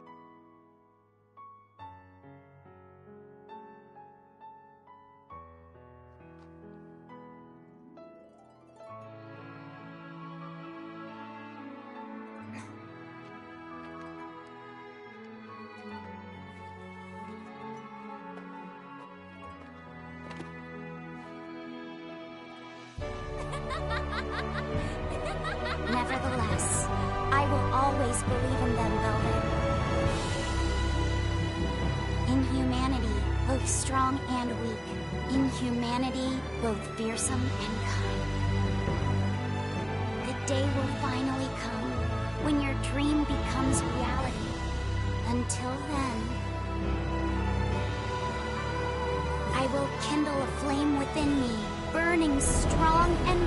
Nevertheless, I will always believe in them, Velvet. In humanity, both strong and weak. In humanity, both fearsome and kind. The day will finally come when your dream becomes reality. Until then, I will kindle a flame within me, burning strong and